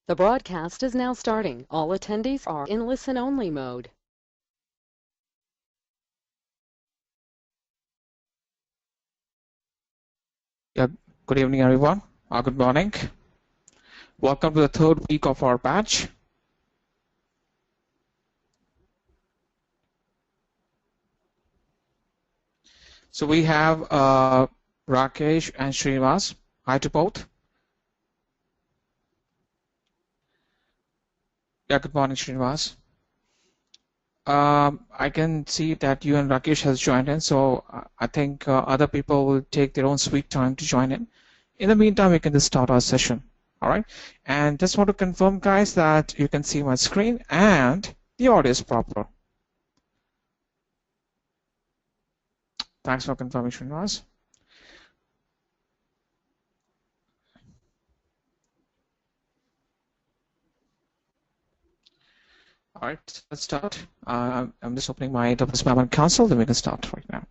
The broadcast is now starting. All attendees are in listen-only mode. Yeah, good evening, everyone. Good morning. Welcome to the third week of our batch. So we have Rakesh and Srinivas. Hi to both. Yeah, good morning, Srinivas. I can see that you and Rakesh has joined in, so I think other people will take their own sweet time to join in. In the meantime, we can just start our session. All right. And just want to confirm, guys, that you can see my screen and the audio is proper. Thanks for confirming, Srinivas. All right, let's start. I'm just opening my AWS Management Console, then we can start right now.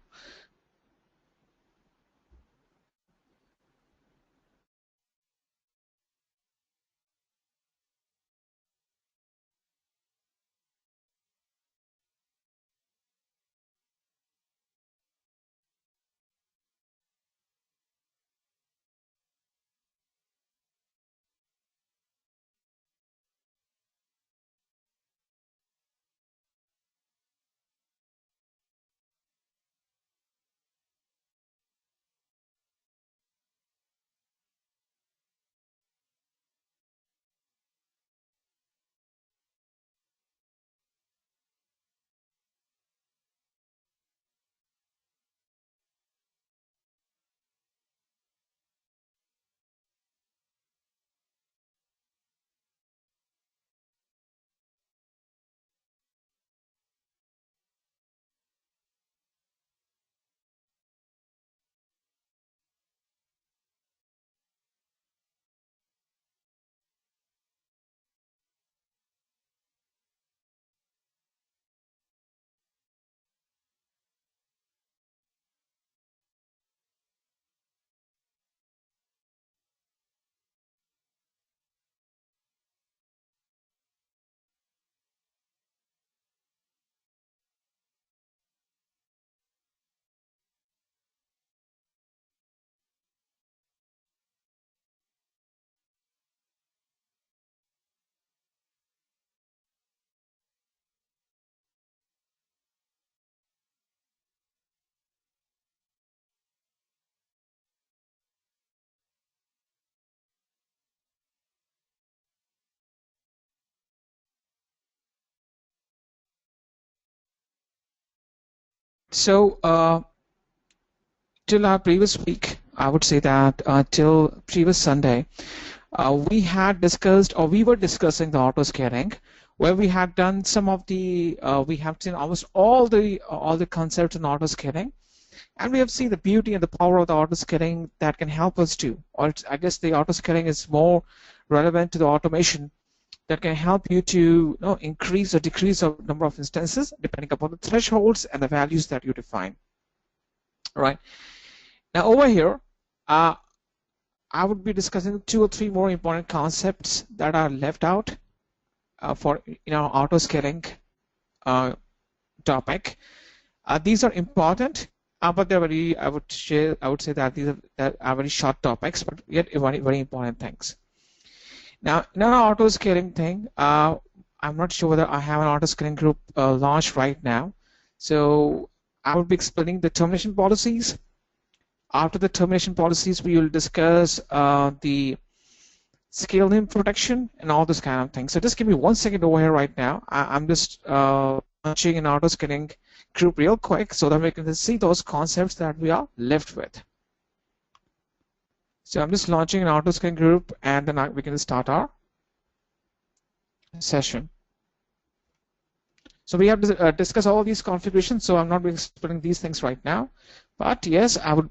So till our previous week, I would say that till previous Sunday, we had discussed, or we were discussing the auto scaling, where we had done some of the, we have seen almost all the concepts in auto scaling, and we have seen the beauty and the power of the auto scaling that can help us to, or I guess the auto scaling is more relevant to the automation that can help you to increase or decrease the number of instances depending upon the thresholds and the values that you define. All right. Now over here, I would be discussing 2 or 3 more important concepts that are left out for auto scaling topic. These are important, but they're very, I would say that these are very short topics, but yet very, very important things. Now, in our auto scaling thing, I'm not sure whether I have an auto scaling group launched right now. So I will be explaining the termination policies. After the termination policies, we will discuss the scale name protection and all this kind of things. So just give me 1 second over here right now. I'm just launching an auto scaling group real quick so that we can see those concepts that we are left with. So I'm just launching an auto scaling group, and then we can start our session. So we have to discuss all these configurations, so I'm not explaining these things right now. But yes, I'm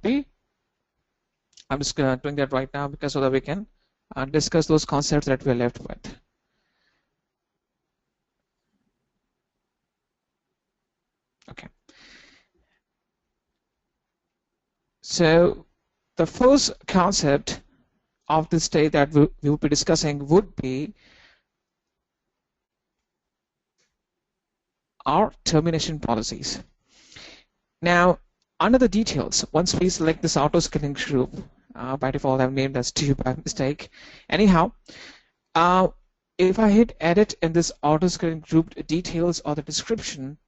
just doing that right now because so that we can discuss those concepts that we're left with. Okay. So the first concept of this day that we will be discussing would be our termination policies. Now, under the details, once we select this auto scaling group, by default I've named as 2 by mistake. Anyhow, if I hit edit in this auto scaling group details or the description,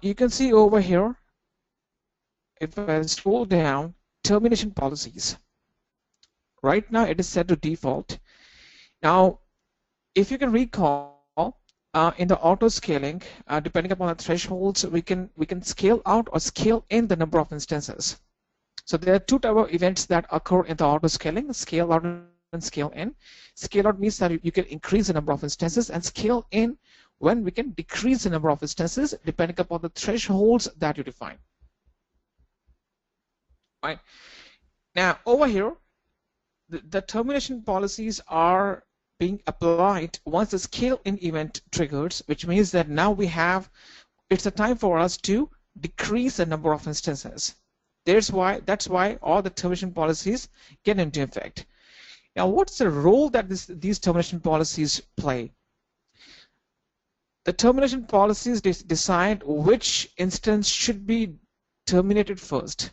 you can see over here, if I scroll down, termination policies. Right now it is set to default. Now, if you can recall, in the auto scaling, depending upon the thresholds, we can scale out or scale in the number of instances. So there are 2 types of events that occur in the auto scaling: scale out and scale in. Scale out means that you can increase the number of instances, and scale in when we can decrease the number of instances depending upon the thresholds that you define. Right. Now over here, the termination policies are being applied once the scale in event triggers, which means that now it's a time for us to decrease the number of instances. That's why all the termination policies get into effect. Now, what's the role that these termination policies play? The termination policies decide which instance should be terminated first,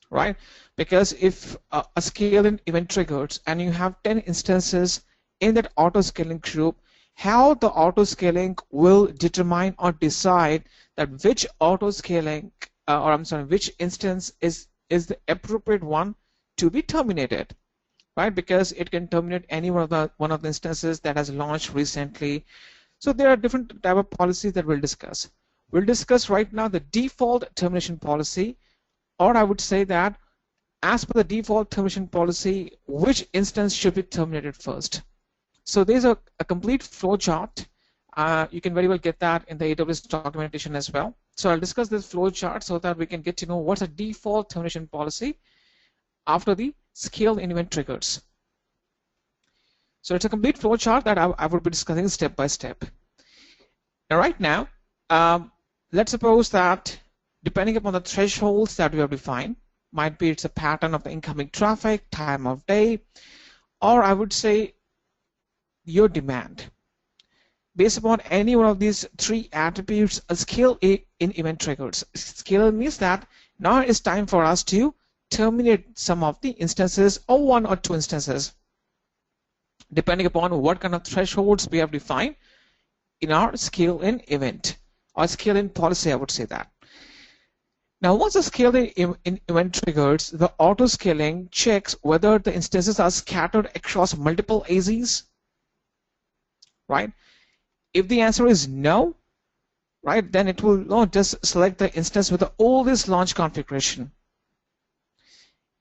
right? Because if a scale in event triggers and you have 10 instances in that auto scaling group, how the auto scaling will determine or decide that which auto scaling which instance is the appropriate one to be terminated, right? Because it can terminate any one of the instances that has launched recently. So there are different type of policies that we'll discuss. We'll discuss right now the default termination policy, or I would say that as per the default termination policy, which instance should be terminated first. So there's a complete flow chart. You can very well get that in the AWS documentation as well. So I'll discuss this flow chart so that we can get to know what's a default termination policy after the scale in event triggers. So it's a complete flow chart that I will be discussing step by step. Now, right now, let's suppose that depending upon the thresholds that we have defined, might be it's a pattern of the incoming traffic, time of day, or I would say your demand. Based upon any one of these 3 attributes, a scale in event triggers. Scale means that now it's time for us to terminate some of the instances or 1 or 2 instances, depending upon what kind of thresholds we have defined in our scale in event or scale in policy, I would say that. Now, once the scale in event triggers, the auto scaling checks whether the instances are scattered across multiple AZs, right? If the answer is no, right, then it will just select the instance with the oldest launch configuration.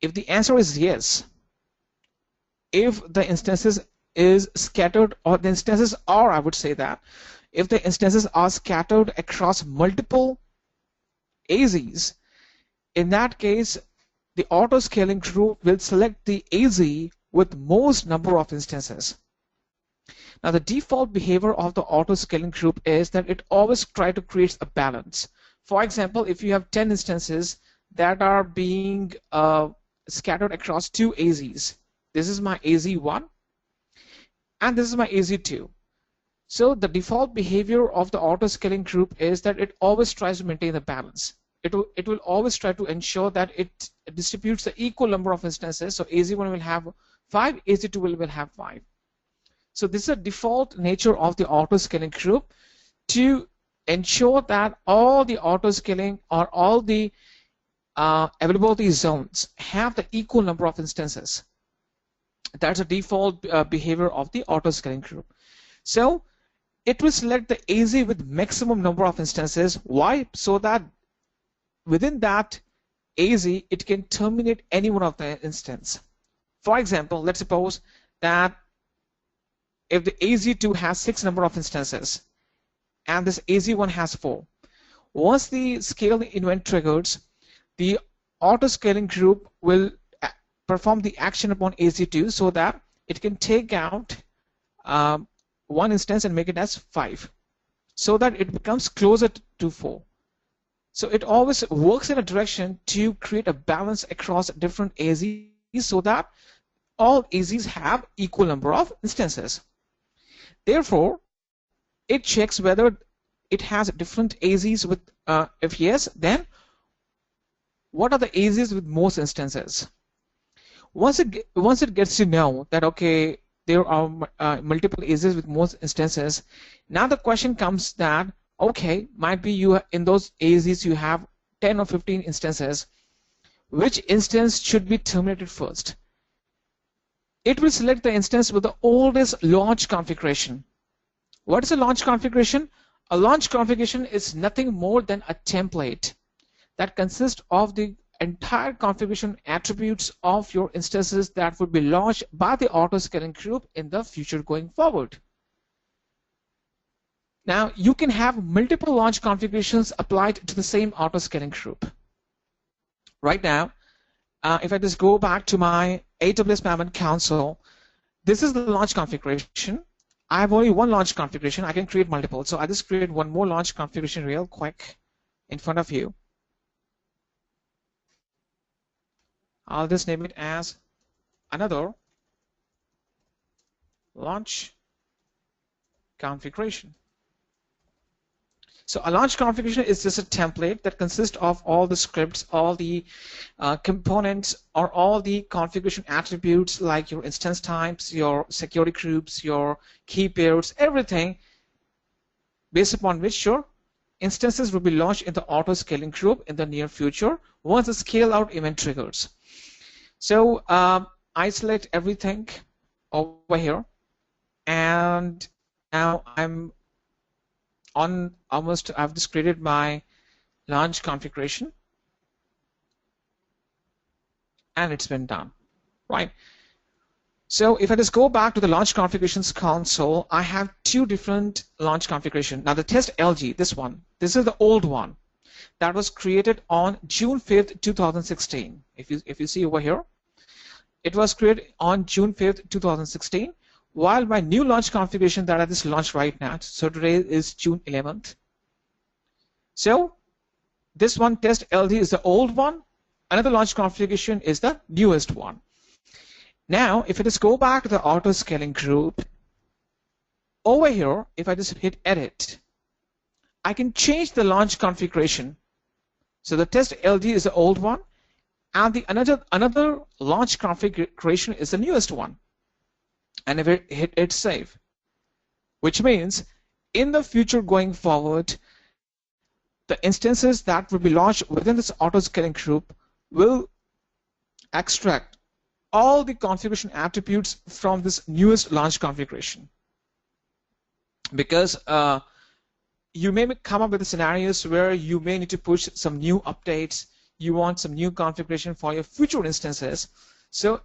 If the answer is yes, if the instances is scattered, or the instances are, I would say that, if the instances are scattered across multiple AZs, in that case, the auto scaling group will select the AZ with most number of instances. Now, the default behavior of the auto scaling group is that it always tries to create a balance. For example, if you have 10 instances that are being scattered across 2 AZs, this is my AZ1 and this is my AZ2. So the default behavior of the auto scaling group is that it always tries to maintain the balance. It will always try to ensure that it distributes the equal number of instances. So AZ1 will have 5, AZ2 will have 5. So this is a default nature of the auto scaling group to ensure that all the auto scaling or all the availability zones have the equal number of instances. That's a default behavior of the auto scaling group. So it will select the AZ with maximum number of instances. Why? So that within that AZ, it can terminate any one of the instance. For example, let's suppose that if the AZ2 has 6 number of instances and this AZ1 has 4, once the scale event triggers, the auto scaling group will perform the action upon AZ2 so that it can take out 1 instance and make it as 5, so that it becomes closer to 4. So it always works in a direction to create a balance across different AZs so that all AZs have equal number of instances. Therefore, it checks whether it has different AZs with, if yes, then what are the AZs with most instances? Once it gets to know that, okay, there are multiple AZs with most instances, now the question comes that, okay, might be you in those AZs you have 10 or 15 instances. Which instance should be terminated first? It will select the instance with the oldest launch configuration. What is a launch configuration? A launch configuration is nothing more than a template that consists of the entire configuration attributes of your instances that would be launched by the auto-scaling group in the future going forward. Now, you can have multiple launch configurations applied to the same auto-scaling group. Right now, if I just go back to my AWS Management Console, this is the launch configuration. I have only one launch configuration. I can create multiple. So I just create one more launch configuration real quick in front of you. I'll just name it as another launch configuration. So a launch configuration is just a template that consists of all the scripts, all the components, or all the configuration attributes like your instance types, your security groups, your key pairs, everything based upon which your instances will be launched in the auto-scaling group in the near future once the scale-out event triggers. So I select everything over here, and now I'm on almost, I've just created my launch configuration, and it's been done, right? So if I just go back to the launch configurations console, I have two different launch configurations. Now the test LG, this is the old one that was created on June 5th, 2016. If you see over here, it was created on June 5th, 2016. While my new launch configuration that I just launched right now, so today is June 11th. So this one, test LD, is the old one. Another launch configuration is the newest one. Now, if I just go back to the auto-scaling group, over here, if I just hit edit, I can change the launch configuration. So the test LD is the old one, and the another launch configuration is the newest one. And if I hit save, which means in the future going forward, the instances that will be launched within this auto-scaling group will extract all the configuration attributes from this newest launch configuration. Because you may come up with scenarios where you may need to push some new updates, you want some new configuration for your future instances. So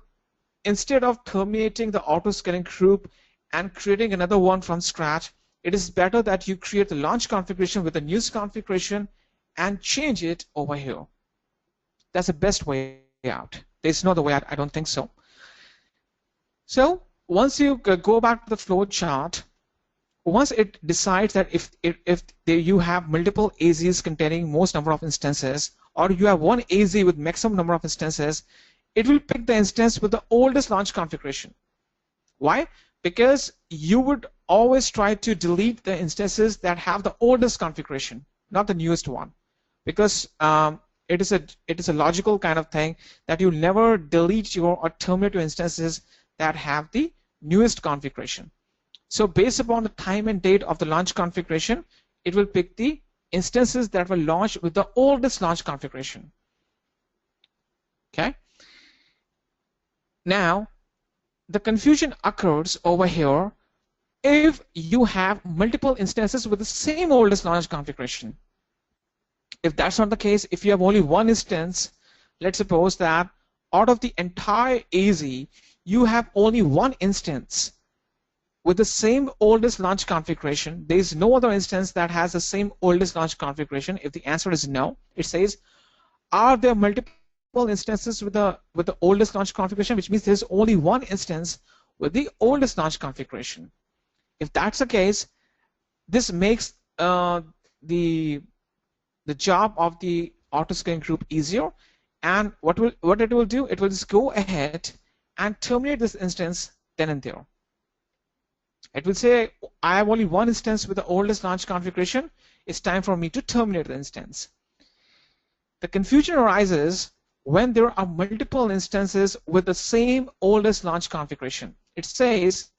instead of terminating the auto-scaling group and creating another one from scratch, it is better that you create the launch configuration with the newest configuration and change it over here. That's the best way out. There's no other way out. I don't think so. So once you go back to the flow chart, once it decides that if you have multiple AZs containing most number of instances, or you have one AZ with maximum number of instances, it will pick the instance with the oldest launch configuration. Why? Because you would always try to delete the instances that have the oldest configuration, not the newest one, because it is a logical kind of thing that you never delete your or terminate your instances that have the newest configuration. So based upon the time and date of the launch configuration, it will pick the instances that were launched with the oldest launch configuration. Okay. Now, the confusion occurs over here if you have multiple instances with the same oldest launch configuration. If that's not the case, if you have only one instance, let's suppose that out of the entire AZ, you have only one instance with the same oldest launch configuration. There is no other instance that has the same oldest launch configuration. If the answer is no, it says, are there multiple instances with the oldest launch configuration, which means there's only one instance with the oldest launch configuration. If that's the case, this makes the job of the auto-scaling group easier. And what it will do, it will just go ahead and terminate this instance then and there. It will say, I have only one instance with the oldest launch configuration. It's time for me to terminate the instance. The confusion arises when there are multiple instances with the same oldest launch configuration. It says,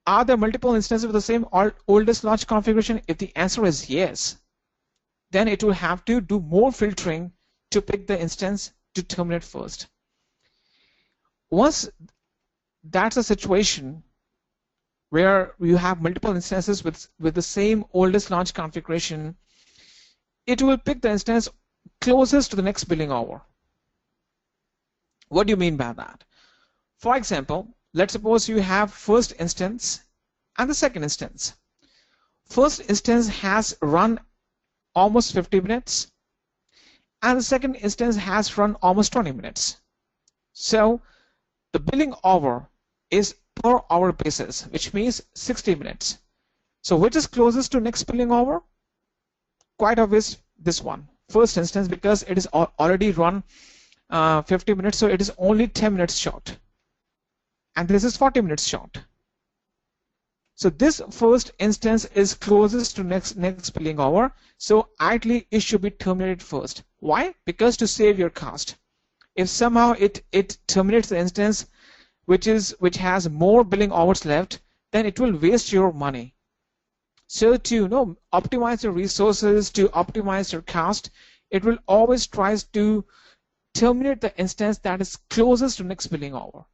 are there multiple instances with the same oldest launch configuration? If the answer is yes, then it will have to do more filtering to pick the instance to terminate first. Once that's a situation where you have multiple instances with the same oldest launch configuration, it will pick the instance closest to the next billing hour. What do you mean by that? For example, let's suppose you have first instance and the second instance. First instance has run almost 50 minutes and the second instance has run almost 20 minutes. So the billing hour is per hour basis, which means 60 minutes. So which is closest to next billing hour? Quite obvious, this one, first instance, because it is already run 50 minutes, so it is only 10 minutes short. And this is 40 minutes short. So this first instance is closest to next billing hour, so ideally it should be terminated first. Why? Because to save your cost. If somehow it terminates the instance which has more billing hours left, then it will waste your money. So to optimize your resources, to optimize your cost, it will always try to terminate the instance that is closest to next billing hour.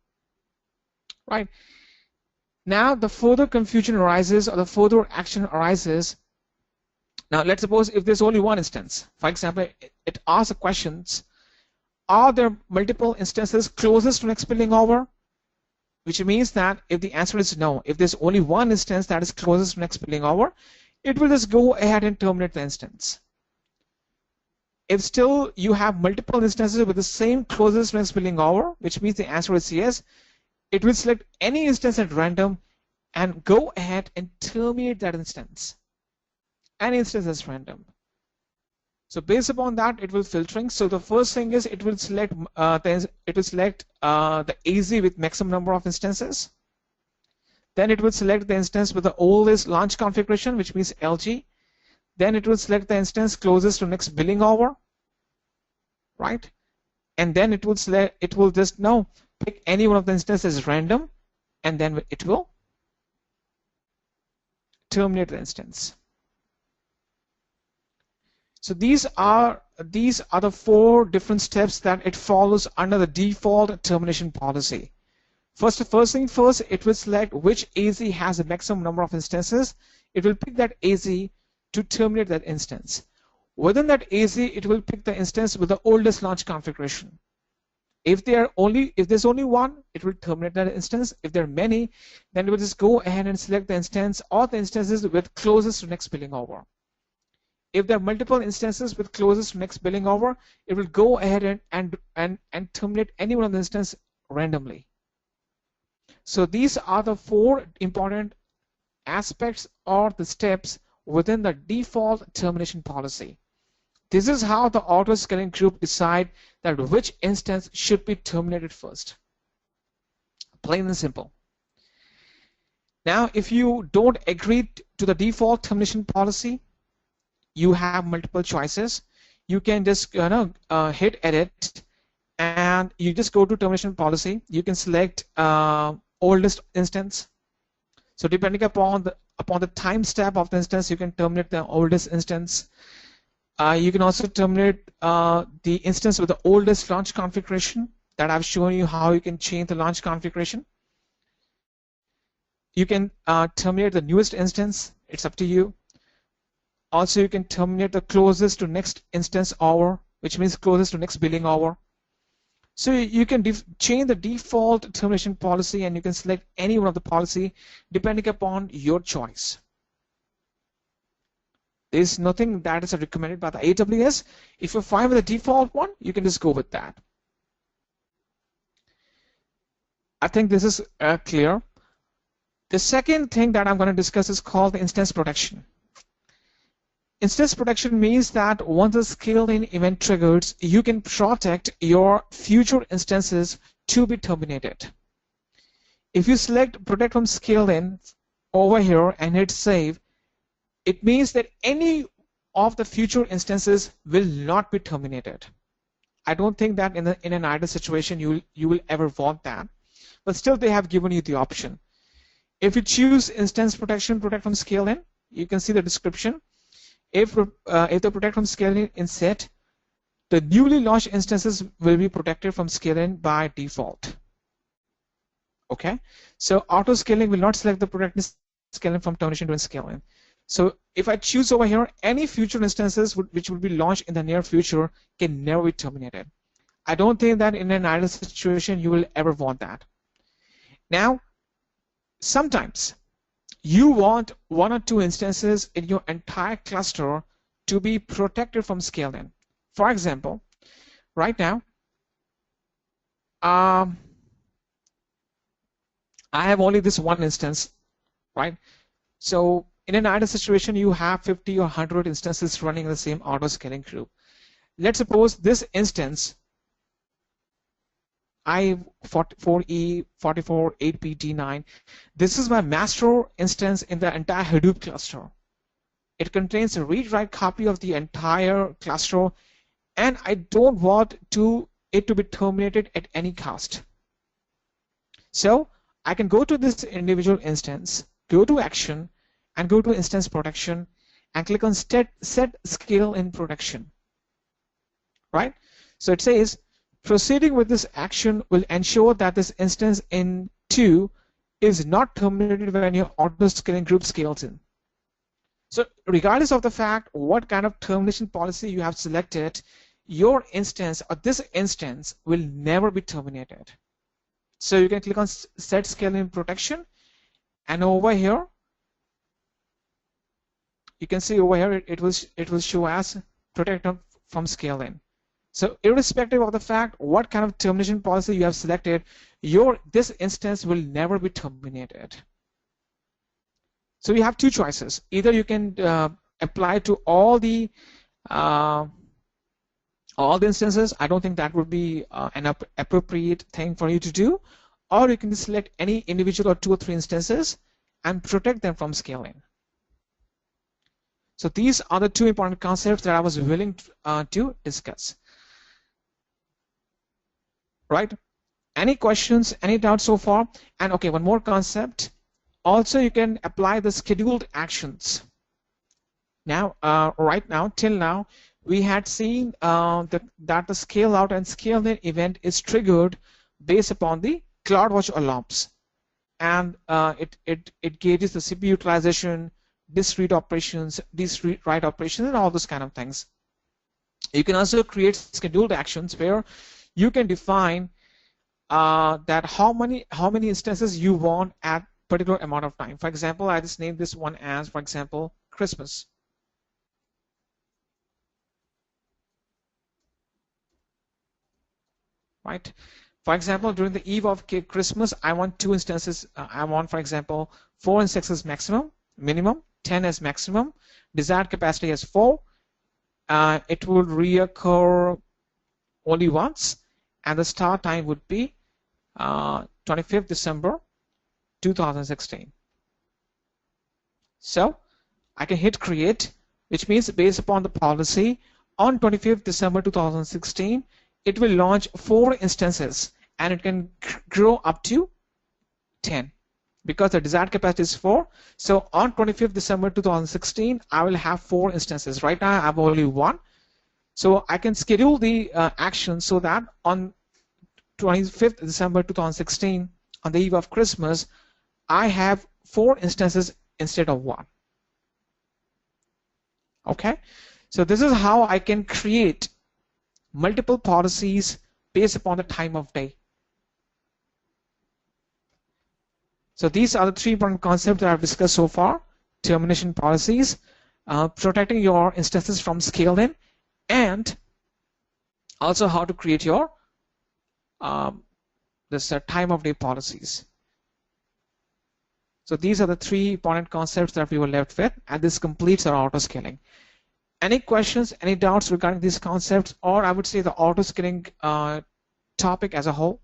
Right? Now the further confusion arises, or the further action arises. Now let's suppose if there's only one instance. For example, it asks the questions, are there multiple instances closest to next billing hour? Which means that if the answer is no, if there's only one instance that is closest to next billing hour, it will just go ahead and terminate the instance. If still you have multiple instances with the same closest to next billing hour, which means the answer is yes, it will select any instance at random and go ahead and terminate that instance. Any instance is random. So based upon that, it will filtering. So the first thing is it will select the AZ with maximum number of instances. Then it will select the instance with the oldest launch configuration, which means LG. Then it will select the instance closest to next billing hour, right? And then it will just pick any one of the instances random, and then it will terminate the instance. So these are the 4 different steps that it follows under the default termination policy. First thing first, it will select which AZ has the maximum number of instances. It will pick that AZ to terminate that instance. Within that AZ, it will pick the instance with the oldest launch configuration. If there's only one, it will terminate that instance. If there are many, then it will just go ahead and select the instance or the instances with closest to next billing hour. If there are multiple instances with closest to next billing hour, it will go ahead and terminate any one of the instances randomly. So these are the 4 important aspects or the steps within the default termination policy. This is how the auto scaling group decide that which instance should be terminated first. Plain and simple. Now, if you don't agree to the default termination policy, you have multiple choices. You can just hit edit, and you just go to termination policy. You can select oldest instance. So depending upon the time step of the instance, you can terminate the oldest instance. You can also terminate the instance with the oldest launch configuration that I've shown you how you can change the launch configuration. You can terminate the newest instance. It's up to you. Also, you can terminate the closest to next instance hour, which means closest to next billing hour. So you can change the default termination policy, and you can select any one of the policy depending upon your choice. There's nothing that is recommended by the AWS. If you're fine with the default one, you can just go with that. I think this is clear. The second thing that I'm going to discuss is called the instance protection. Instance protection means that once a scaled-in event triggers, you can protect your future instances to be terminated. If you select protect from scale in over here and hit save, it means that any of the future instances will not be terminated. I don't think that in an ideal situation you will ever want that, but still they have given you the option. If you choose instance protection, protect from scale in, you can see the description. If the protect from scale in is set, the newly launched instances will be protected from scale in by default. Okay, so auto scaling will not select the protected scale in from termination to scale in. So if I choose over here, any future instances which will be launched in the near future can never be terminated. I don't think that in an ideal situation you will ever want that. Now, sometimes you want one or two instances in your entire cluster to be protected from scale in. For example, right now, I have only this one instance, right? So in an ideal situation, you have 50 or 100 instances running in the same auto scaling group. Let's suppose this instance, I44E, 44, 8P, D9, this is my master instance in the entire Hadoop cluster. It contains a read-write copy of the entire cluster, and I don't want it to be terminated at any cost. So I can go to this individual instance, go to action, and go to instance protection, and click on set scale in protection. Right? So it says proceeding with this action will ensure that this instance in 2 is not terminated when your auto scaling group scales in. So regardless of the fact what kind of termination policy you have selected, your instance or this instance will never be terminated. So you can click on set scale in protection, and over here you can see over here it will show as protect from scale in. So irrespective of the fact what kind of termination policy you have selected, this instance will never be terminated. So you have two choices. Either you can apply to all the instances. I don't think that would be an appropriate thing for you to do, or you can select any individual or 2 or 3 instances and protect them from scaling. So these are the two important concepts that I was willing to discuss. Right? Any questions, any doubts so far? And okay, one more concept. Also, you can apply the scheduled actions. Now, right now, till now, we had seen that the scale out and scale in event is triggered based upon the CloudWatch alarms, and it gauges the CPU utilization, disk read operations, disk write operations, and all those kind of things. You can also create scheduled actions where you can define that how many instances you want at particular amount of time. For example, I just named this one as, for example, Christmas. Right? For example, during the eve of Christmas, I want 2 instances. I want, for example, 4 instances minimum, 10 as maximum, desired capacity as 4. It will reoccur only once, and the start time would be 25th December 2016. So I can hit create, which means based upon the policy, on 25th December 2016, it will launch 4 instances, and it can grow up to 10 because the desired capacity is 4. So on 25th December 2016, I will have 4 instances. Right now I have only 1. So I can schedule the action so that on 25th December 2016, on the eve of Christmas, I have 4 instances instead of 1. Okay, so this is how I can create multiple policies based upon the time of day. So these are the 3 important concepts that I've discussed so far: termination policies, protecting your instances from scale in, and also how to create your time of day policies. So these are the 3 important concepts that we were left with, and this completes our auto scaling. Any questions, any doubts regarding these concepts, or I would say the auto scaling topic as a whole?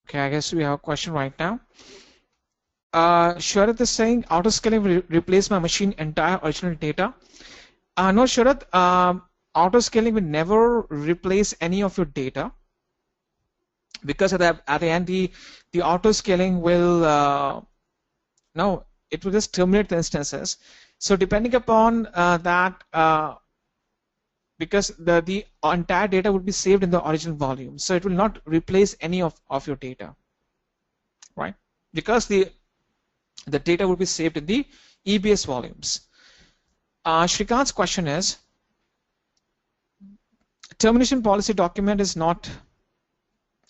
Okay, I guess we have a question right now. Sharath is saying autoscaling will replace my machine entire original data. No, Sharath, autoscaling will never replace any of your data, because at the end the autoscaling will no, it will just terminate the instances. So depending upon that, because the entire data would be saved in the original volume, so it will not replace any of your data, right? Because the data will be saved in the EBS volumes. Shrikant's question is, termination policy document is not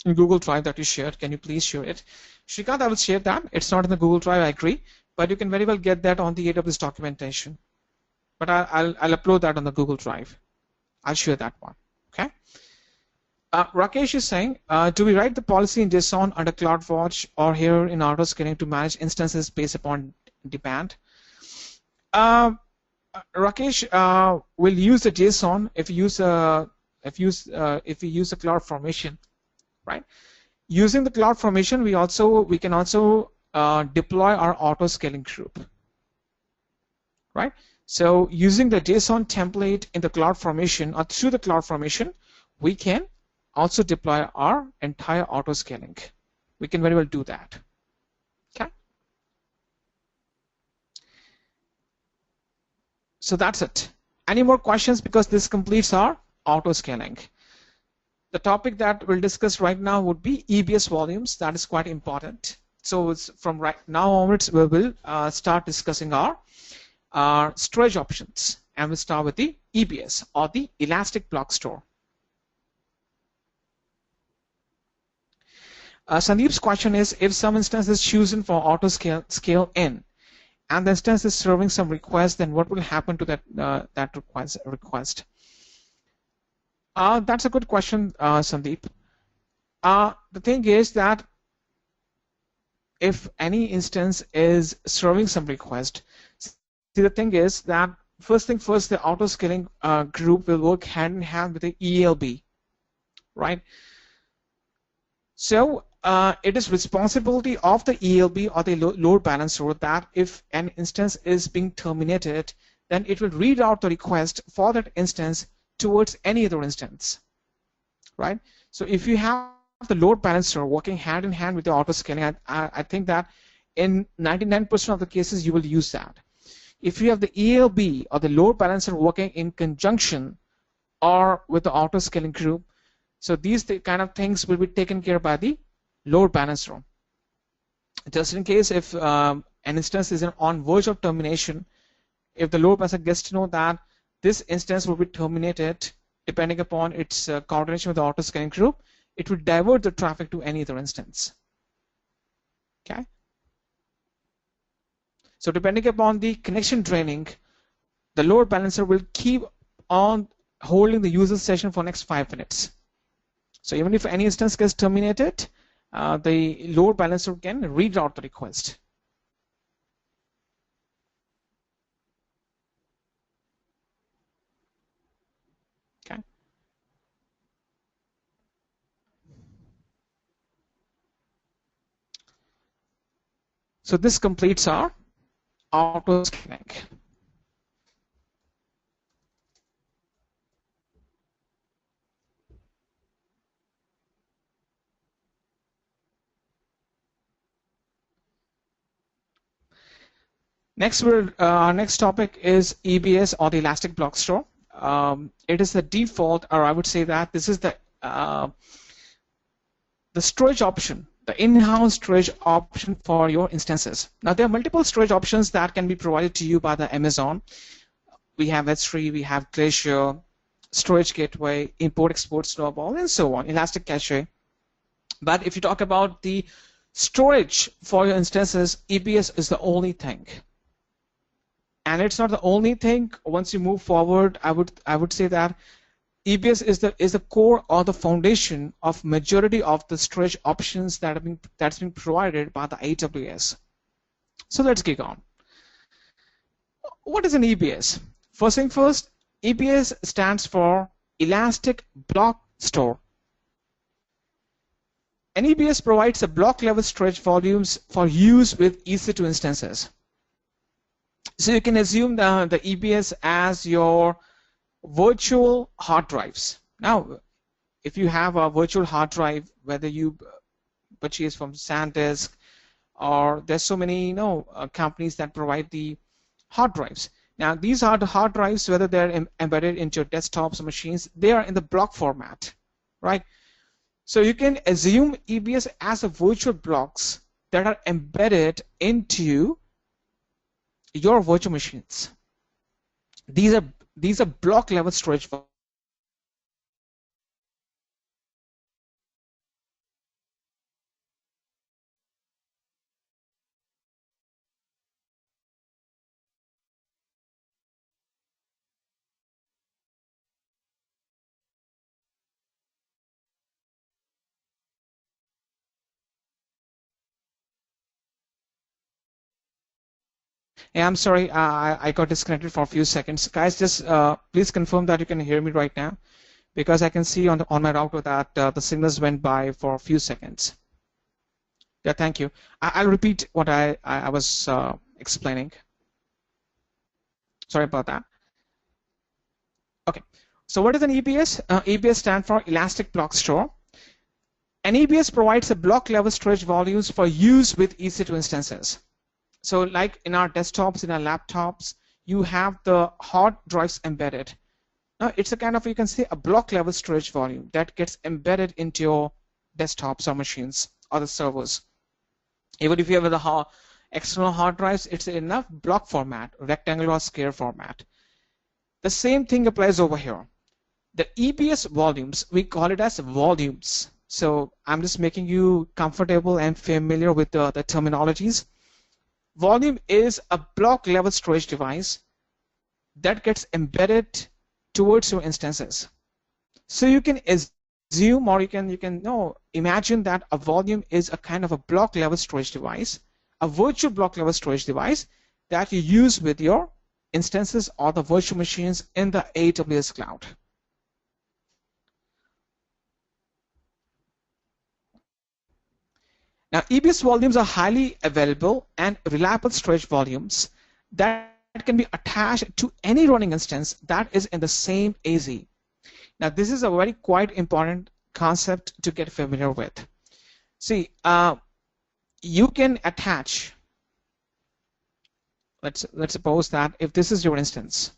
in Google Drive that you shared. Can you please share it? Shrikant, I will share that. It's not in the Google Drive, I agree, but you can very well get that on the AWS documentation. But I'll upload that on the Google Drive. I'll share that one. Okay. Rakesh is saying, do we write the policy in JSON under CloudWatch or here in autoscaling to manage instances based upon demand? Rakesh, will use the JSON if you use a cloud formation, right? Using the cloud formation, we can also deploy our autoscaling group, right? So using the JSON template in the cloud formation or through the cloud formation, we can also deploy our entire autoscaling. We can very well do that. Okay. So that's it. Any more questions? Because this completes our autoscaling. The topic that we'll discuss right now would be EBS volumes. That is quite important. So it's from right now onwards, we will start discussing our storage options, and we'll start with the EBS or the Elastic Block Store. Sandeep's question is, if some instance is chosen for auto scale in, and the instance is serving some request, then what will happen to that request? That's a good question, Sandeep. The thing is that if any instance is serving some request, see, the thing is that first thing first, the autoscaling group will work hand in hand with the ELB, right? So it is responsibility of the ELB or the load balancer that if an instance is being terminated, then it will read out the request for that instance towards any other instance, right? So if you have the load balancer working hand in hand with the autoscaling, I think that in 99% of the cases you will use that. If you have the ELB or the load balancer working in conjunction or with the autoscaling group, so these kind of things will be taken care of by the load balancer. Just in case if an instance is on verge of termination, if the load balancer gets to know that this instance will be terminated depending upon its coordination with the autoscaling group, it will divert the traffic to any other instance. Okay. So depending upon the connection draining, the load balancer will keep on holding the user session for next 5 minutes. So even if any instance gets terminated, the load balancer can read out the request. Okay. So this completes our autoscaling. Next, our next topic is EBS or the Elastic Block Store. It is the default, or I would say that this is the storage option, the in-house storage option for your instances. Now there are multiple storage options that can be provided to you by the Amazon. We have S3, we have Glacier, Storage Gateway, Import Export Snowball, and so on, Elastic Cache. But if you talk about the storage for your instances, EBS is the only thing. And it's not the only thing. Once you move forward, I would say that EBS is the core or the foundation of majority of the storage options that's been provided by the AWS. So let's get on. What is an EBS? First thing first, EBS stands for Elastic Block Store. An EBS provides a block level storage volumes for use with EC2 instances. So you can assume the EBS as your virtual hard drives. Now, if you have a virtual hard drive, whether you purchase from SanDisk, or there's so many companies that provide the hard drives. Now these are the hard drives, whether they're embedded into your desktops or machines, they are in the block format, right? So you can assume EBS as a virtual blocks that are embedded into your virtual machines. These are block level storage. Yeah, I'm sorry, I got disconnected for a few seconds. Guys, just please confirm that you can hear me right now, because I can see on my router that the signals went by for a few seconds. Yeah, thank you. I'll repeat what I was explaining. Sorry about that. Okay, so what is an EBS? EBS stands for Elastic Block Store. An EBS provides a block level storage volumes for use with EC2 instances. So like in our desktops, in our laptops, you have the hard drives embedded. Now it's a kind of, you can say, a block level storage volume that gets embedded into your desktops or machines or the servers. Even if you have the external hard drives, it's enough block format, rectangular or square format. The same thing applies over here. The EBS volumes, we call it as volumes. So I'm just making you comfortable and familiar with the terminologies. Volume is a block level storage device that gets embedded towards your instances. So you can assume, or you can imagine that a volume is a kind of a block level storage device, a virtual block level storage device that you use with your instances or the virtual machines in the AWS cloud. Now, EBS volumes are highly available and reliable storage volumes that can be attached to any running instance that is in the same AZ. Now, this is a very quite important concept to get familiar with. See, you can attach. Let's suppose that if this is your instance,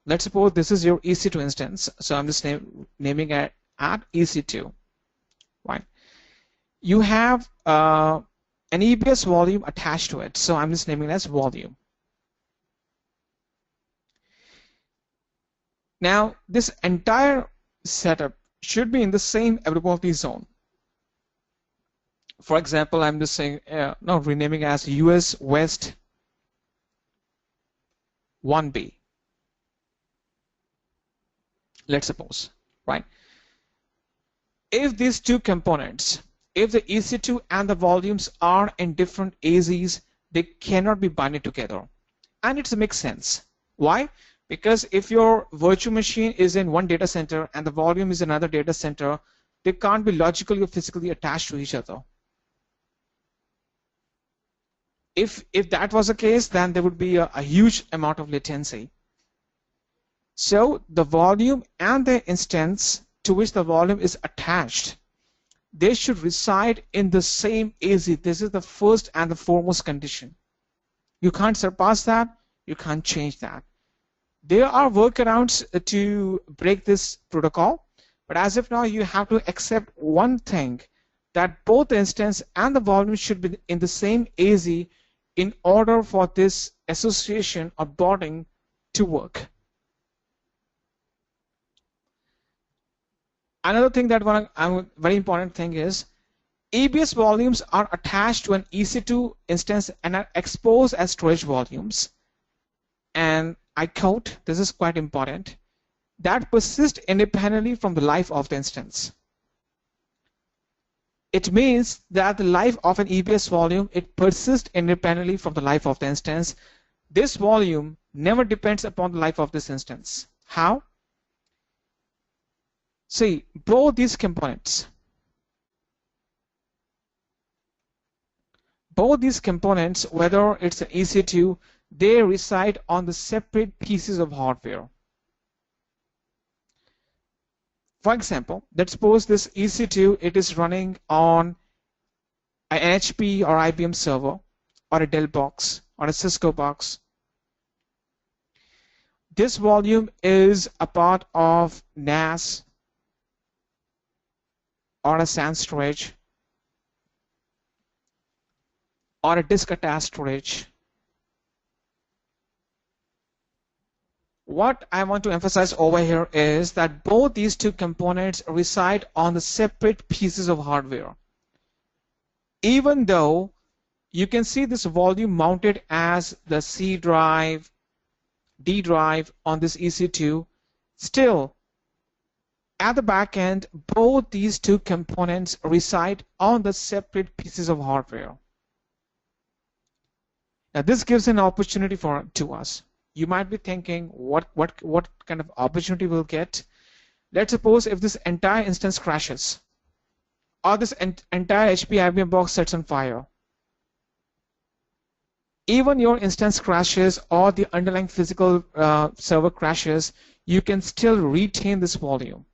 let's suppose this is your EC2 instance. So I'm just naming it at EC2, right? You have an EBS volume attached to it. So I'm just naming it as volume. Now, this entire setup should be in the same availability zone. For example, I'm just saying, renaming as US West 1B. Let's suppose, right? If these two components, if the EC2 and the volumes are in different AZs, they cannot be binded together. And it makes sense. Why? Because if your virtual machine is in one data center and the volume is another data center, they can't be logically or physically attached to each other. If that was the case, then there would be a huge amount of latency. So the volume and the instance to which the volume is attached, they should reside in the same AZ. This is the first and the foremost condition. You can't surpass that. You can't change that. There are workarounds to break this protocol, but as of now, you have to accept one thing, that both the instance and the volume should be in the same AZ in order for this association or bonding to work. Another thing that very important thing is EBS volumes are attached to an EC2 instance and are exposed as storage volumes. And I quote, this is quite important, that persist independently from the life of the instance. It means that the life of an EBS volume, it persists independently from the life of the instance. This volume never depends upon the life of this instance. How? See, both these components, whether it's an EC2, they reside on the separate pieces of hardware. For example, let's suppose this EC2, it is running on an HP or IBM server, or a Dell box, or a Cisco box. This volume is a part of NAS or a SAN storage or a disk attached storage. What I want to emphasize over here is that both these two components reside on the separate pieces of hardware. Even though you can see this volume mounted as the C drive, D drive on this EC2, still at the back end, both these two components reside on the separate pieces of hardware. Now this gives an opportunity to us. You might be thinking, what kind of opportunity we'll get? Let's suppose if this entire instance crashes, or this entire HP IBM box sets on fire. Even your instance crashes or the underlying physical server crashes, you can still retain this volume.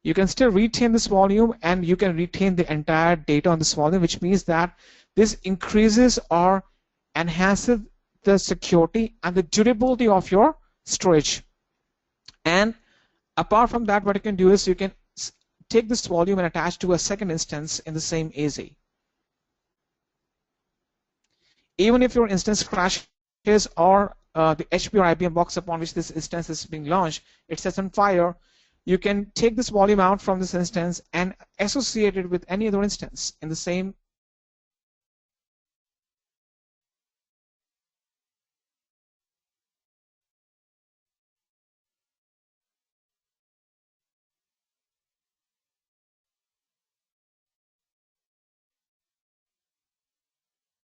You can still retain this volume, and you can retain the entire data on this volume, which means that this increases or enhances the security and the durability of your storage. And apart from that, what you can do is you can take this volume and attach to a second instance in the same AZ. Even if your instance crashes or the HP or IBM box upon which this instance is being launched, it sets on fire, you can take this volume out from this instance and associate it with any other instance in the same.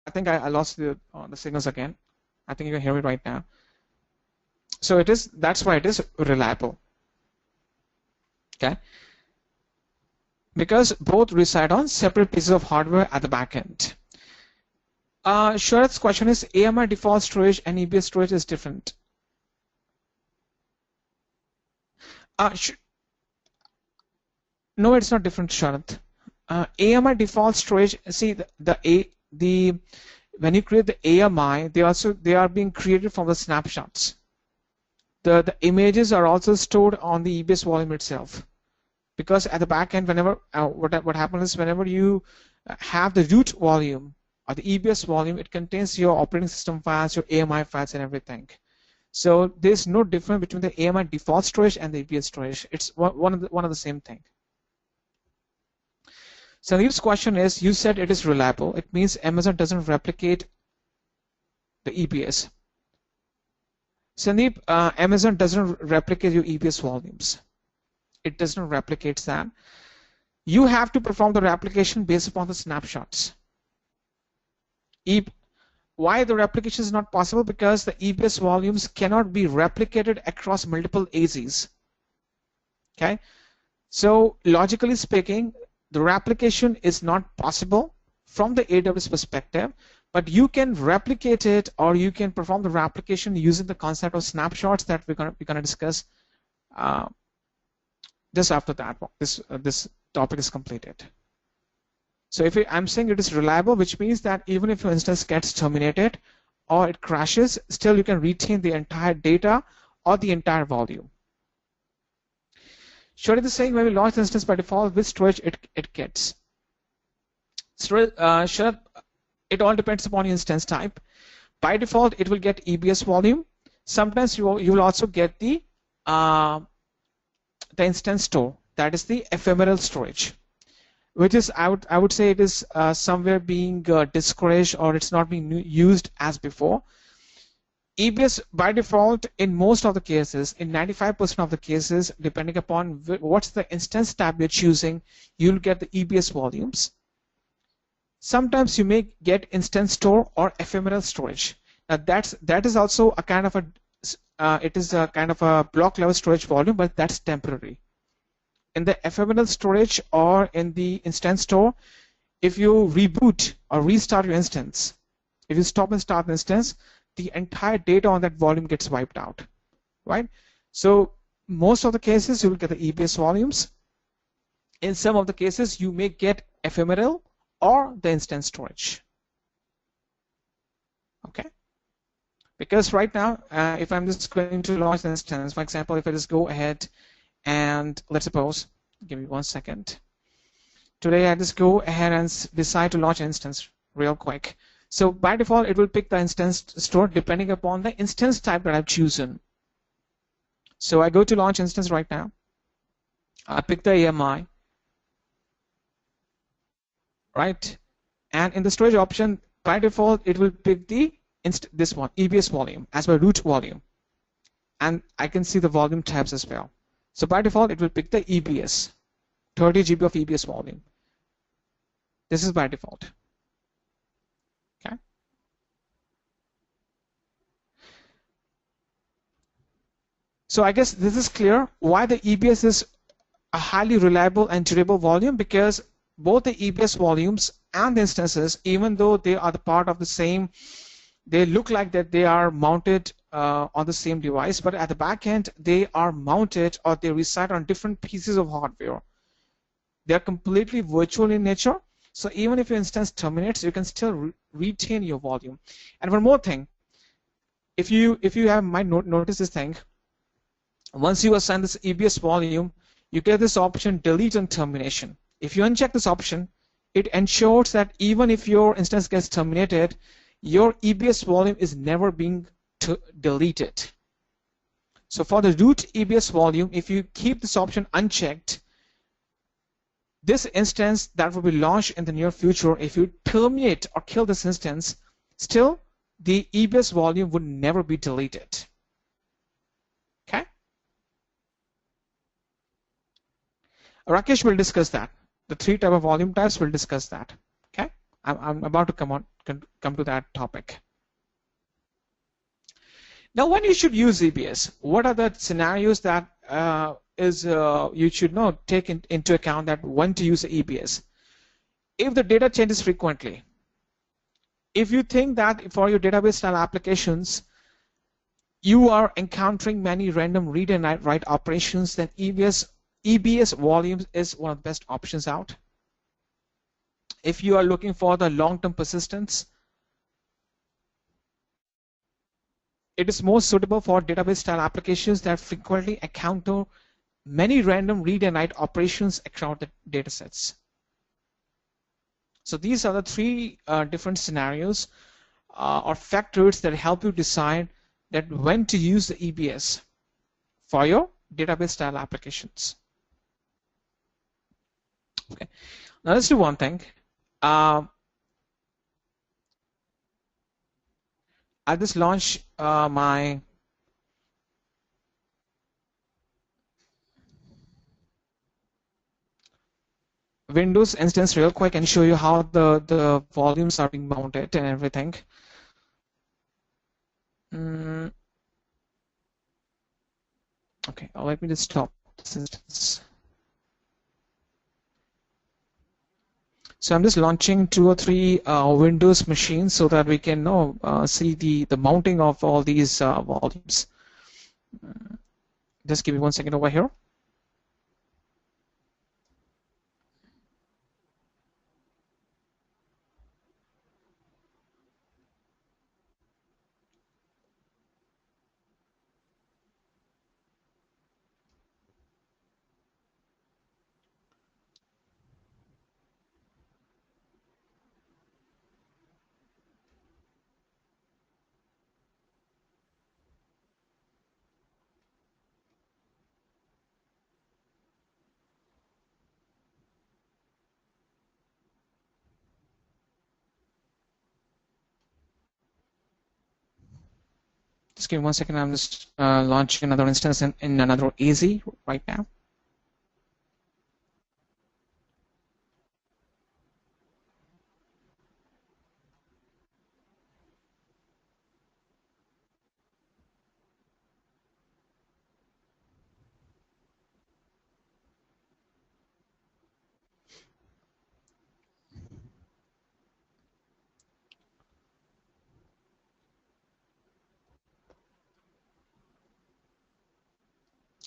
I think I lost the signals again. I think you can hear me right now. So that's why it is reliable. Okay, because both reside on separate pieces of hardware at the back end. Sharat's question is, AMI default storage and EBS storage is different. No, it's not different, Sharat. AMI default storage, see when you create the AMI, they are being created from the snapshots. The images are also stored on the EBS volume itself, because at the back end, whenever what happens is whenever you have the root volume or the EBS volume, it contains your operating system files, your AMI files, and everything. So there's no difference between the AMI default storage and the EBS storage. It's one of the same thing. Sandeep's question is, you said it is reliable. It means Amazon doesn't replicate the EBS. Sandeep, Amazon doesn't replicate your EBS volumes. It does not replicate that. You have to perform the replication based upon the snapshots. Why the replication is not possible? Because the EBS volumes cannot be replicated across multiple AZs. Okay, so logically speaking, the replication is not possible from the AWS perspective, but you can replicate it, or you can perform the replication using the concept of snapshots that we're gonna discuss just after that this topic is completed. So I'm saying it is reliable, which means that even if your instance gets terminated or it crashes, still you can retain the entire data or the entire volume. Sharat is saying, when we launch the instance by default, which storage it gets. So, Sharat, it all depends upon your instance type. By default, it will get EBS volume. Sometimes you will also get the instance store, that is the ephemeral storage, which is I would say it is somewhere being discouraged, or it's not being used as before. EBS by default, in most of the cases, in 95% of the cases, depending upon what's the instance tab you're choosing, you'll get the EBS volumes. Sometimes you may get instance store or ephemeral storage. Now that is also a kind of a it is a kind of a block level storage volume, but that's temporary. in the ephemeral storage or in the instance store, if you reboot or restart your instance, if you stop and start the instance, the entire data on that volume gets wiped out, right? So most of the cases you will get the EBS volumes. In some of the cases you may get ephemeral or the instance storage. Okay, because right now if I'm just going to launch an instance, for example, if I just go ahead and let's suppose, give me 1 second, today I just go ahead and decide to launch an instance real quick. So by default it will pick the instance store depending upon the instance type that I've chosen. So I go to launch instance right now, I pick the AMI, right, and in the storage option by default it will pick the this one, EBS volume, as my root volume, and I can see the volume tabs as well. So by default it will pick the EBS, 30 GB of EBS volume. This is by default. Okay, so I guess this is clear why the EBS is a highly reliable and durable volume, because both the EBS volumes and the instances, even though they are the part of the same, they look like that they are mounted on the same device, but at the back end they are mounted or they reside on different pieces of hardware. They are completely virtual in nature, so even if your instance terminates, you can still retain your volume. And one more thing, if you might notice this thing, once you assign this EBS volume, you get this option delete and termination. If you uncheck this option, it ensures that even if your instance gets terminated, your EBS volume is never being deleted. So for the root EBS volume, if you keep this option unchecked, this instance that will be launched in the near future, if you terminate or kill this instance, still the EBS volume would never be deleted. Okay? Rakesh will discuss that. The 3 type of volume types, will discuss that. Okay? I'm about to come to that topic. Now, when you should use EBS, what are the scenarios that you should take into account that when to use EBS? If the data changes frequently, if you think that for your database style applications you are encountering many random read and write operations, then EBS volumes is one of the best options out. If you are looking for the long-term persistence, it is most suitable for database style applications that frequently encounter many random read and write operations across the datasets. So these are the 3 different scenarios or factors that help you decide that when to use the EBS for your database style applications. Okay, now let's do one thing. I just launch my Windows instance real quick and show you how the volumes are being mounted and everything. Okay, let me just stop this instance. So I'm just launching 2 or 3 Windows machines so that we can see the mounting of all these volumes. Just give me 1 second over here. Just give me 1 second. I'm just launching another instance in another AZ right now.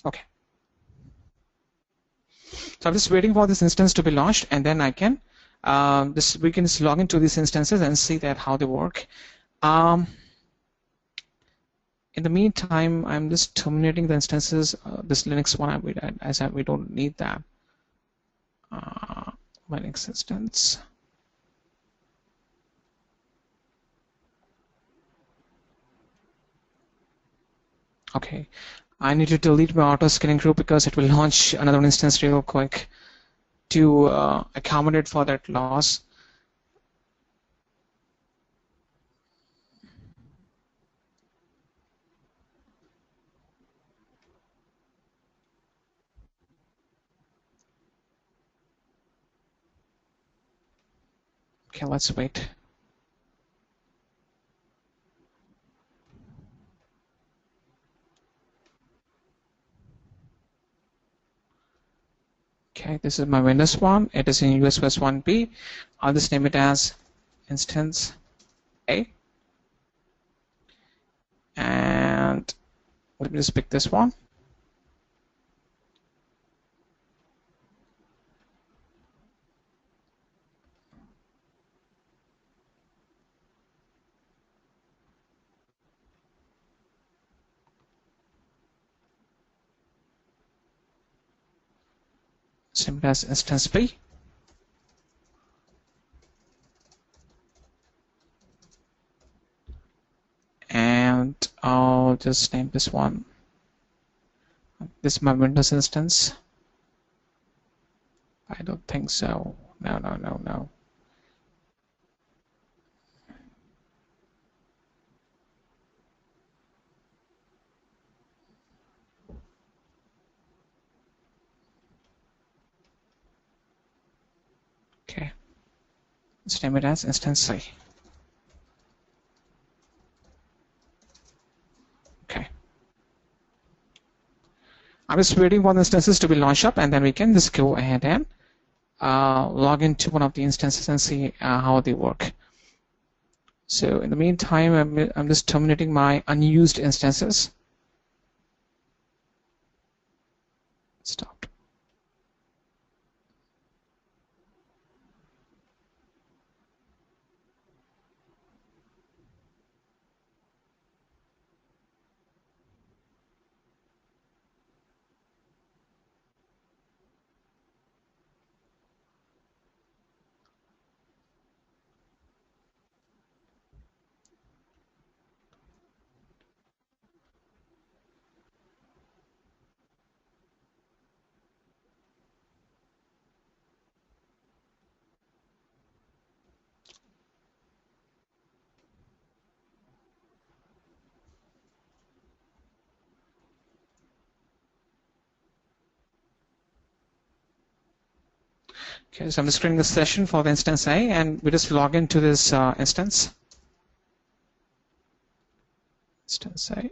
Okay. So I'm just waiting for this instance to be launched, and then I can we can just log into these instances and see that how they work. In the meantime, I'm just terminating the instances. This Linux one, we don't need that. Linux instance. Okay, I need to delete my auto scaling group because it will launch another instance real quick to accommodate for that loss. Okay, let's wait. Okay, this is my Windows one. It is in US West 1B. I'll just name it as instance A. And let me just pick this one. Same as instance B. And I'll just name this one. This is my Windows instance. I don't think so. No. Okay. Let's name it as instance C. Okay. I'm just waiting for the instances to be launched up, and then we can just go ahead and log into one of the instances and see how they work. So in the meantime, I'm just terminating my unused instances. Stop. Okay, so I'm just creating the session for the instance A, and we just log into this instance. Instance A.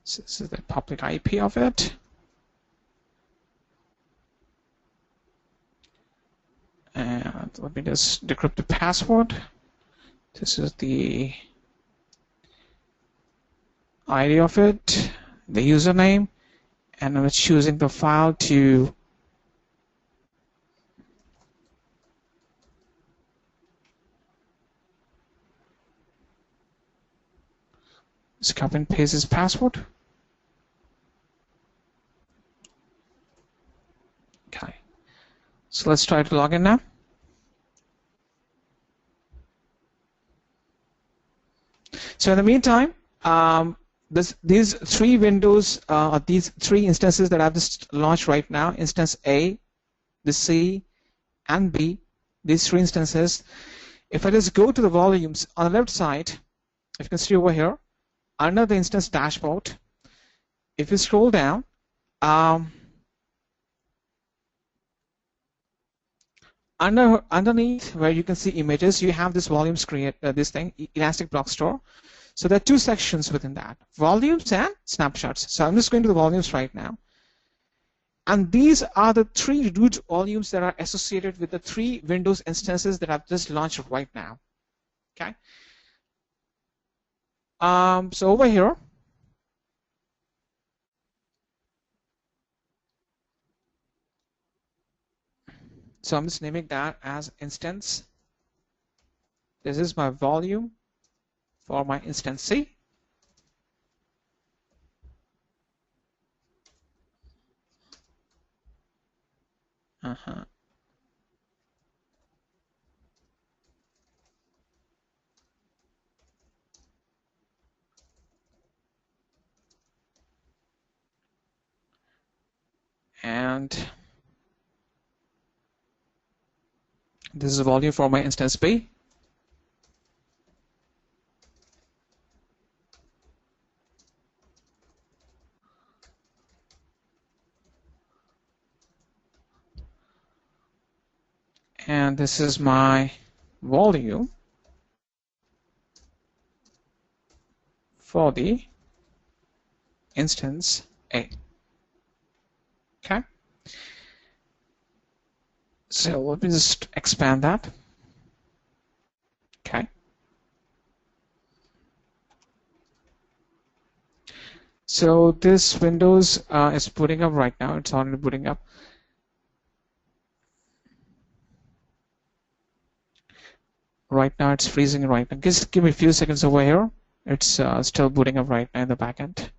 So this is the public IP of it. And let me just decrypt the password. This is the ID of it, the username, and I'm choosing the file to just copy and paste this password. Okay, so let's try to log in now. So in the meantime, these three windows, these three instances that I've just launched right now, instance A, the C, and B, these three instances, if I just go to the volumes on the left side, if you can see over here, under the instance dashboard, if you scroll down, underneath where you can see images, you have this volumes this thing, Elastic Block Store. So there are two sections within that, volumes and snapshots. So I'm just going to the volumes right now. And these are the three root volumes that are associated with the three Windows instances that I've just launched right now. Okay. So over here, so I'm just naming that as instance. This is my volume for my instance C. And this is a volume for my instance B. And this is my volume for the instance A. Okay. So let me just expand that. Okay. So this Windows is booting up right now. It's already booting up. Right now it's freezing right now. Just give me a few seconds over here. It's still booting up right now in the back end.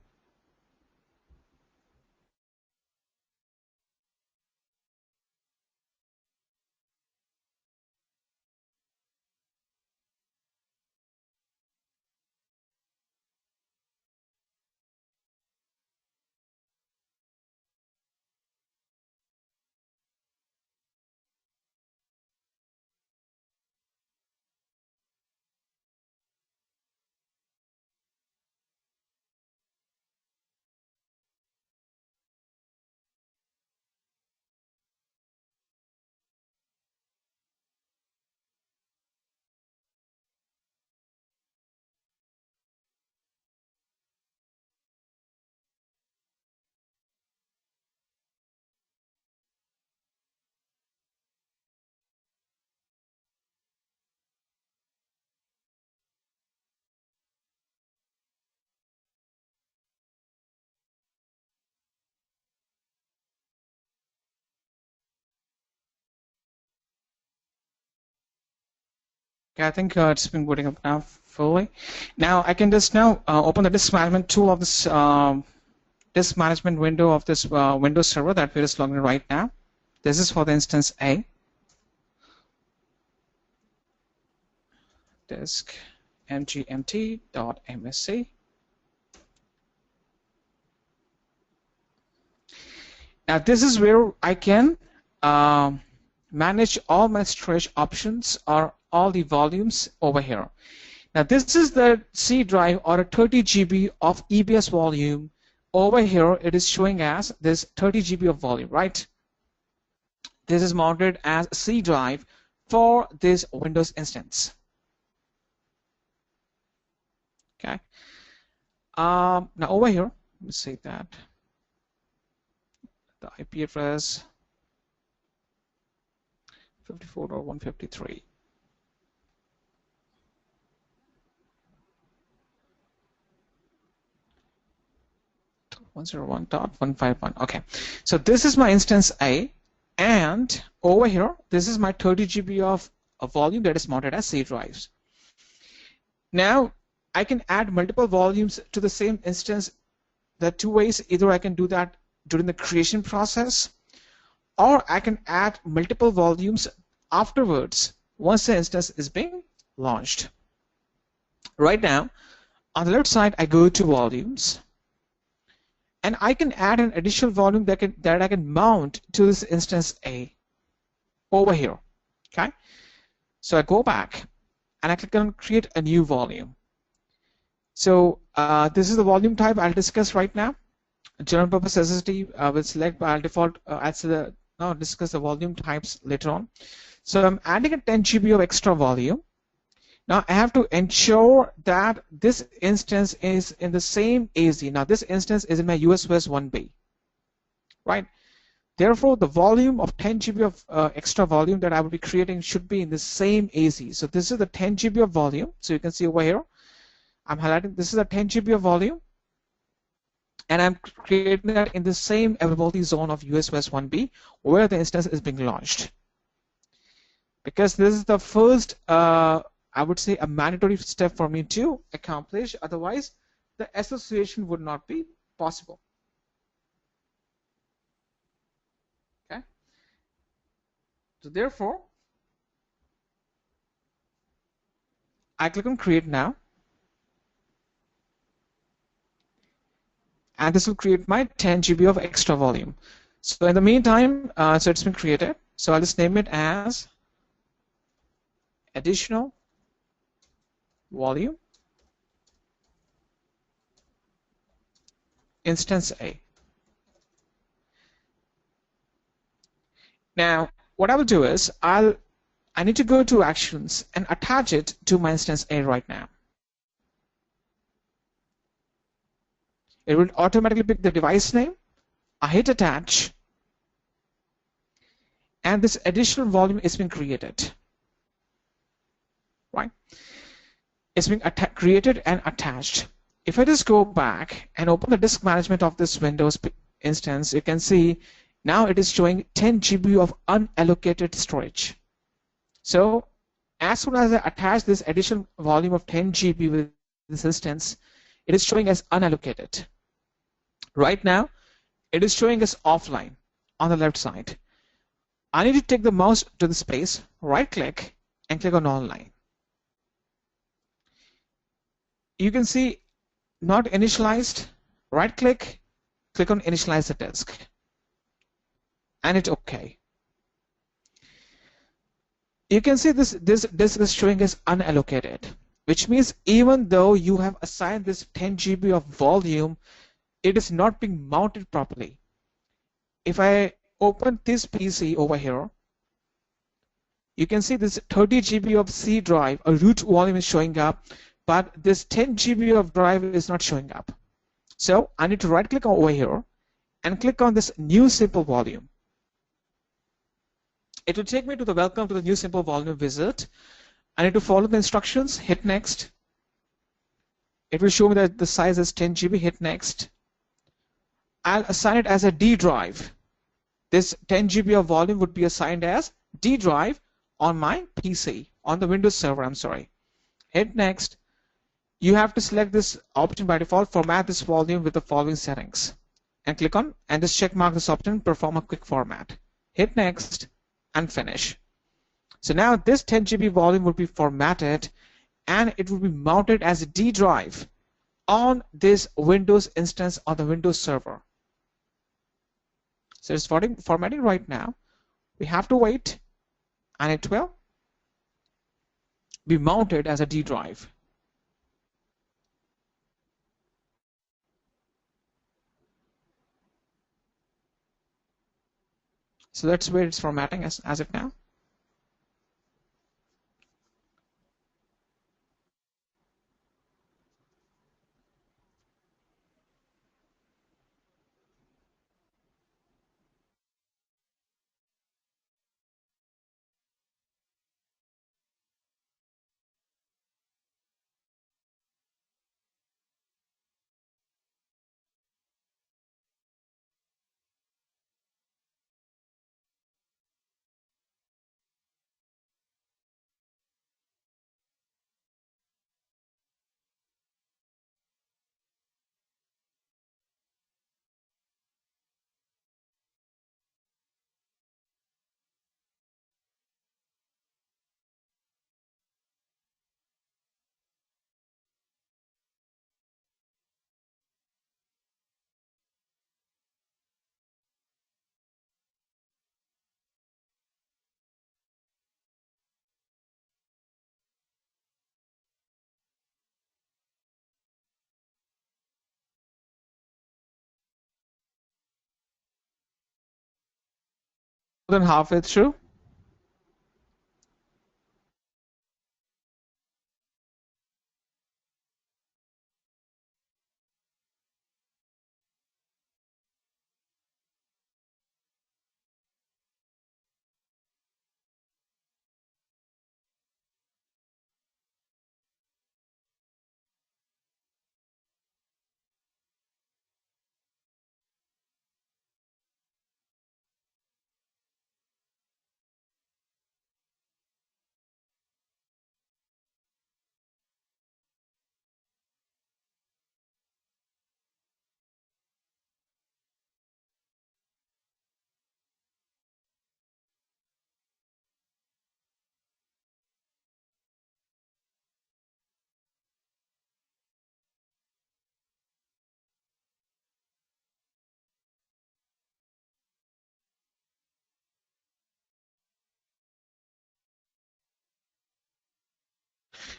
Okay, I think it's been booting up now fully. Now I can just now open the disk management tool of this disk management window of this Windows server that we're just logging in right now. This is for the instance A. Disk mgmt.msc. Now this is where I can manage all my storage options or all the volumes over here. Now this is the C drive or a 30 GB of EBS volume. Over here it is showing as this 30 GB of volume, right? This is mounted as a C drive for this Windows instance. Okay. Now over here, let me say that the IP address 54.153. 101.151. Okay, so this is my instance A, and over here this is my 30 GB of a volume that is mounted as C drives. Now I can add multiple volumes to the same instance. There are two ways. Either I can do that during the creation process, or I can add multiple volumes afterwards once the instance is being launched. Right now on the left side I go to volumes, and I can add an additional volume that I can mount to this instance A over here. Okay, so I go back and I click on create a new volume. So this is the volume type I'll discuss right now. General purpose SSD will select by default. Now discuss the volume types later on. So I'm adding a 10 GB of extra volume. Now I have to ensure that this instance is in the same AZ. Now this instance is in my USOS 1B, right? Therefore, the volume of 10 GB of extra volume that I will be creating should be in the same AZ. So this is the 10 GB of volume. So you can see over here, I'm highlighting this is a 10 GB of volume, and I'm creating that in the same availability zone of US West 1B where the instance is being launched. Because this is the first, I would say, a mandatory step for me to accomplish. Otherwise, the association would not be possible. Okay. So therefore, I click on Create Now. And this will create my 10 GB of extra volume. So in the meantime, so it's been created. So I'll just name it as additional volume instance A. Now, what I will do is I need to go to Actions and attach it to my instance A right now. It will automatically pick the device name. I hit Attach, and this additional volume is being created. Right? It's being created and attached. If I just go back and open the disk management of this Windows instance, you can see now it is showing 10 GB of unallocated storage. So as soon as I attach this additional volume of 10 GB with this instance, it is showing as unallocated. Right now, it is showing as offline on the left side. I need to take the mouse to the space, right click, and click on online. You can see not initialized, right click, click on initialize the disk, and it's okay. You can see this disk is showing as unallocated, which means even though you have assigned this 10 GB of volume, it is not being mounted properly. If I open this PC over here, you can see this 30 GB of C drive, a root volume is showing up, but this 10 GB of drive is not showing up. So I need to right click over here and click on this new simple volume. It will take me to the welcome to the new simple volume wizard. I need to follow the instructions, hit next. It will show me that the size is 10 GB, hit next. I'll assign it as a D drive. This 10 GB of volume would be assigned as D drive on my PC, on the Windows server, I'm sorry. Hit next. You have to select this option by default, format this volume with the following settings. And click on, and just check mark this option, perform a quick format. Hit next and finish. So now this 10 GB volume will be formatted and it will be mounted as a D drive on this Windows instance on the Windows server. So it's formatting right now. We have to wait and it will be mounted as a D drive. So that's where it's formatting as of now. More than halfway through.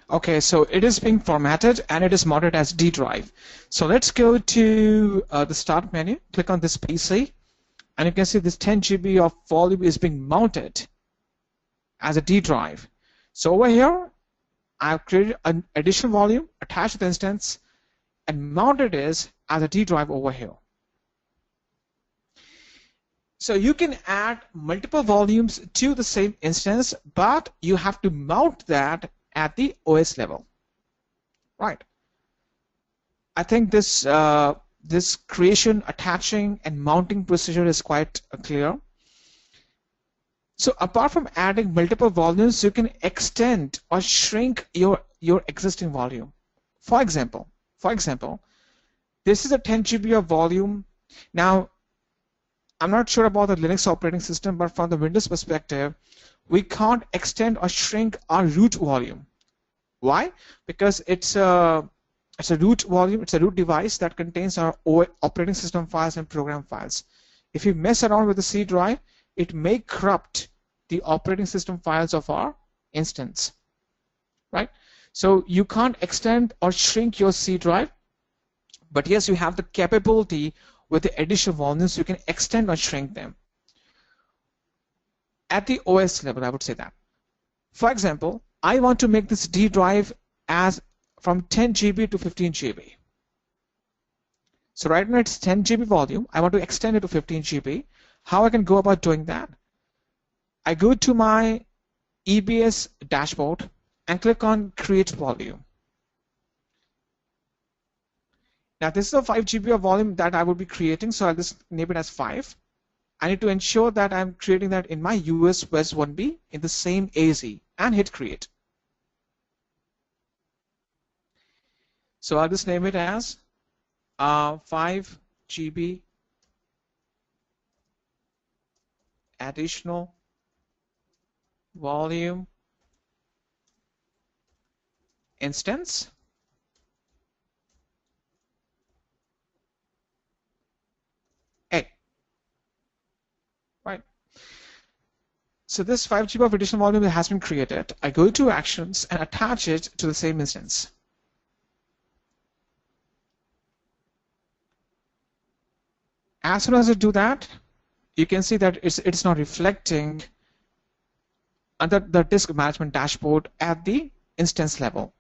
Okay, so it is being formatted and it is mounted as D drive. So let's go to the start menu, click on this PC, and you can see this 10 GB of volume is being mounted as a D drive. So over here, I've created an additional volume, attached to the instance, and mounted it as a D drive over here. So you can add multiple volumes to the same instance, but you have to mount that at the OS level, right? I think this this creation, attaching, and mounting procedure is quite clear. So apart from adding multiple volumes, you can extend or shrink your existing volume. For example, this is a 10 GB of volume. Now, I'm not sure about the Linux operating system, but from the Windows perspective, we can't extend or shrink our root volume. Why? Because it's a root volume, it's a root device that contains our operating system files and program files. If you mess around with the C drive, it may corrupt the operating system files of our instance, right? So you can't extend or shrink your C drive, but yes, you have the capability with the additional volumes, you can extend or shrink them. At the OS level, I would say that. For example, I want to make this D drive as from 10 GB to 15 GB. So right now it's 10 GB volume. I want to extend it to 15 GB. How I can go about doing that? I go to my EBS dashboard and click on Create Volume. Now this is a 5 GB of volume that I will be creating, so I'll just name it as 5. I need to ensure that I'm creating that in my US West 1B in the same AZ and hit Create. So I'll just name it as 5 GB additional volume instance. Right. So this 5 GB of additional volume has been created. I go to Actions and attach it to the same instance. As soon as I do that, you can see that it's not reflecting under the disk management dashboard at the instance level.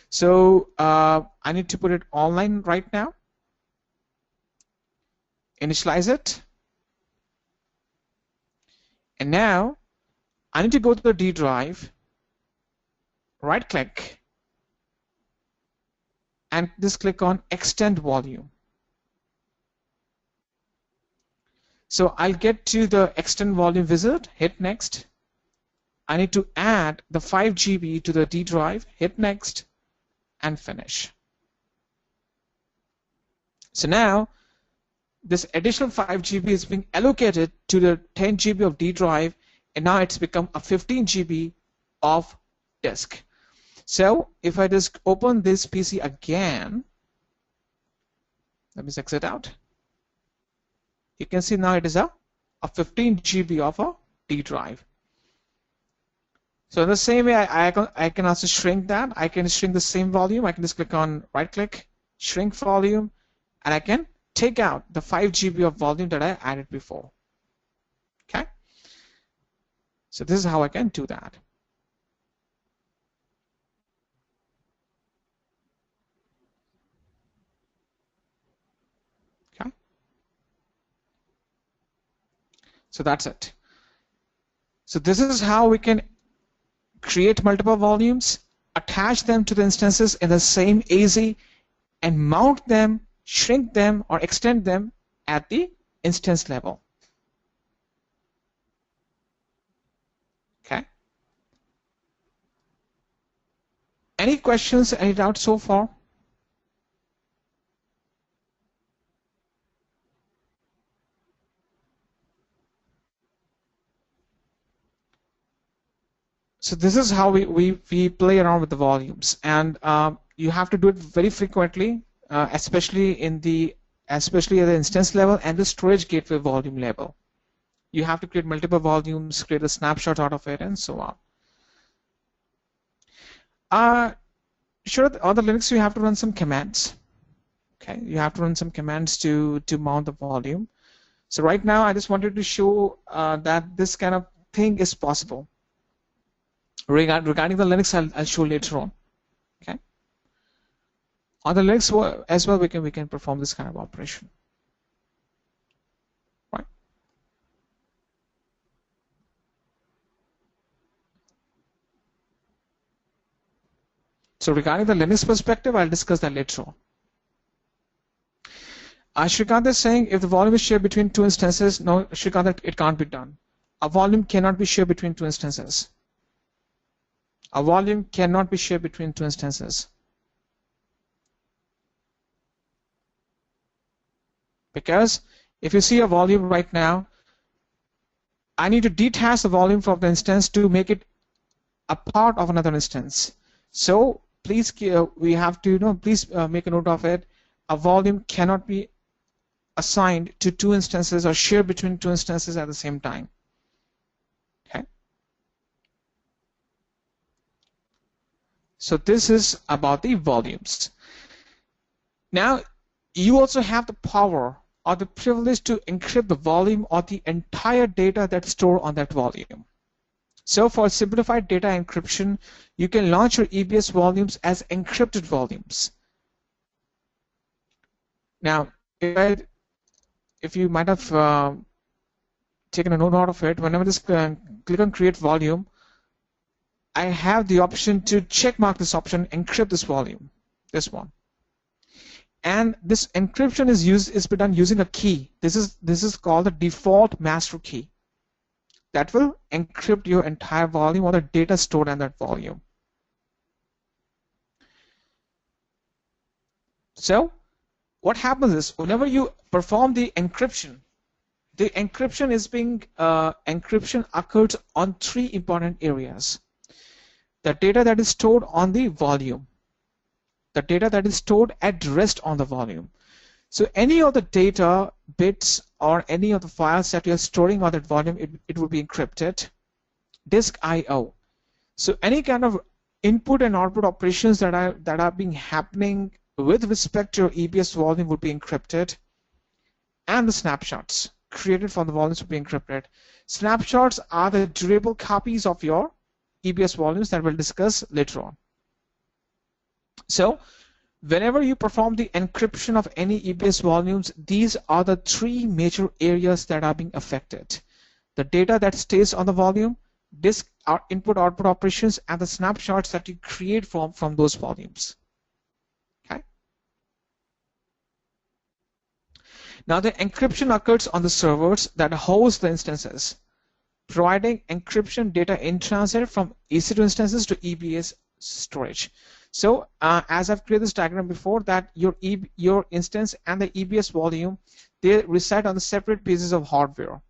So I need to put it online right now. Initialize it. And now I need to go to the D drive, right click, and just click on Extend Volume. So I'll get to the Extend Volume wizard, hit Next. I need to add the 5 GB to the D drive, hit Next, and finish. So now this additional 5 GB is being allocated to the 10 GB of D drive, and now it's become a 15 GB of disk. So if I just open this PC again, let me exit out. You can see now it is a 15 GB of a D drive. So in the same way, I can also shrink that. I can shrink the same volume. I can just click on right click, shrink volume, and I can take out the 5 GB of volume that I added before. Okay. So this is how I can do that. Okay. So that's it. So this is how we can create multiple volumes, attach them to the instances in the same AZ, and mount them, shrink them, or extend them at the instance level. Okay. Any questions, any doubts so far? So this is how we play around with the volumes, and you have to do it very frequently, especially at the instance level and the storage gateway volume level. You have to create multiple volumes, create a snapshot out of it, and so on. Sure, on the Linux you have to run some commands. Okay, you have to run some commands to mount the volume. So right now I just wanted to show that this kind of thing is possible. Regarding the Linux, I'll show later on. Okay. On the Linux as well, we can perform this kind of operation. Right. So regarding the Linux perspective, I'll discuss that later on. Shrikant is saying if the volume is shared between two instances, no, Shrikant, it can't be done. A volume cannot be shared between two instances. A volume cannot be shared between two instances. Because if you see a volume right now, I need to detach the volume from the instance to make it a part of another instance. So please, we have to, please make a note of it. A volume cannot be assigned to two instances or shared between two instances at the same time. Okay. So this is about the volumes. Now, you also have the power or the privilege to encrypt the volume or the entire data that's stored on that volume. So for simplified data encryption, you can launch your EBS volumes as encrypted volumes. Now, if you might have taken a note out of it, whenever this click on create volume, I have the option to check mark this option, encrypt this volume, this one. And this encryption is done using a key. This is called the default master key. That will encrypt your entire volume or the data stored in that volume. So what happens is whenever you perform the encryption encryption occurs on three important areas. The data that is stored on the volume, the data that is stored at rest on the volume. So any of the data bits or any of the files that you are storing on that volume, it will be encrypted. Disk I/O. So any kind of input and output operations that are being happening with respect to your EBS volume would be encrypted, and the snapshots created from the volumes will be encrypted. Snapshots are the durable copies of your EBS volumes that we'll discuss later on. So whenever you perform the encryption of any EBS volumes, these are the three major areas that are being affected. The data that stays on the volume, disk input output operations, and the snapshots that you create from those volumes. Okay. Now the encryption occurs on the servers that host the instances, providing encryption data in transit from EC2 instances to EBS storage. So as I've created this diagram before, that your instance and the EBS volume, they reside on the separate pieces of hardware.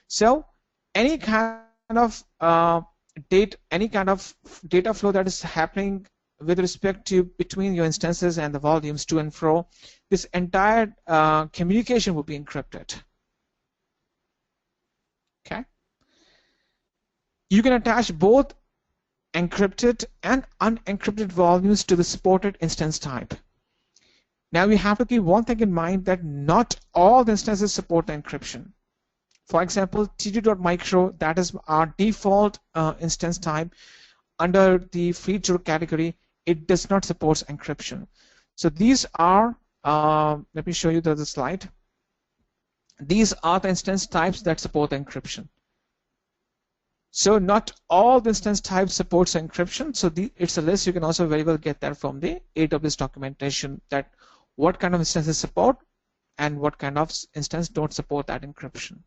So any kind of data flow that is happening with respect to between your instances and the volumes to and fro, this entire communication will be encrypted. Okay. You can attach both encrypted and unencrypted volumes to the supported instance type. Now we have to keep one thing in mind, that not all the instances support the encryption. For example, td.micro, that is our default instance type under the feature category, it does not support encryption. So these are, let me show you the slide. These are the instance types that support encryption. So not all the instance types supports encryption. So it's a list. You can also very well get that from the AWS documentation, that what kind of instances support and what kind of instance don't support that encryption.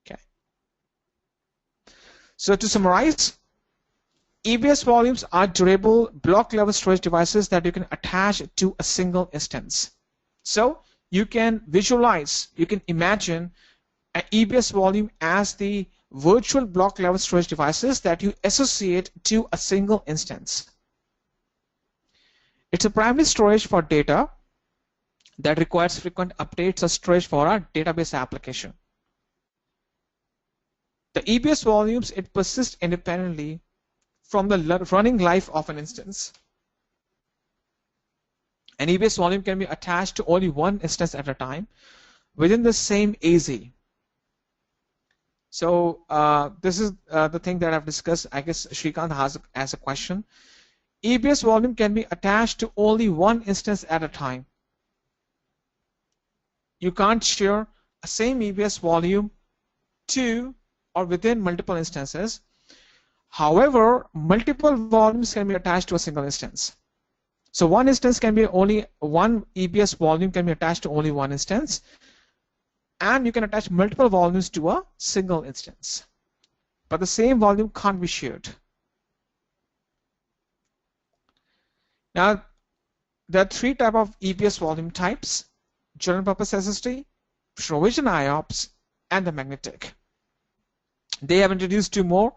Okay. So to summarize, EBS volumes are durable block level storage devices that you can attach to a single instance. So you can visualize, you can imagine an EBS volume as the virtual block level storage devices that you associate to a single instance. It's a primary storage for data that requires frequent updates or storage for our database application. The EBS volumes, it persists independently from the running life of an instance. An EBS volume can be attached to only one instance at a time within the same AZ. So this is the thing that I've discussed. I guess Shrikant has a question. EBS volume can be attached to only one instance at a time. You can't share a same EBS volume to or within multiple instances. However, multiple volumes can be attached to a single instance. So one instance can be only one EBS volume can be attached to only one instance, and you can attach multiple volumes to a single instance. But the same volume can't be shared. Now, there are three types of EBS volume types: general purpose SSD, provision IOPS, and the magnetic. They have introduced two more.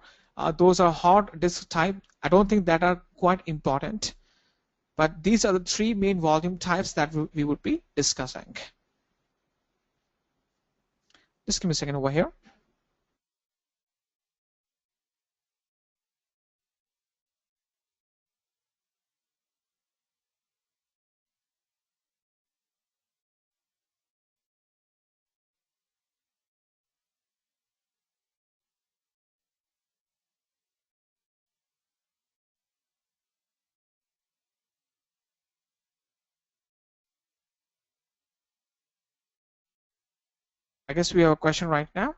Those are hard disk type. I don't think that are quite important, but these are the three main volume types that we would be discussing. Just give me a second over here. I guess we have a question right now.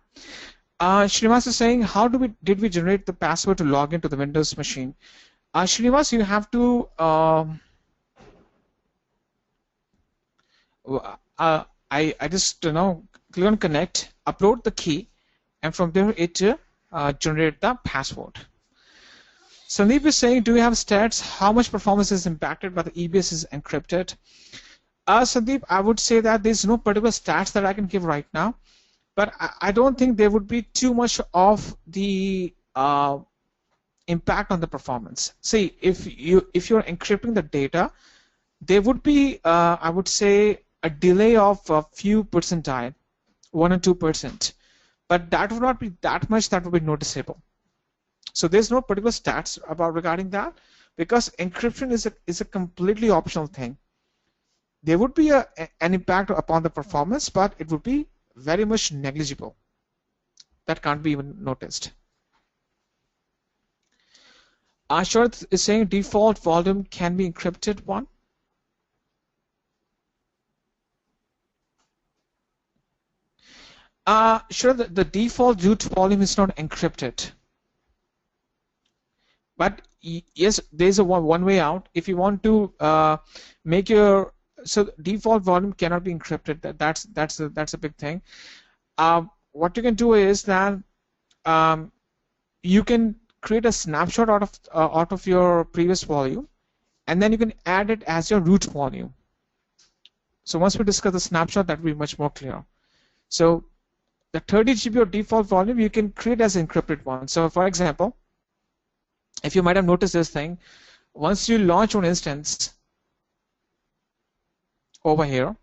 Srinivas is saying, how did we generate the password to log into the Windows machine? Srinivas, you have to I just click on connect, upload the key, and from there it generate the password. Sandeep is saying, do you have stats? How much performance is impacted by the EBS is encrypted? Sandeep, I would say that there's no particular stats that I can give right now, but I don't think there would be too much of the impact on the performance. See, if you're encrypting the data, there would be, I would say, a delay of a few percentile, 1 or 2%, but that would not be that much that would be noticeable. So there's no particular stats about regarding that, because encryption is a completely optional thing. There would be an impact upon the performance, but it would be very much negligible. That can't be even noticed. Ashwarth is saying default volume can be encrypted one. Sure, the default root volume is not encrypted. But yes, there's a one way out. If you want to make your default volume cannot be encrypted. That's a big thing. What you can do is that you can create a snapshot out of your previous volume, and then you can add it as your root volume. So once we discuss the snapshot, that will be much more clear. So the 30 GB of default volume you can create as encrypted one. So for example, if you might have noticed this thing, once you launch one instance over here,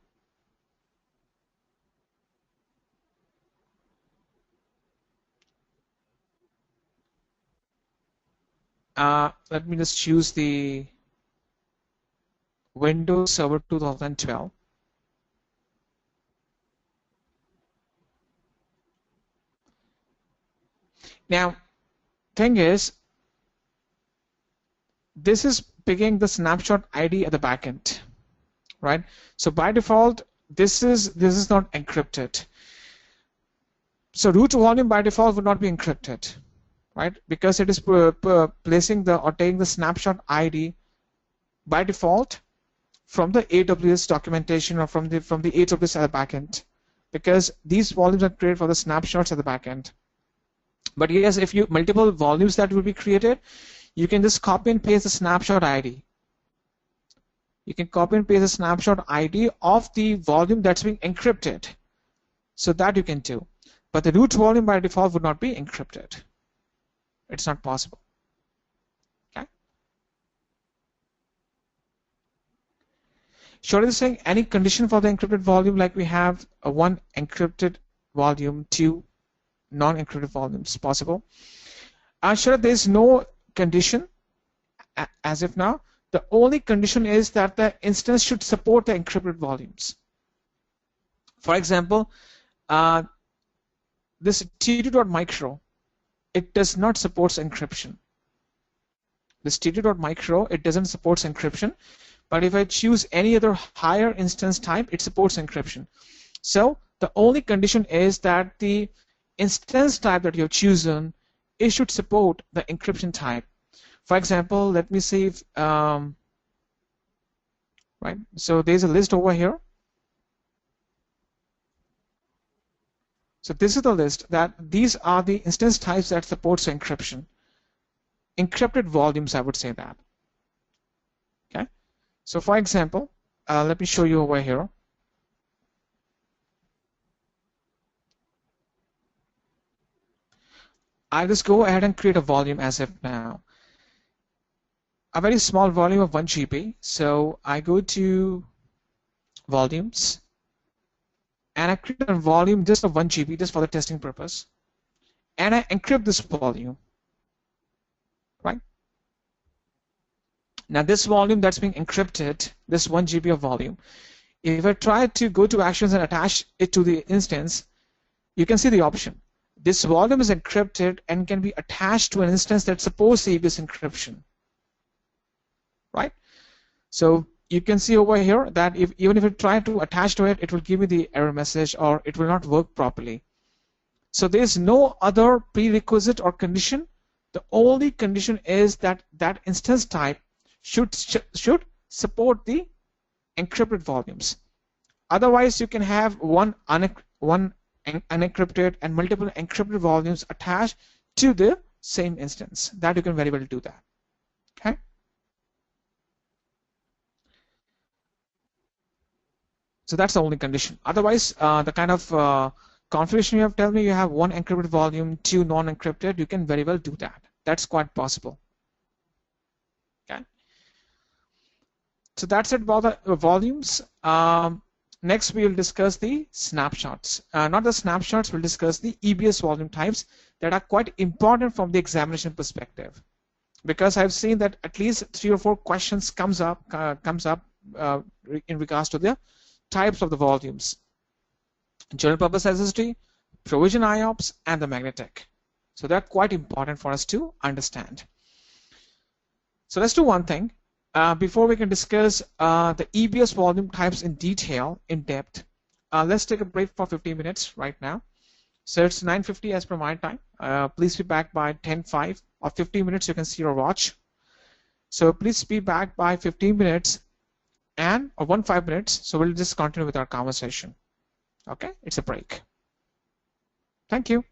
let me just choose the Windows Server 2012. Now, thing is, this is picking the snapshot ID at the backend, right? So by default, this is not encrypted. So root volume by default would not be encrypted, right? Because it is placing or taking the snapshot ID by default from the AWS documentation or from the AWS at the backend, because these volumes are created for the snapshots at the backend. But yes, if you multiple volumes that will be created, you can just copy and paste the snapshot ID. You can copy and paste the snapshot ID of the volume that's being encrypted. So that you can do. But the root volume by default would not be encrypted. It's not possible. Okay. Shorty is saying any condition for the encrypted volume, like we have a one encrypted volume, two non-encrypted volumes possible. Sure, there's no condition as of now, the only condition is that the instance should support the encrypted volumes. For example, this t2.micro, it does not support encryption. This t2.micro, it doesn't support encryption, but if I choose any other higher instance type, it supports encryption. So the only condition is that the instance type that you've chosen, it should support the encryption type. For example, let me see if, right, so there's a list over here. So this is the list that these are the instance types that supports encryption. Encrypted volumes, I would say that. Okay. So for example, let me show you over here. I just go ahead and create a volume as of now. A very small volume of 1 GB. So I go to volumes and I create a volume just of 1 GB just for the testing purpose. And I encrypt this volume. Right? Now this volume that's being encrypted, this 1 GB of volume, if I try to go to actions and attach it to the instance, you can see the option. This volume is encrypted and can be attached to an instance that supports the EBS encryption. Right? So you can see over here that even if I try to attach to it, it will give me the error message or it will not work properly. So there's no other prerequisite or condition. The only condition is that that instance type should support the encrypted volumes. Otherwise, you can have one unencrypted and multiple encrypted volumes attached to the same instance. That you can very well do that. Okay. So that's the only condition. Otherwise, the kind of configuration you have told me you have 1 encrypted volume, 2 non-encrypted, you can very well do that. That's quite possible. Okay. So that's it about the volumes. Next, we will discuss the snapshots. Not the snapshots, we'll discuss the EBS volume types that are quite important from the examination perspective. Because I've seen that at least 3 or 4 questions comes up in regards to the types of the volumes: general purpose SSD, provision IOPS, and the magnetic. So they're quite important for us to understand. So let's do one thing. Before we can discuss the EBS volume types in detail, in depth, let's take a break for 15 minutes right now. So it's 9:50 as per my time. Please be back by 10:05 or 15 minutes. You can see your watch. So please be back by 15 minutes or 15 minutes. So we'll just continue with our conversation. Okay, it's a break. Thank you.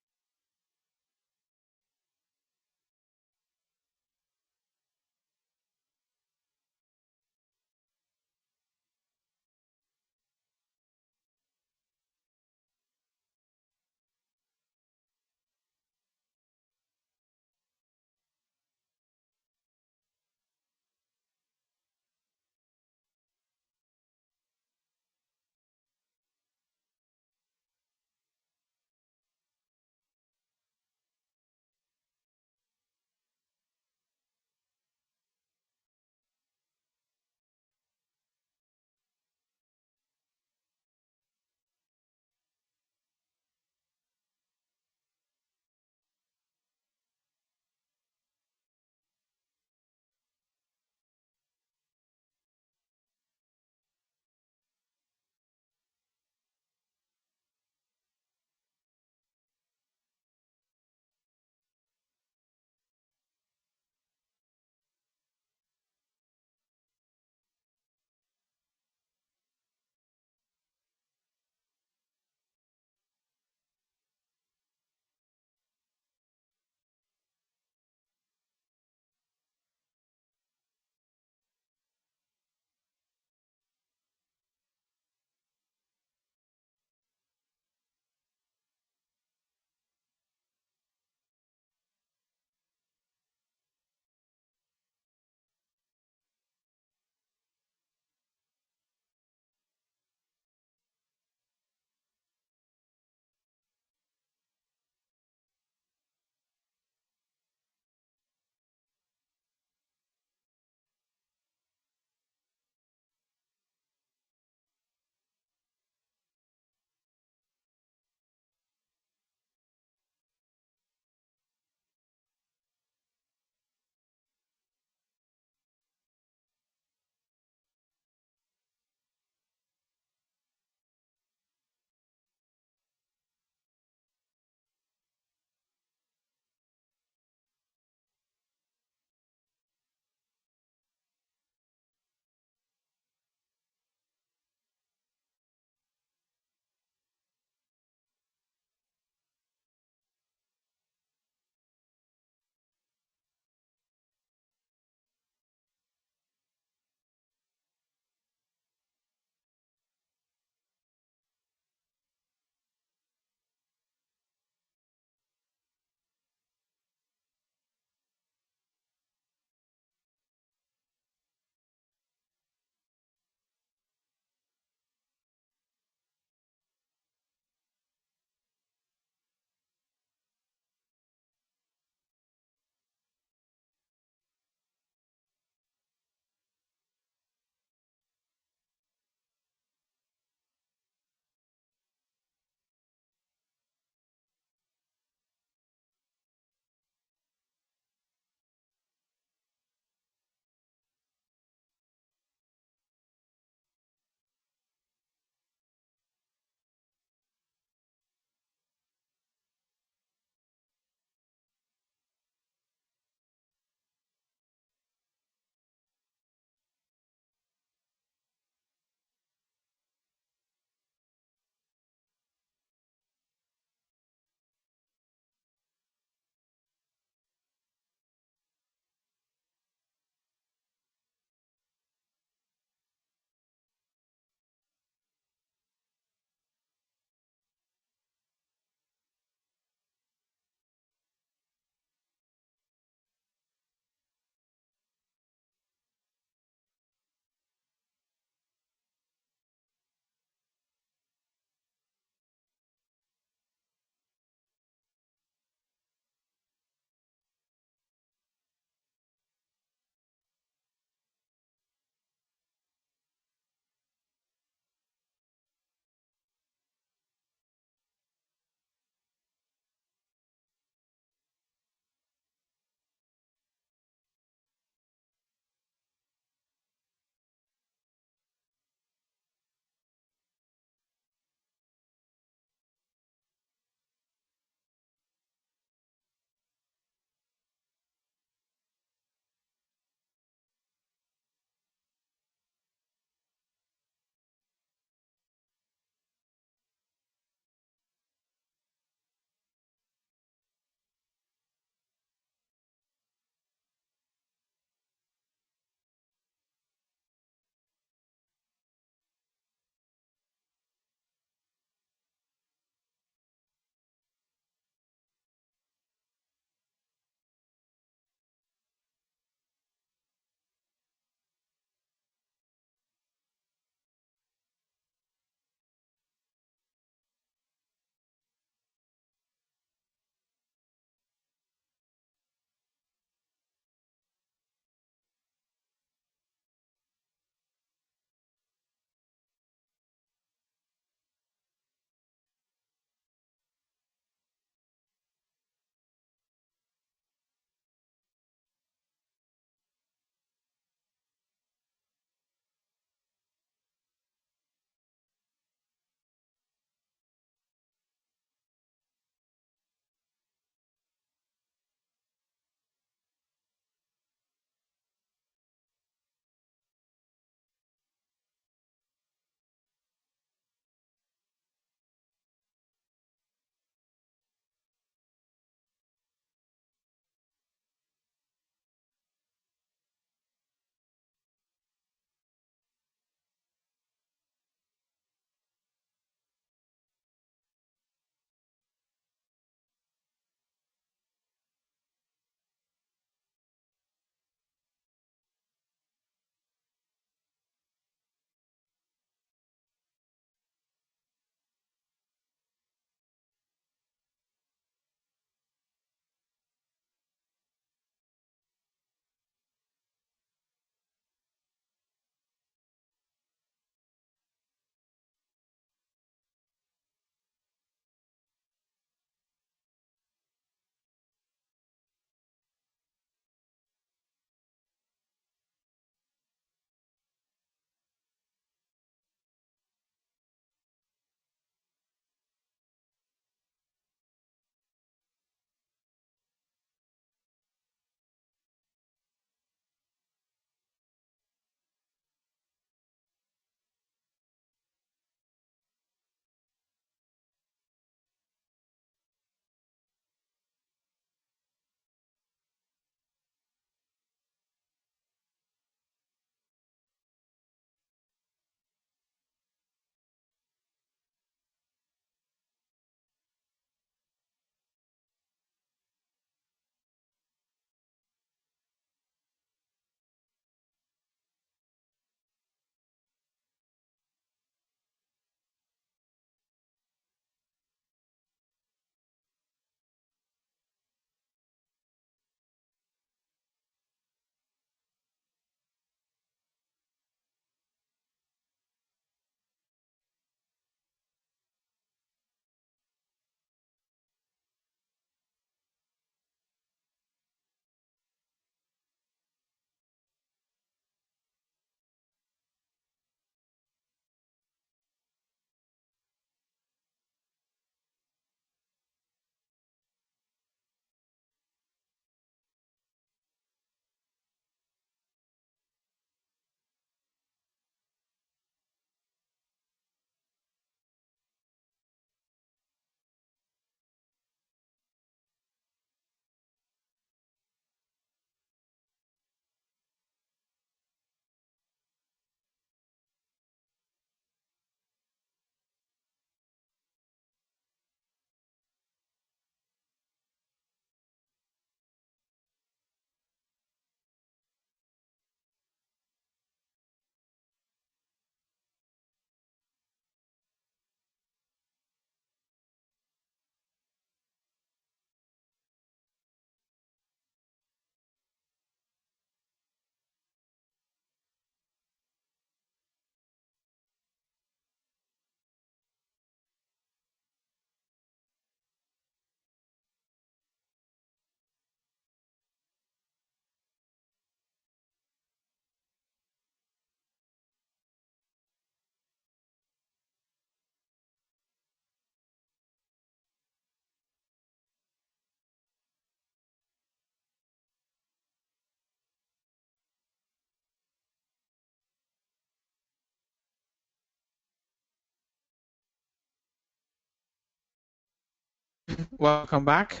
Welcome back.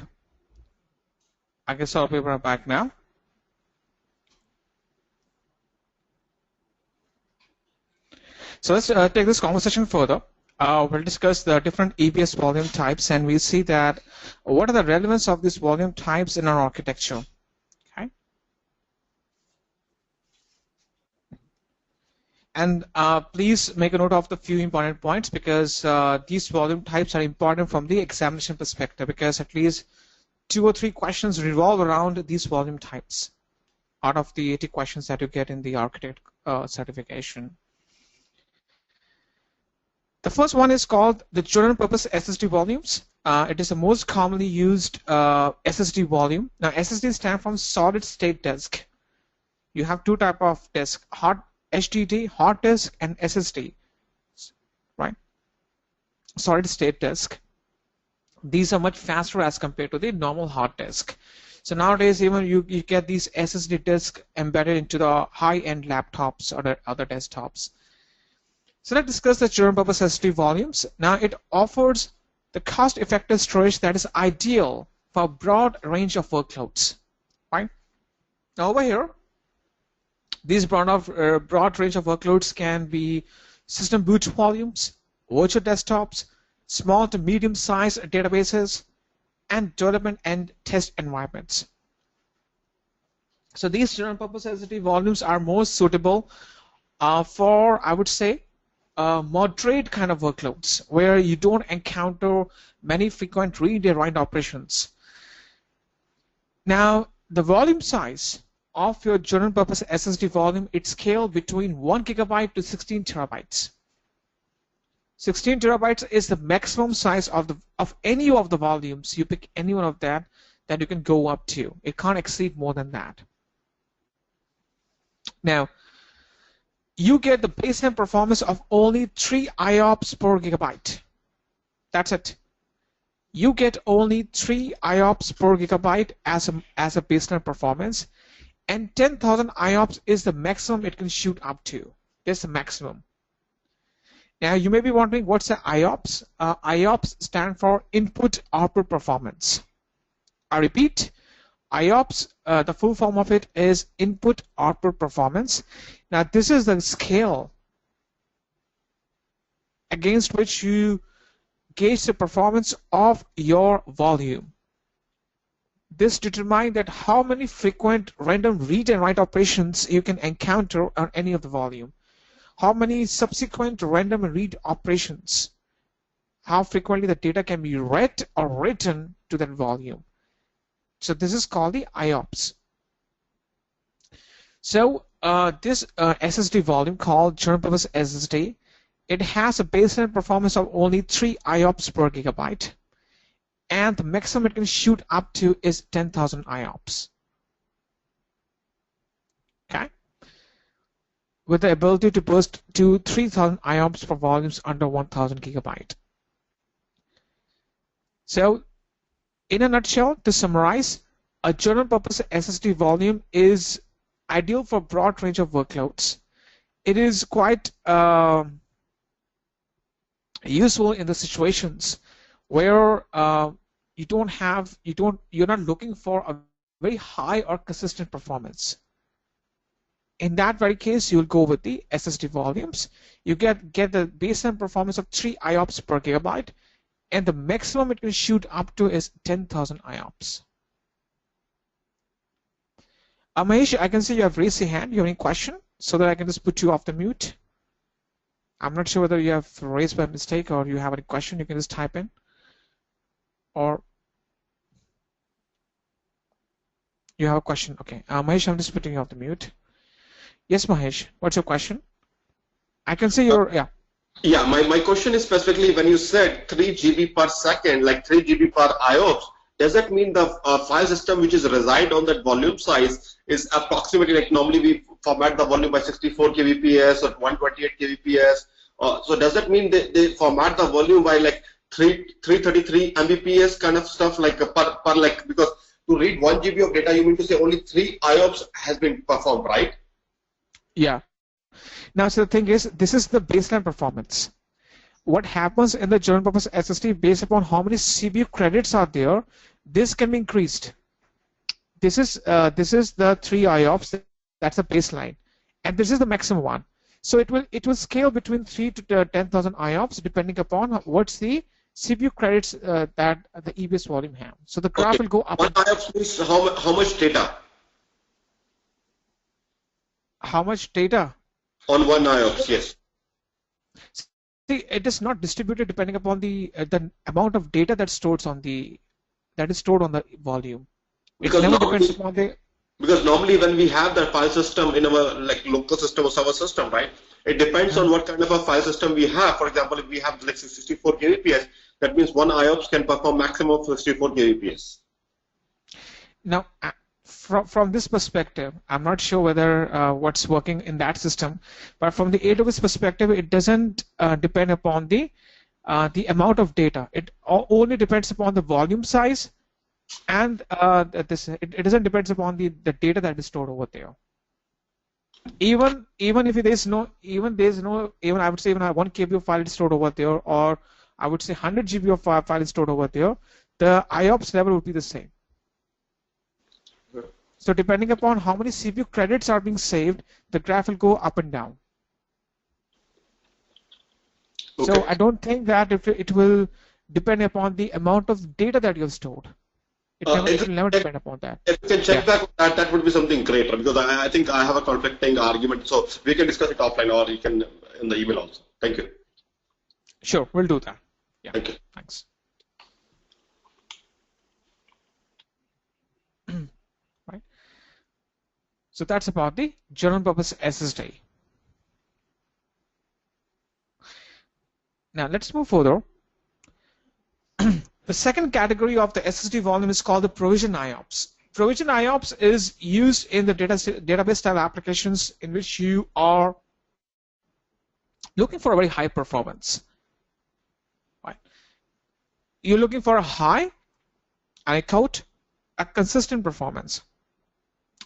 I guess all people are back now. So let's take this conversation further. We'll discuss the different EBS volume types, and we'll see that what are the relevance of these volume types in our architecture. Okay. And please make a note of the few important points, because these volume types are important from the examination perspective, because at least 2 or 3 questions revolve around these volume types out of the 80 questions that you get in the architect certification. The first one is called the general purpose SSD volumes. It is the most commonly used SSD volume. Now, SSD stands for solid state disk. You have 2 types of disk: hard HDD, hard disk, and SSD, right? Solid state disk. These are much faster as compared to the normal hard disk. So nowadays, even you get these SSD disks embedded into the high-end laptops or the other desktops. So let's discuss the general purpose SSD volumes. Now, it offers the cost-effective storage that is ideal for a broad range of workloads, right? Now, over here, these broad range of workloads can be system boot volumes, virtual desktops, small to medium-sized databases, and development and test environments. So these general purpose SSD volumes are most suitable for, I would say, moderate kind of workloads where you don't encounter many frequent read and write operations. Now, the volume size of your general purpose SSD volume, it scales between 1 gigabyte to 16 terabytes. 16 terabytes is the maximum size of any of the volumes. You pick any one of that you can go up to. It can't exceed more than that. Now, you get the baseline performance of only 3 IOPS per gigabyte. That's it. You get only 3 IOPS per gigabyte as a baseline performance, and 10,000 IOPS is the maximum it can shoot up to. That's the maximum. Now, you may be wondering, what's the IOPS? IOPS stand for input output performance. I repeat, IOPS, the full form of it is input output performance. Now, this is the scale against which you gauge the performance of your volume. This determines that how many frequent random read and write operations you can encounter on any of the volume. How many subsequent random read operations, how frequently the data can be read or written to that volume. So this is called the IOPS. So this SSD volume called general purpose SSD, it has a baseline performance of only 3 IOPS per gigabyte, and the maximum it can shoot up to is 10,000 IOPS. Okay, with the ability to burst to 3,000 IOPS for volumes under 1,000 gigabyte. So, in a nutshell, to summarize, a general purpose SSD volume is ideal for a broad range of workloads. It is quite useful in the situations where you're not looking for a very high or consistent performance. In that very case, you'll go with the SSD volumes. You get the baseline performance of 3 IOPS per gigabyte, and the maximum it can shoot up to is 10,000 IOPS. Mahesh, I can see you have raised your hand. You have any question? So that I can just put you off the mute. I'm not sure whether you have raised by mistake or you have any question. You can just type in. Or you have a question. Okay. Mahesh, I'm just putting you off the mute. Yes, Mahesh. What's your question? I can see your, yeah. Yeah, my question is specifically when you said 3 GB per second, like 3 GB per IOPS, does that mean the file system which is reside on that volume size is approximately, like normally we format the volume by 64 kbps or 128 kbps? So does that mean they format the volume by like 333 mbps kind of stuff, like per like, because to read 1 GB of data, you mean to say only 3 IOPS has been performed, right? Yeah. Now, so the thing is, this is the baseline performance. what happens in the general purpose SSD based upon how many CPU credits are there, this can be increased. This is the 3 IOPS. That's the baseline, and this is the maximum one. So it will scale between 3 to 10,000 IOPS depending upon what's the CPU credits that the EBS volume have. So the graph will go up. 1 IOPS means how much data? How much data? On 1 IOPS, yes. See, it is not distributed depending upon the amount of data that's stored on the volume. Because it never depends upon the. Because normally when we have that file system in our like local system or server system, right? It depends on what kind of a file system we have. For example, if we have like 64 kbps, that means 1 IOPS can perform maximum of 64 kbps. Now, from this perspective, I'm not sure whether what's working in that system, but from the AWS perspective, it doesn't depend upon the amount of data. It only depends upon the volume size, and it doesn't depend upon the data that is stored over there. Even if there's no I would say even 1 KB of file is stored over there, or I would say 100 GB of file is stored over there, the IOPS level would be the same. So depending upon how many CPU credits are being saved, the graph will go up and down. Okay. So I don't think that it will depend upon the amount of data that you have stored. It will never depend upon that. If you can check back that would be something great, because I think I have a conflicting argument. So we can discuss it offline, or you can in the email also. Thank you. Sure, we'll do that. Yeah. Thank you. Thanks. Right. So that's about the general purpose SSD. Now let's move further. The second category of the SSD volume is called the provision IOPS. Provision IOPS is used in the database style applications in which you are looking for a very high performance. Right. You're looking for a high, and I quote, a consistent performance.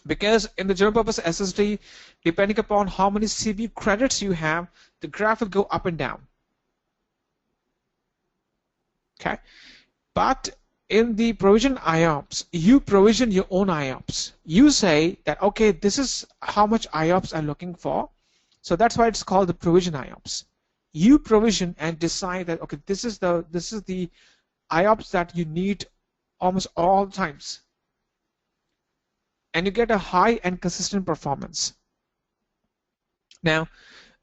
Because in the general purpose SSD, depending upon how many CPU credits you have, the graph will go up and down. Okay. But in the provision IOPS, you provision your own IOPS. You say that, okay, this is how much IOPS I'm looking for. So that's why it's called the provision IOPS. You provision and decide that, okay, this is the IOPS that you need almost all times. And you get a high and consistent performance. Now,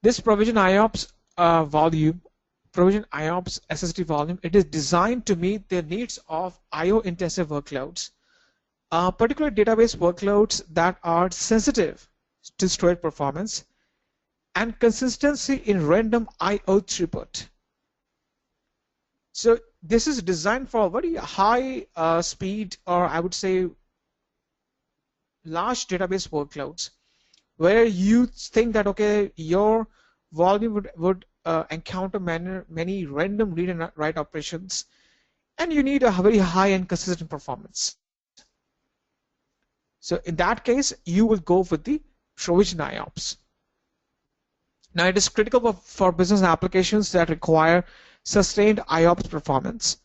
this provision IOPS provision IOPS SSD volume, it is designed to meet the needs of I/O intensive workloads, particular database workloads that are sensitive to storage performance and consistency in random I/O throughput. So this is designed for very high speed, or I would say large database workloads, where you think that, okay, your volume would encounter many random read and write operations, and you need a very high and consistent performance. So in that case, you will go with the provision IOPS. Now it is critical for business applications that require sustained IOPS performance,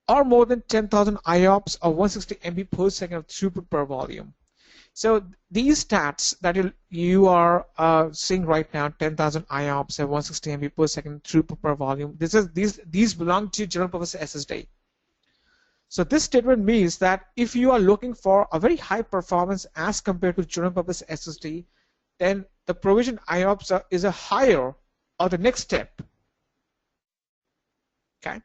or more than 10,000 IOPS or 160 MB per second of throughput per volume. So these stats that you are seeing right now, 10,000 IOPS and 160 MB per second throughput per volume, these belong to general purpose SSD. So this statement means that if you are looking for a very high performance as compared to general purpose SSD, then the provision IOPS is a higher, or the next step. Okay.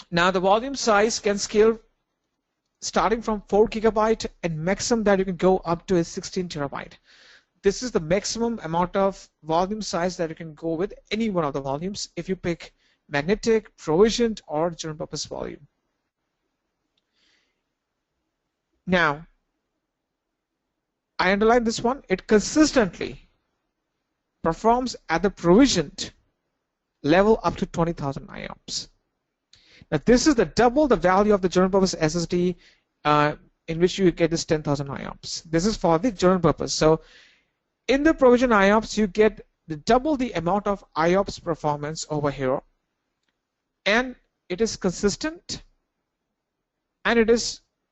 Now the volume size can scale starting from 4 GB and maximum that you can go up to is 16 TB. This is the maximum amount of volume size that you can go with any one of the volumes if you pick magnetic, provisioned, or general purpose volume. Now, I underline this one, it consistently performs at the provisioned level up to 20,000 IOPS. Now this is double the value of the general purpose SSD in which you get this 10,000 IOPS. This is for the general purpose. So in the provision IOPS, you get double the amount of IOPS performance over here, and it is consistent, and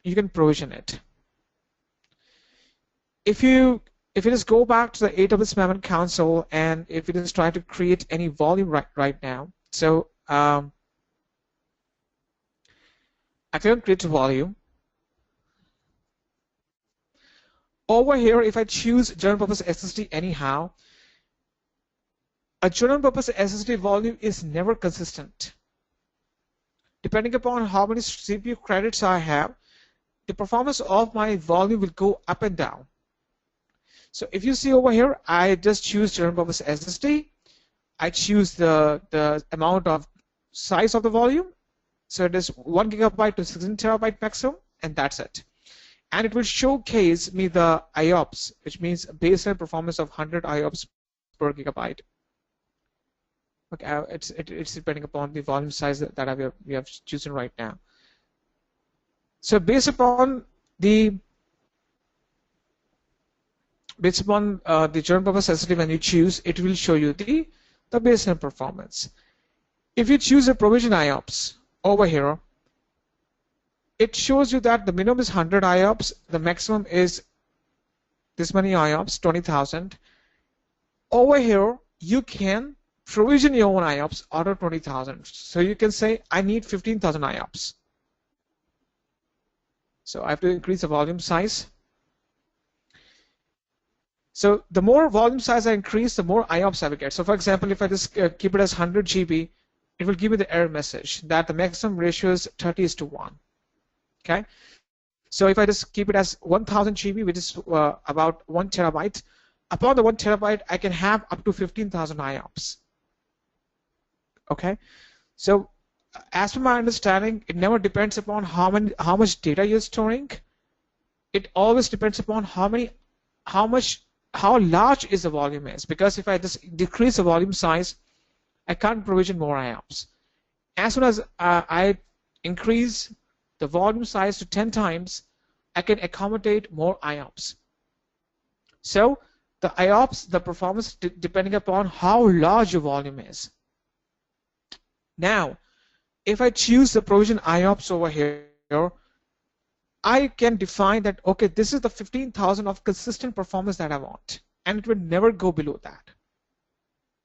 you can provision it. If you just go back to the AWS Maven console, and if you just try to create any volume right now, so I can create a volume. Over here, if I choose general purpose SSD anyhow, a general purpose SSD volume is never consistent. Depending upon how many CPU credits I have, the performance of my volume will go up and down. So if you see over here, I just choose general purpose SSD. I choose the amount of size of the volume. So it is 1 GB to 16 TB maximum, and that's it. And it will showcase me the IOPS, which means baseline performance of 100 IOPS per gigabyte. Okay, it's depending upon the volume size that we have chosen right now. So based upon the general purpose SSD, when you choose, it will show you the baseline performance. If you choose a provision IOPS over here, it shows you that the minimum is 100 IOPS, the maximum is this many IOPS, 20,000. Over here, you can provision your own IOPS out of 20,000. So you can say, I need 15,000 IOPS. So I have to increase the volume size. So the more volume size I increase, the more IOPS I will get. So for example, if I just keep it as 100 GB, it will give me the error message that the maximum ratio is 30:1. Okay, so if I just keep it as 1000 GB, which is about 1 TB, upon the 1 TB, I can have up to 15,000 IOPS. Okay, so as per my understanding, it never depends upon how much data you're storing. It always depends upon how large is the volume is. Because if I just decrease the volume size, I can't provision more IOPS. As soon as I increase the volume size to 10 times, I can accommodate more IOPS. So the IOPS, the performance depending upon how large your volume is. Now, if I choose the provision IOPS over here, I can define that, okay, this is the 15,000 of consistent performance that I want, and it will never go below that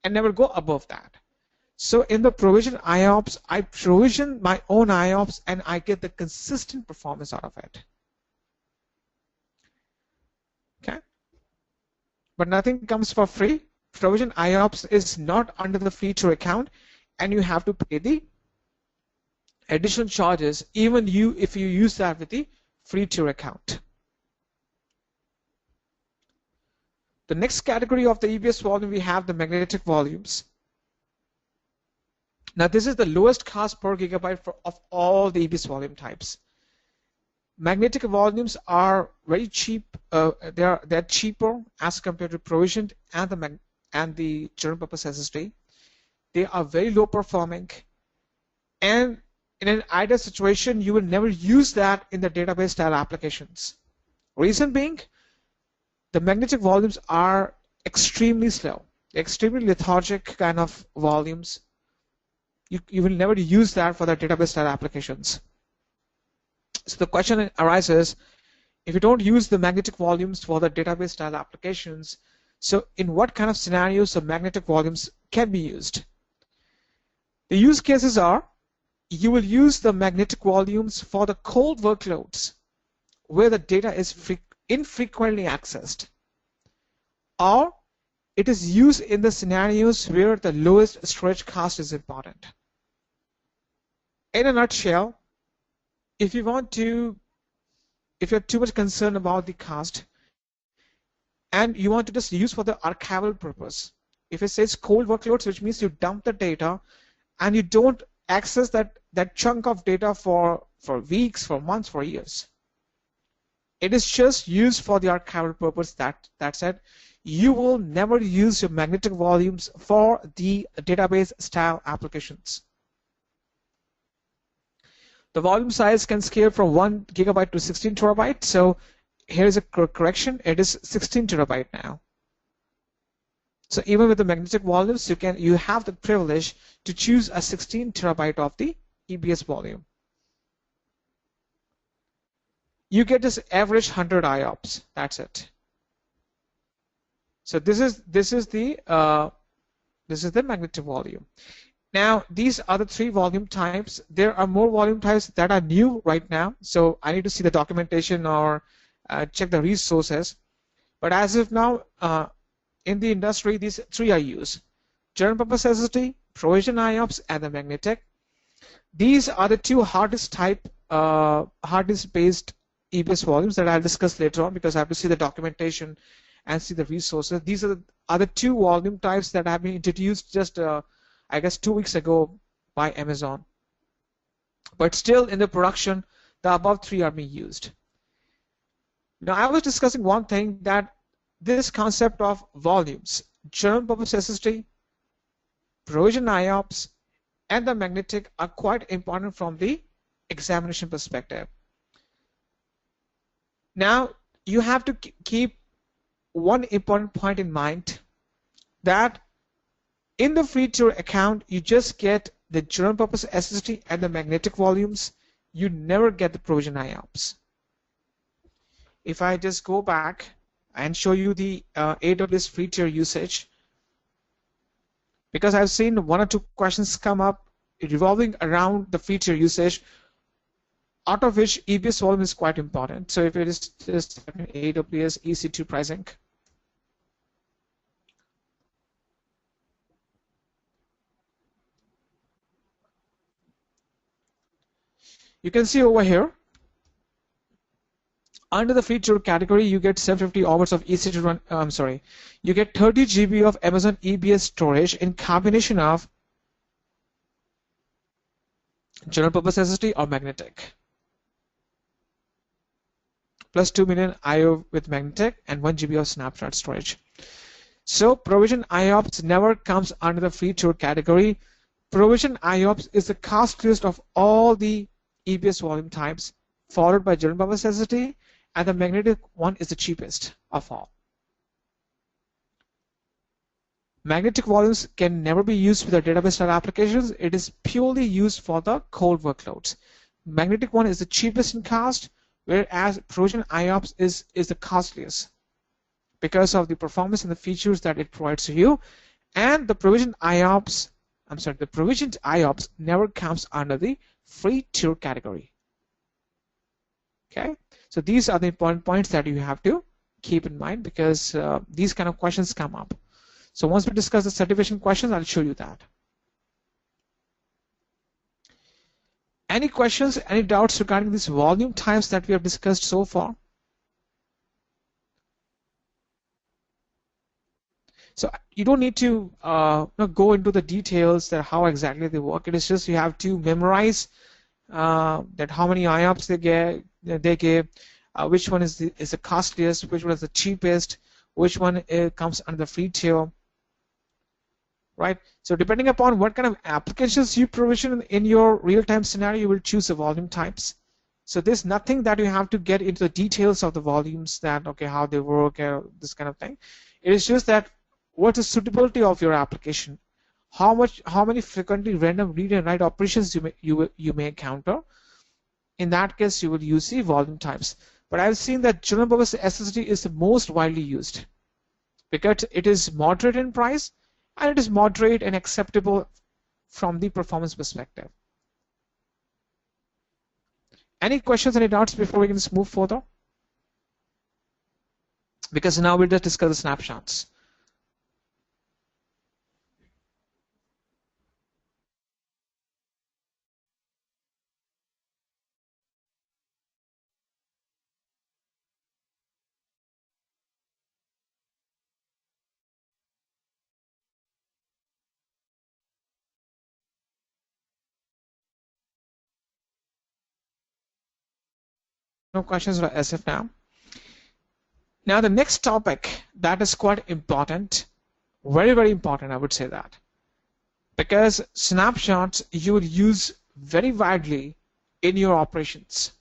and never go above that. So in the provision IOPS, I provision my own IOPS and I get the consistent performance out of it. Okay, but nothing comes for free. Provision IOPS is not under the free tier account, and you have to pay the additional charges even if you use that with the free tier account. The next category of the EBS volume, we have the magnetic volumes. Now this is the lowest cost per gigabyte of all the EBS volume types. Magnetic volumes are very cheap. They're cheaper as compared to provisioned and the general purpose SSD. They are very low performing, and in an ideal situation, you will never use that in the database style applications. Reason being, the magnetic volumes are extremely slow, extremely lethargic kind of volumes. You will never use that for the database style applications. So the question arises, if you don't use the magnetic volumes for the database style applications, so in what kind of scenarios the magnetic volumes can be used? The use cases are, you will use the magnetic volumes for the cold workloads where the data is infrequently accessed, or it is used in the scenarios where the lowest storage cost is important. In a nutshell, if you're too much concerned about the cost and you want to just use for the archival purpose, if it says cold workloads, which means you dump the data and you don't access that chunk of data for weeks, for months, for years. It is just used for the archival purpose. That's it. You will never use your magnetic volumes for the database style applications. The volume size can scale from 1 gigabyte to 16 terabyte. So here is a correction. It is 16 terabyte now. So even with the magnetic volumes, you have the privilege to choose a 16 terabyte of the EBS volume. You get this average 100 IOPS. That's it. So this is the magnetic volume. Now these are the 3 volume types. There are more volume types that are new right now. So I need to see the documentation or check the resources. But as of now, in the industry, these 3 are used: general purpose SSD, provision IOPS, and the magnetic. These are the 2 hard disk based EBS volumes that I'll discuss later on, because I have to see the documentation and see the resources. These are the other 2 volume types that have been introduced just I guess 2 weeks ago by Amazon. But still in the production, the above 3 are being used. Now I was discussing one thing, that this concept of volumes, general purpose SSD, provision IOPS, and the magnetic are quite important from the examination perspective. Now you have to keep one important point in mind, that in the free tier account you just get the general purpose SSD and the magnetic volumes. You never get the provision IOPS. If I just go back and show you the AWS free tier usage, because I've seen 1 or 2 questions come up revolving around the free tier usage, out of which EBS volume is quite important. So if it is just AWS EC2 pricing, you can see over here, under the free tier category, you get 750 hours of EC2 run. You get 30 GB of Amazon EBS storage in combination of general purpose SSD or magnetic, plus 2 million IO with magnetic and 1 GB of snapshot storage. So provision IOPS never comes under the free tier category. Provision IOPS is the costliest of all the EBS volume types, followed by general purpose SSD, and the magnetic one is the cheapest of all. Magnetic volumes can never be used with the database style applications. It is purely used for the cold workloads. Magnetic one is the cheapest in cost, whereas provision IOPS is the costliest because of the performance and the features that it provides to you. And the provisioned IOPS never comes under the free tier category. Okay, so these are the important points that you have to keep in mind, because these kind of questions come up. So once we discuss the certification questions, I'll show you that. Any questions, any doubts regarding these volume types that we have discussed so far? So you don't need to go into the details that how exactly they work. It is just you have to memorize that how many IOPS they give, which one is the costliest, which one is the cheapest, which one comes under the free tier. Right? So depending upon what kind of applications you provision in your real-time scenario, you will choose the volume types. So there's nothing that you have to get into the details of the volumes, that okay, how they work, this kind of thing. It is just that what's the suitability of your application, how many frequently random read and write operations you may encounter. In that case, you will use the volume types. But I've seen that general purpose SSD is the most widely used because it is moderate in price, and it is moderate and acceptable from the performance perspective. Any questions, any doubts before we can just move further? Because now we'll just discuss the snapshots. No questions for SF now. Now the next topic that is quite important, very, very important, I would say that. Because snapshots you will use very widely in your operations.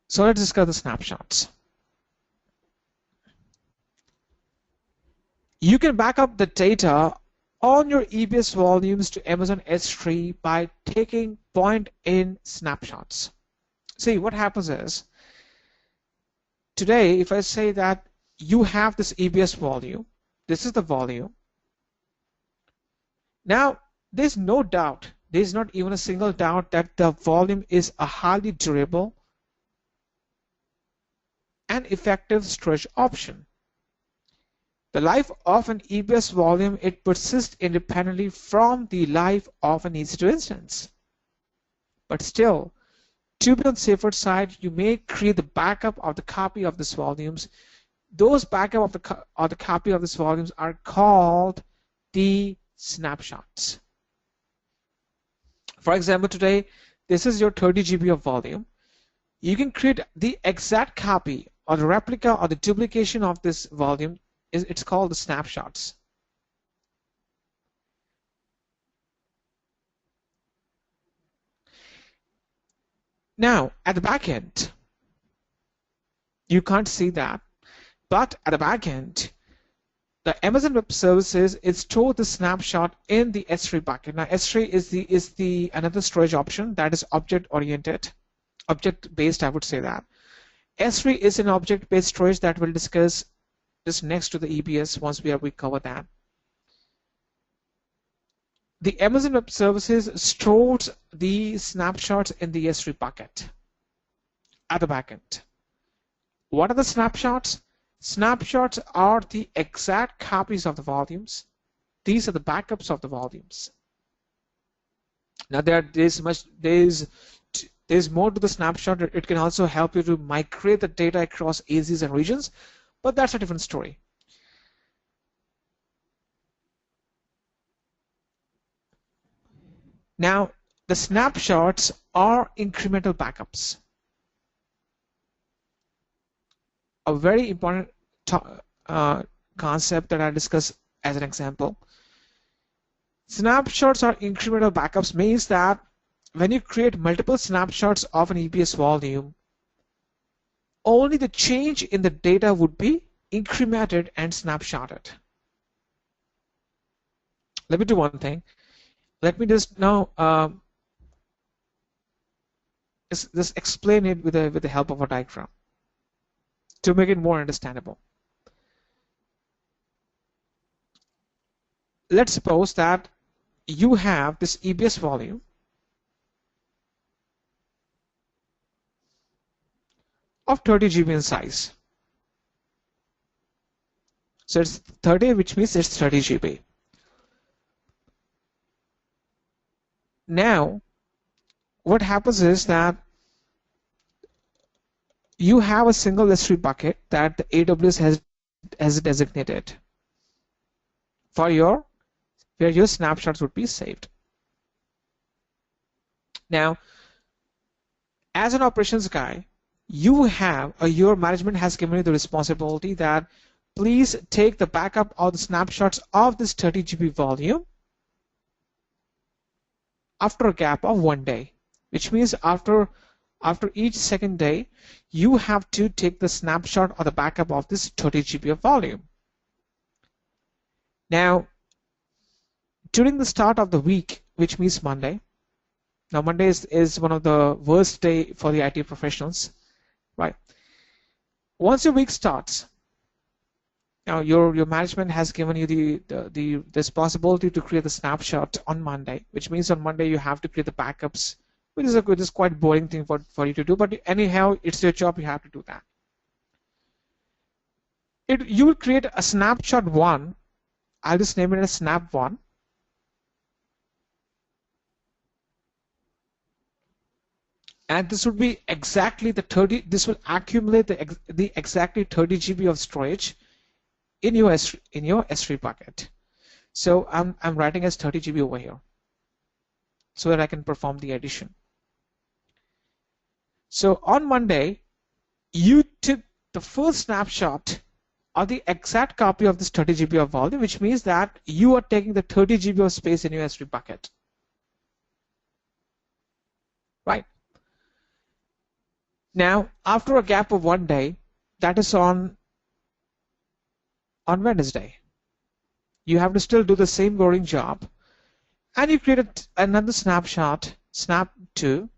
So let's discuss the snapshots. You can back up the data on your EBS volumes to Amazon S3 by taking point-in snapshots. See, what happens is, today, if I say that you have this EBS volume, this is the volume. Now, there's no doubt, there's not even a single doubt that the volume is a highly durable and effective storage option. The life of an EBS volume, it persists independently from the life of an EC2 instance. But still, to be on safer side, you may create the backup of the copy of these volumes. Those backup of the copy of these volumes are called the snapshots. For example, today, this is your 30 GB of volume. You can create the exact copy or the replica or the duplication of this volume. It's called the snapshots. Now, at the back end, you can't see that, but at the back end, the Amazon Web Services is stored the snapshot in the S3 bucket. Now, S3 is the another storage option that is object-oriented, object-based. I would say that S3 is an object-based storage that we'll discuss just next to the EBS once we cover that. The Amazon Web Services stores the snapshots in the S3 bucket at the backend. What are the snapshots? Snapshots are the exact copies of the volumes. These are the backups of the volumes. Now there's more to the snapshot. It can also help you to migrate the data across AZs and regions, but that's a different story. Now, the snapshots are incremental backups. A very important concept that I discuss as an example. Snapshots are incremental backups means that when you create multiple snapshots of an EBS volume, only the change in the data would be incremented and snapshotted. Let me do one thing. Let me just now just explain it with the help of a diagram to make it more understandable. Let's suppose that you have this EBS volume of 30 GB in size. So it's 30, which means it's 30 GB. Now, what happens is that you have a single S3 bucket that the AWS has designated for where your snapshots would be saved. Now, as an operations guy, you have, or your management has given you the responsibility that please take the backup of the snapshots of this 30 GB volume after a gap of 1 day, which means after each second day, you have to take the snapshot or the backup of this 30 GB of volume. Now, during the start of the week, which means Monday, now Monday is one of the worst day for the IT professionals, right? Once your week starts, now your management has given you the responsibility to create the snapshot on Monday, which means on Monday you have to create the backups, which is quite boring thing for you to do, but anyhow, it's your job, you have to do that. You will create a snapshot 1. I'll just name it as snap 1. And this would be exactly the 30, this will accumulate the exactly 30 GB of storage in your S3 bucket. So I'm writing as 30 GB over here so that I can perform the addition. So on Monday, you took the full snapshot of the exact copy of this 30 GB of volume, which means that you are taking the 30 GB of space in your S3 bucket. Right? Now, after a gap of 1 day, that is on Wednesday. You have to still do the same boring job. And you create another snapshot, snap 2.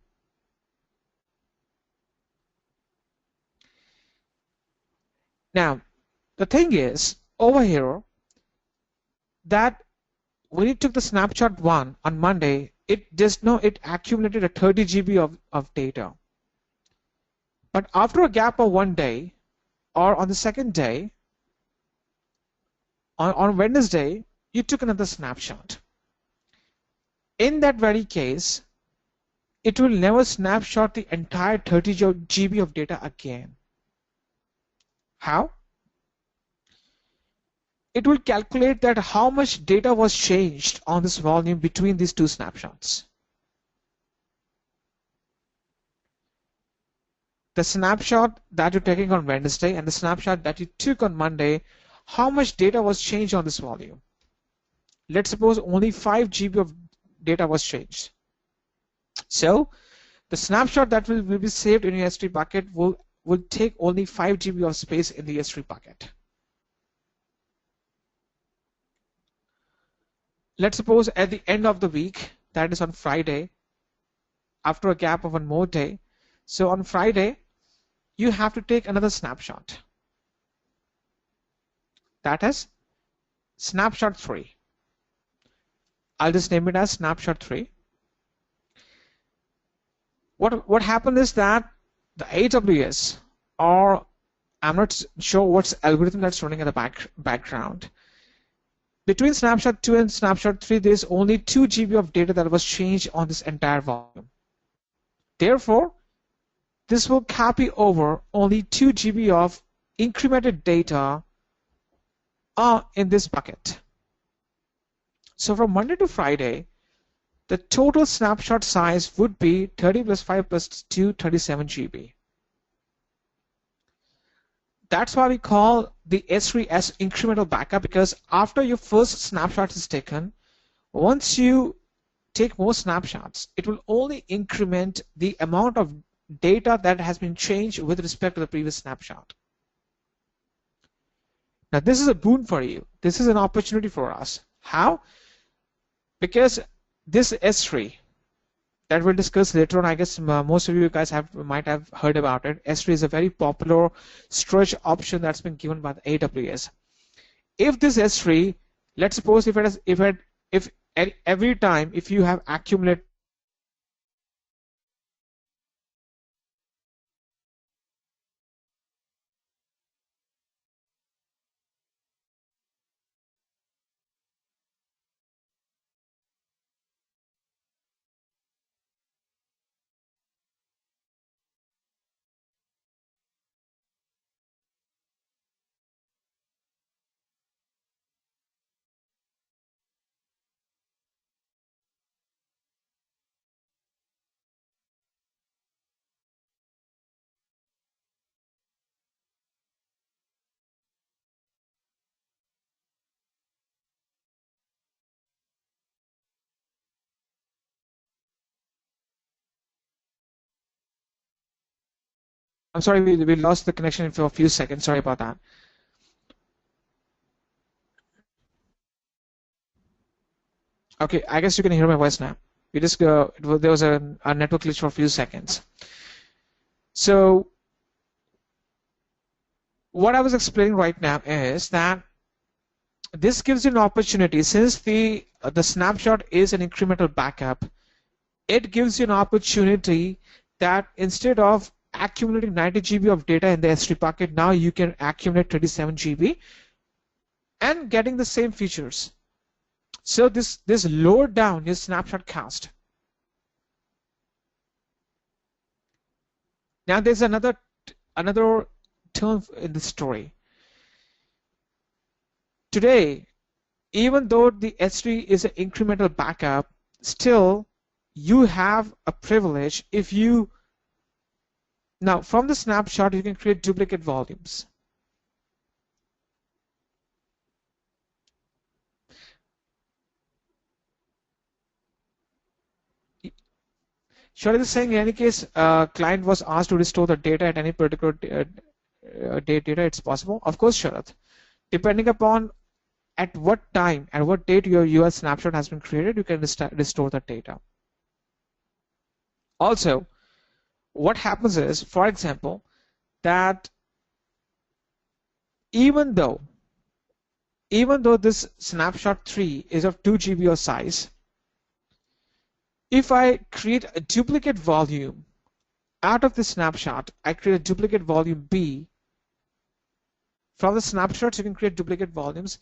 Now, the thing is, over here, that when you took the snapshot 1 on Monday, it accumulated a 30 GB of data. But after a gap of 1 day, or on the second day, on Wednesday, you took another snapshot. In that very case, it will never snapshot the entire 30 GB of data again. How? It will calculate that how much data was changed on this volume between these two snapshots. The snapshot that you're taking on Wednesday and the snapshot that you took on Monday, how much data was changed on this volume? Let's suppose only 5 GB of data was changed. So the snapshot that will be saved in your S3 bucket will take only 5 GB of space in the S3 bucket. Let's suppose at the end of the week, that is on Friday, after a gap of one more day, so on Friday, you have to take another snapshot. That is snapshot 3. I'll just name it as snapshot 3. What happened is that the AWS, or I'm not sure what's algorithm that's running in the background, between snapshot 2 and snapshot 3, there's only 2 GB of data that was changed on this entire volume. Therefore, this will copy over only 2 GB of incremented data in this bucket. So from Monday to Friday, the total snapshot size would be 30 plus 5 plus 2, 37 GB. That's why we call the S3 as incremental backup, because after your first snapshot is taken, once you take more snapshots, it will only increment the amount of data that has been changed with respect to the previous snapshot. Now this is a boon for you. This is an opportunity for us. How? Because this S3 that we'll discuss later on, I guess most of you guys might have heard about it. S3 is a very popular storage option that's been given by the AWS. If this S3, let's suppose if every time if you have accumulated I'm sorry, we lost the connection for a few seconds. Sorry about that. Okay, I guess you can hear my voice now. We just there was a network glitch for a few seconds. So what I was explaining right now is that this gives you an opportunity, since the snapshot is an incremental backup, it gives you an opportunity that instead of accumulating 90 GB of data in the S3 bucket, now you can accumulate 37 GB and getting the same features. So this lowered down your snapshot cost. Now there's another turn in the story. Today, even though the S3 is an incremental backup, still you have a privilege. If you now from the snapshot, you can create duplicate volumes. Shall I be saying in any case, client was asked to restore the data at any particular date, it's possible? Of course, Sharath. Depending upon at what time, at what date your US snapshot has been created, you can restore that data. Also, what happens is, for example, that even though this snapshot 3 is of 2 GB of size, if I create a duplicate volume out of the snapshot, I create a duplicate volume B. From the snapshots, you can create duplicate volumes.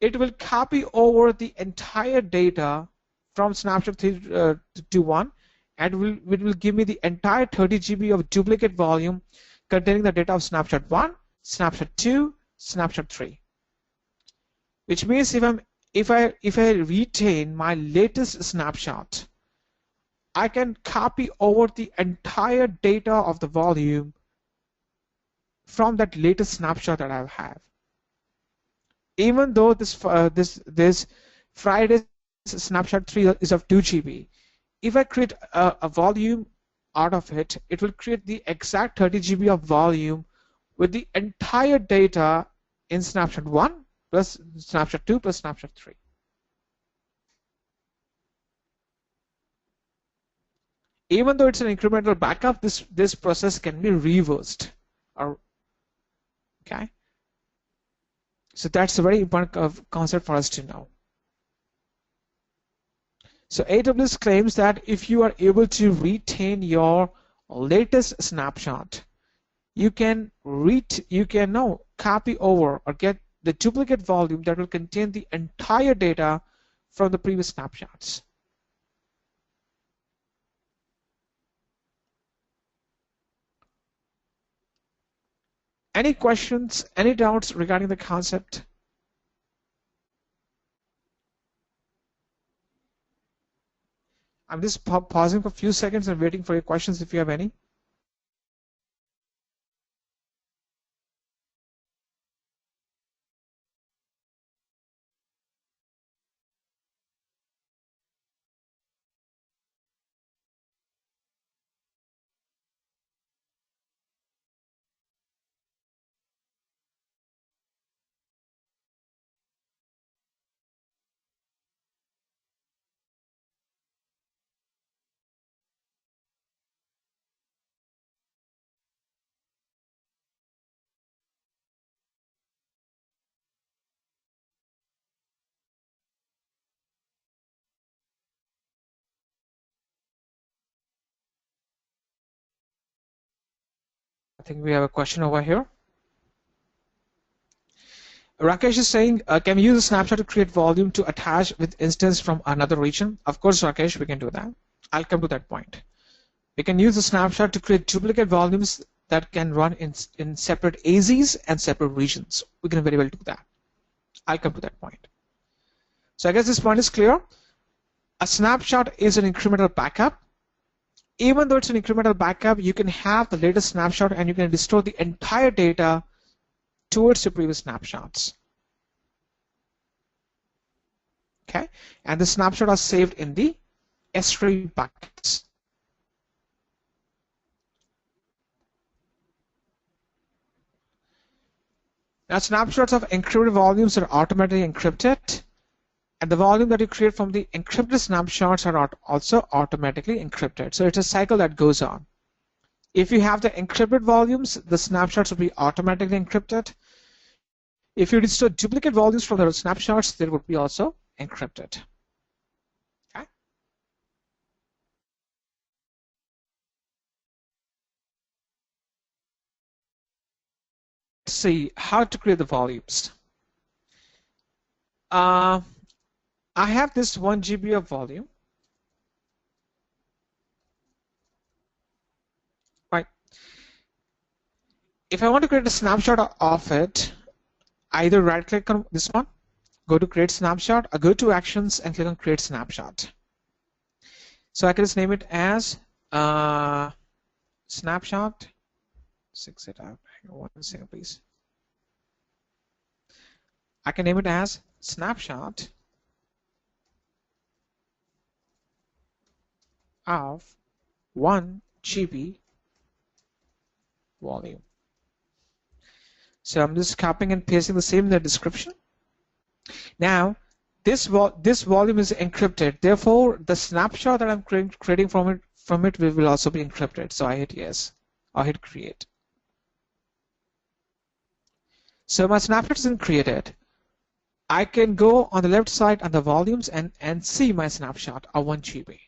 It will copy over the entire data from snapshot 3 to 1, and it will give me the entire 30 GB of duplicate volume containing the data of snapshot 1, snapshot 2, snapshot 3. Which means if I retain my latest snapshot, I can copy over the entire data of the volume from that latest snapshot that I have. Even though this Friday's snapshot 3 is of 2 GB, if I create a volume out of it, it will create the exact 30 GB of volume with the entire data in snapshot 1 plus snapshot 2 plus snapshot 3. Even though it's an incremental backup, this process can be reversed. Okay, so that's a very important concept for us to know. So AWS claims that if you are able to retain your latest snapshot, you can now copy over or get the duplicate volume that will contain the entire data from the previous snapshots. Any questions, any doubts regarding the concept? I'm just pausing for a few seconds and waiting for your questions if you have any. I think we have a question over here. Rakesh is saying, can we use a snapshot to create volume to attach with instance from another region? Of course, Rakesh, we can do that. I'll come to that point. We can use a snapshot to create duplicate volumes that can run in separate AZs and separate regions. We can very well do that. I'll come to that point. So I guess this point is clear. A snapshot is an incremental backup. Even though it's an incremental backup, you can have the latest snapshot and you can restore the entire data towards the previous snapshots. Okay, and the snapshot are saved in the S3 buckets. Now, snapshots of encrypted volumes are automatically encrypted, and the volume that you create from the encrypted snapshots are also automatically encrypted. So it's a cycle that goes on. If you have the encrypted volumes, the snapshots will be automatically encrypted. If you restore duplicate volumes from the snapshots, they would be also encrypted. Okay. Let's see how to create the volumes. I have this 1 GB of volume. Right. If I want to create a snapshot of it, either right click on this one, go to create snapshot, or go to actions and click on create snapshot. So I can just name it as snapshot. 6 it out. Hang on 1 second, please. I can name it as snapshot of 1 GB volume. So I'm just copying and pasting the same in the description. Now, this volume is encrypted. Therefore, the snapshot that I'm creating from it will also be encrypted. So I hit yes. I hit create. So my snapshot isn't created. I can go on the left side on the volumes and see my snapshot of 1 GB.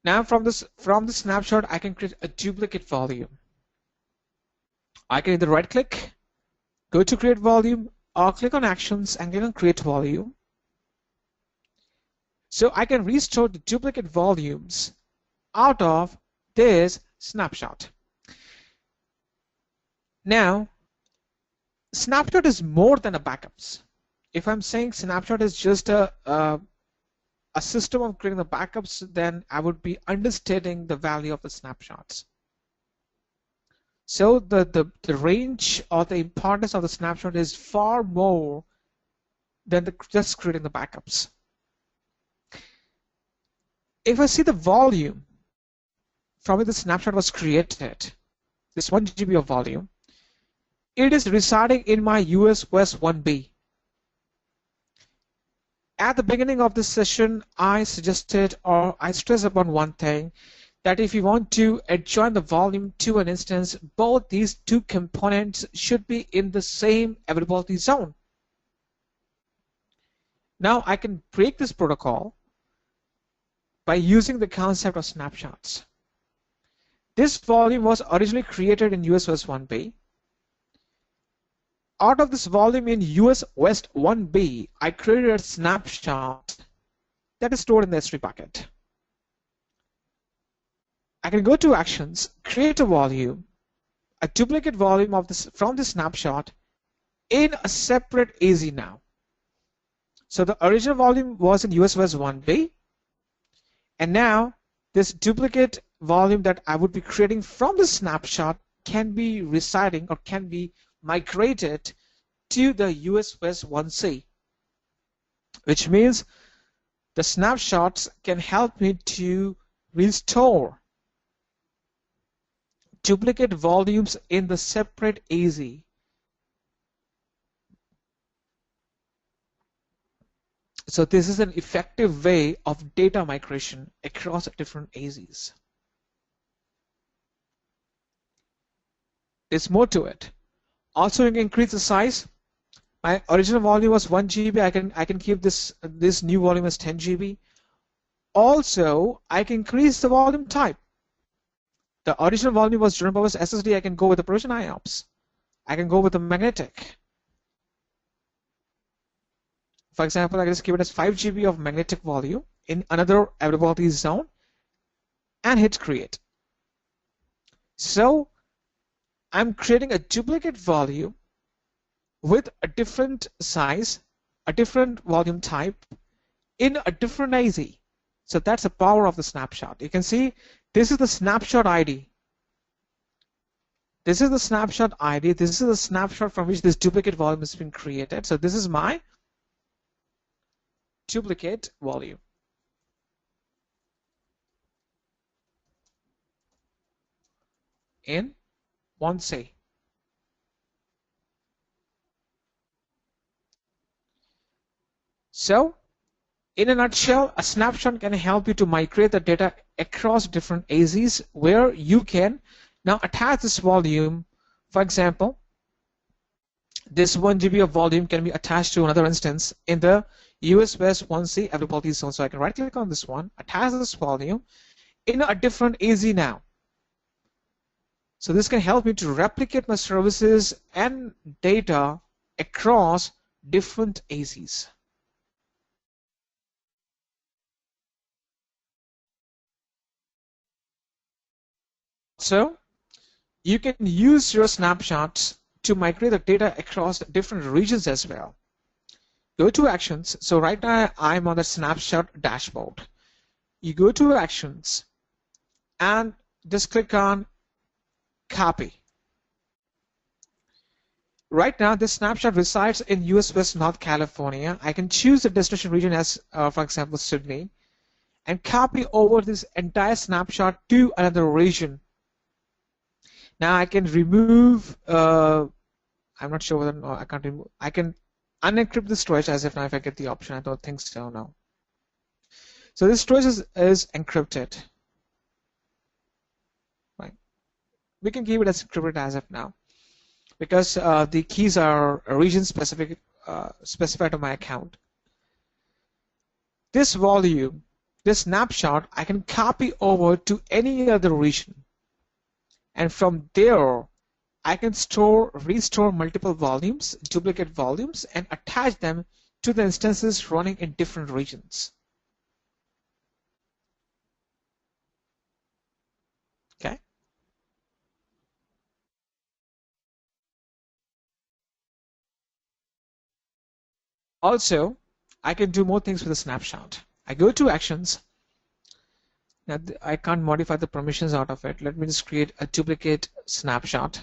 Now from the snapshot, I can create a duplicate volume. I can either right click, go to create volume, or click on actions and click on create volume. So I can restore the duplicate volumes out of this snapshot. Now, snapshot is more than a backups. If I'm saying snapshot is just a system of creating the backups, then I would be understating the value of the snapshots. So the range or the importance of the snapshot is far more than just creating the backups. If I see the volume from which the snapshot was created, this 1 GB of volume, it is residing in my US West 1B. At the beginning of this session, I suggested or I stressed upon one thing, that if you want to adjoin the volume to an instance, both these two components should be in the same availability zone. Now I can break this protocol by using the concept of snapshots. This volume was originally created in US West 1B. Out of this volume in US West 1B, I created a snapshot that is stored in the S3 bucket. I can go to actions, create a volume, a duplicate volume of this from the snapshot in a separate AZ now. So the original volume was in US West 1B, and now this duplicate volume that I would be creating from the snapshot can be residing or can be migrated to the US West 1C, which means the snapshots can help me to restore duplicate volumes in the separate AZ. So this is an effective way of data migration across different AZs. There's more to it. Also, you can increase the size. My original volume was 1 GB. I can keep this new volume as 10 GB. Also, I can increase the volume type. The original volume was general purpose SSD. I can go with the provision IOPS. I can go with the magnetic. For example, I can just keep it as 5 GB of magnetic volume in another availability zone and hit create. So I'm creating a duplicate volume with a different size, a different volume type in a different AZ. So that's the power of the snapshot. You can see this is the snapshot ID. This is the snapshot ID. This is the snapshot from which this duplicate volume has been created. So this is my duplicate volume. In 1C. So, in a nutshell, a snapshot can help you to migrate the data across different AZs where you can now attach this volume. For example, this 1 GB of volume can be attached to another instance in the US West 1C availability zone. So I can right click on this one, attach this volume in a different AZ now. So this can help me to replicate my services and data across different AZs. So you can use your snapshots to migrate the data across different regions as well. Go to actions. So right now I'm on the snapshot dashboard. You go to actions and just click on copy. Right now this snapshot resides in US West North California. I can choose the destination region as for example Sydney and copy over this entire snapshot to another region. Now I can remove, I'm not sure whether no, I can't remove, I can unencrypt the storage as if now if I get the option. I don't think so now. So this storage is encrypted. Right. We can keep it as encrypted as of now because the keys are region specific, specified to my account. This volume, this snapshot, I can copy over to any other region. And from there, I can restore multiple volumes, duplicate volumes, and attach them to the instances running in different regions. Okay. Also, I can do more things with a snapshot. I go to actions. Now I can't modify the permissions out of it. Let me just create a duplicate snapshot.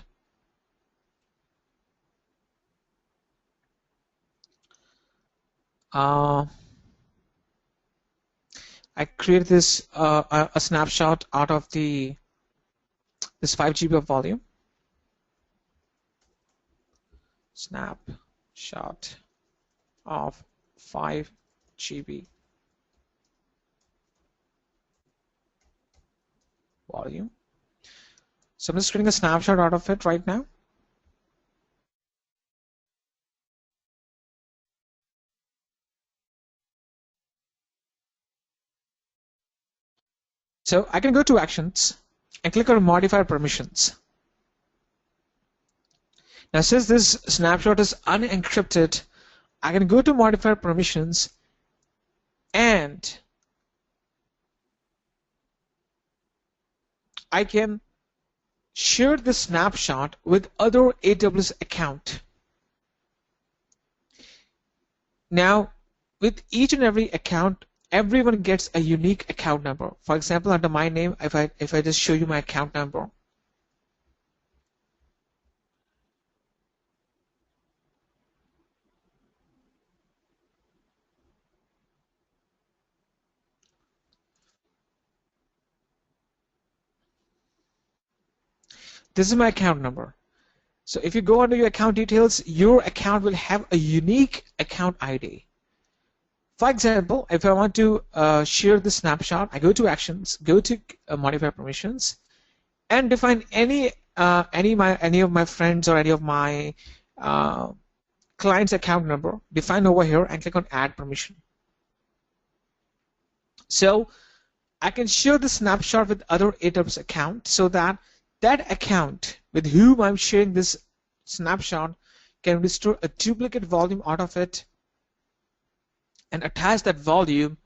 I create this a snapshot out of this 5 GB of volume. Snapshot of 5 GB volume. So I'm just creating a snapshot out of it right now. So I can go to actions and click on modify permissions. Now since this snapshot is unencrypted, I can go to modify permissions and I can share the snapshot with other AWS account. Now with each and every account, everyone gets a unique account number. For example, under my name, if I just show you my account number, this is my account number. So if you go under your account details, your account will have a unique account ID. For example, if I want to share the snapshot, I go to actions, go to modify permissions, and define any of my friends or any of my client's account number, define over here, and click on add permission. So I can share the snapshot with other AWS account so that that account with whom I'm sharing this snapshot can restore a duplicate volume out of it and attach that volume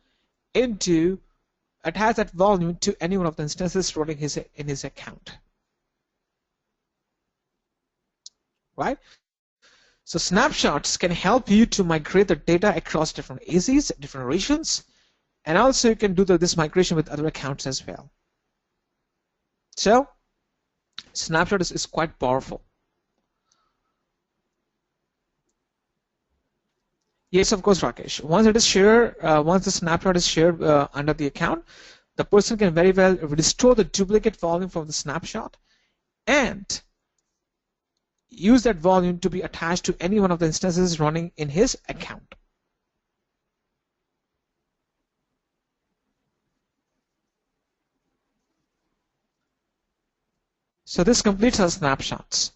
to any one of the instances running in his account. Right? So snapshots can help you to migrate the data across different AZs, different regions, and also you can do this migration with other accounts as well. So snapshot is quite powerful. Yes, of course, Rakesh. Once it is shared, once the snapshot is shared under the account, the person can very well restore the duplicate volume from the snapshot and use that volume to be attached to any one of the instances running in his account. So this completes our snapshots.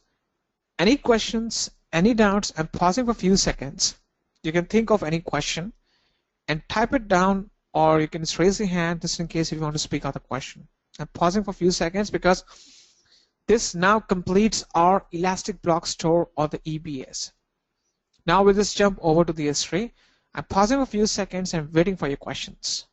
Any questions, any doubts? I'm pausing for a few seconds. You can think of any question and type it down, or you can just raise your hand just in case if you want to speak out the question. I'm pausing for a few seconds because this now completes our Elastic Block Store or the EBS. Now we'll just jump over to the S3. I'm pausing for a few seconds and waiting for your questions.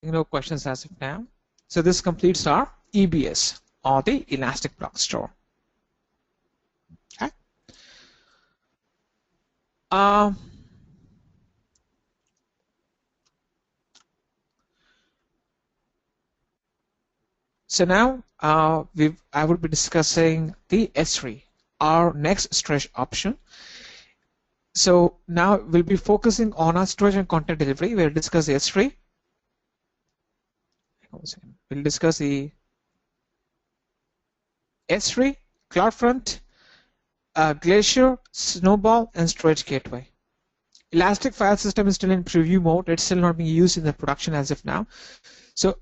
No questions as of now. So this completes our EBS, or the Elastic Block Store. Okay. So now I will be discussing the S3, our next storage option. So now we'll be focusing on our storage and content delivery. We'll discuss the S3. We'll discuss the S3, CloudFront, Glacier, Snowball, and Storage Gateway. Elastic file system is still in preview mode. It's still not being used in the production as of now. So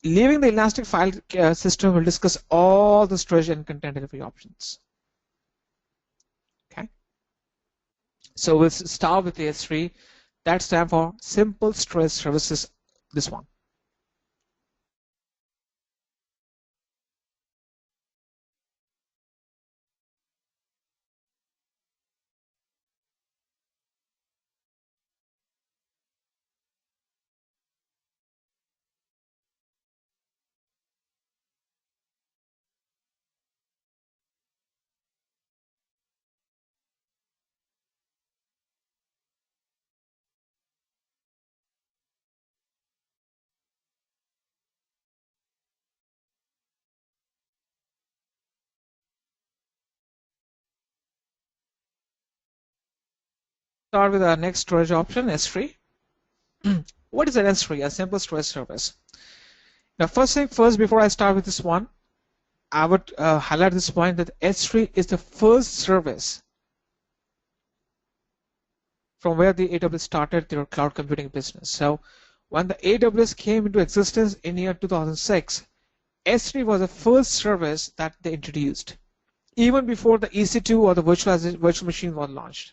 leaving the Elastic file system, we'll discuss all the storage and content delivery options. Okay. So we'll start with the S3. That stands for Simple Storage Services, this one. Start with our next storage option, S3. What is an S3? A simple storage service. Now, first thing first, before I start with this one, I would highlight this point that S3 is the first service from where the AWS started their cloud computing business. So when the AWS came into existence in year 2006, S3 was the first service that they introduced, even before the EC2 or the virtual machine was launched.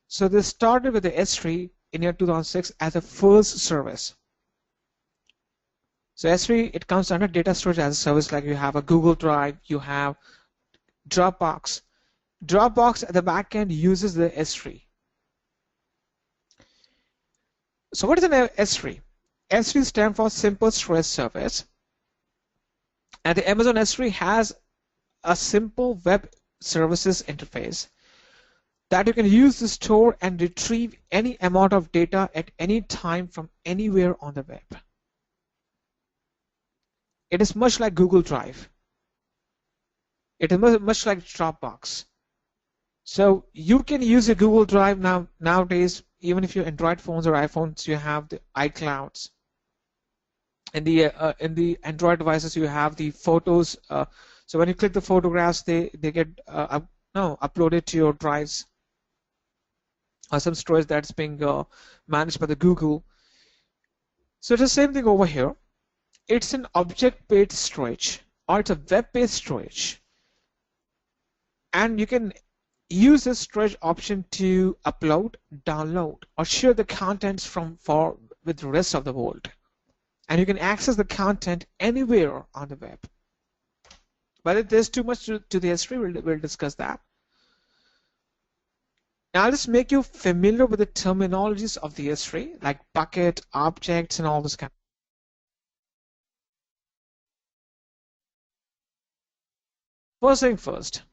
So they started with the S3 in year 2006 as a first service. So S3, it comes under data storage as a service, like you have a Google Drive, you have Dropbox. Dropbox at the back end uses the S3. So what is an S3? S3 stands for Simple Storage Service. And the Amazon S3 has a simple web services interface that you can use to store and retrieve any amount of data at any time from anywhere on the web. It is much like Google Drive. It is much like Dropbox. So you can use a Google Drive nowadays, even if you're Android phones or iPhones, you have the iClouds. In the Android devices, you have the photos. So when you click the photographs, they get uploaded to your drives or some storage that's being managed by the Google. So it's the same thing over here. It's an object-based storage, or it's a web-based storage, and you can use this storage option to upload, download, or share the contents with the rest of the world. And you can access the content anywhere on the web. But if there's too much to the S3, we'll discuss that. Now I'll just make you familiar with the terminologies of the S3, like bucket, objects, and all this kind. First thing first,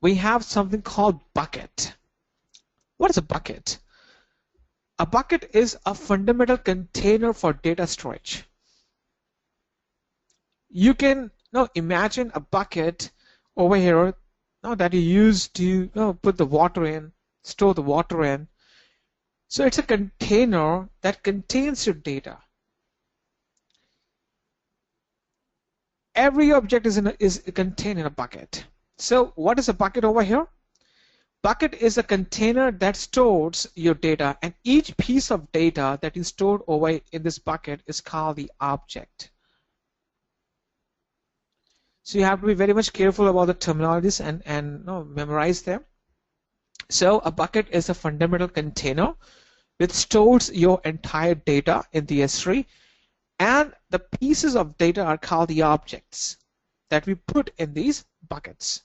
we have something called bucket. What is a bucket? A bucket is a fundamental container for data storage. You can imagine a bucket over here that you use to put the water in, store the water in. So it's a container that contains your data. Every object is contained in a bucket. So what is a bucket over here? Bucket is a container that stores your data, and each piece of data that is stored over in this bucket is called the object. So you have to be very much careful about the terminologies and memorize them. So a bucket is a fundamental container which stores your entire data in the S3, and the pieces of data are called the objects that we put in these buckets.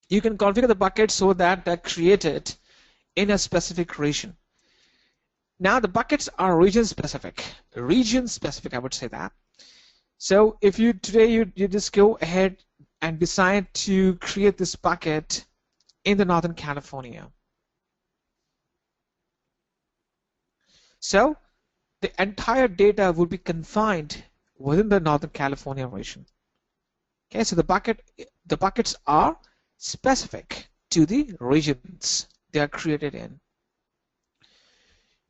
You can configure the buckets so that they're created in a specific region. Now the buckets are region specific, I would say that. So if you just go ahead and decide to create this bucket in the Northern California. So the entire data would be confined within the Northern California region. Okay, so the buckets are specific to the regions they are created in.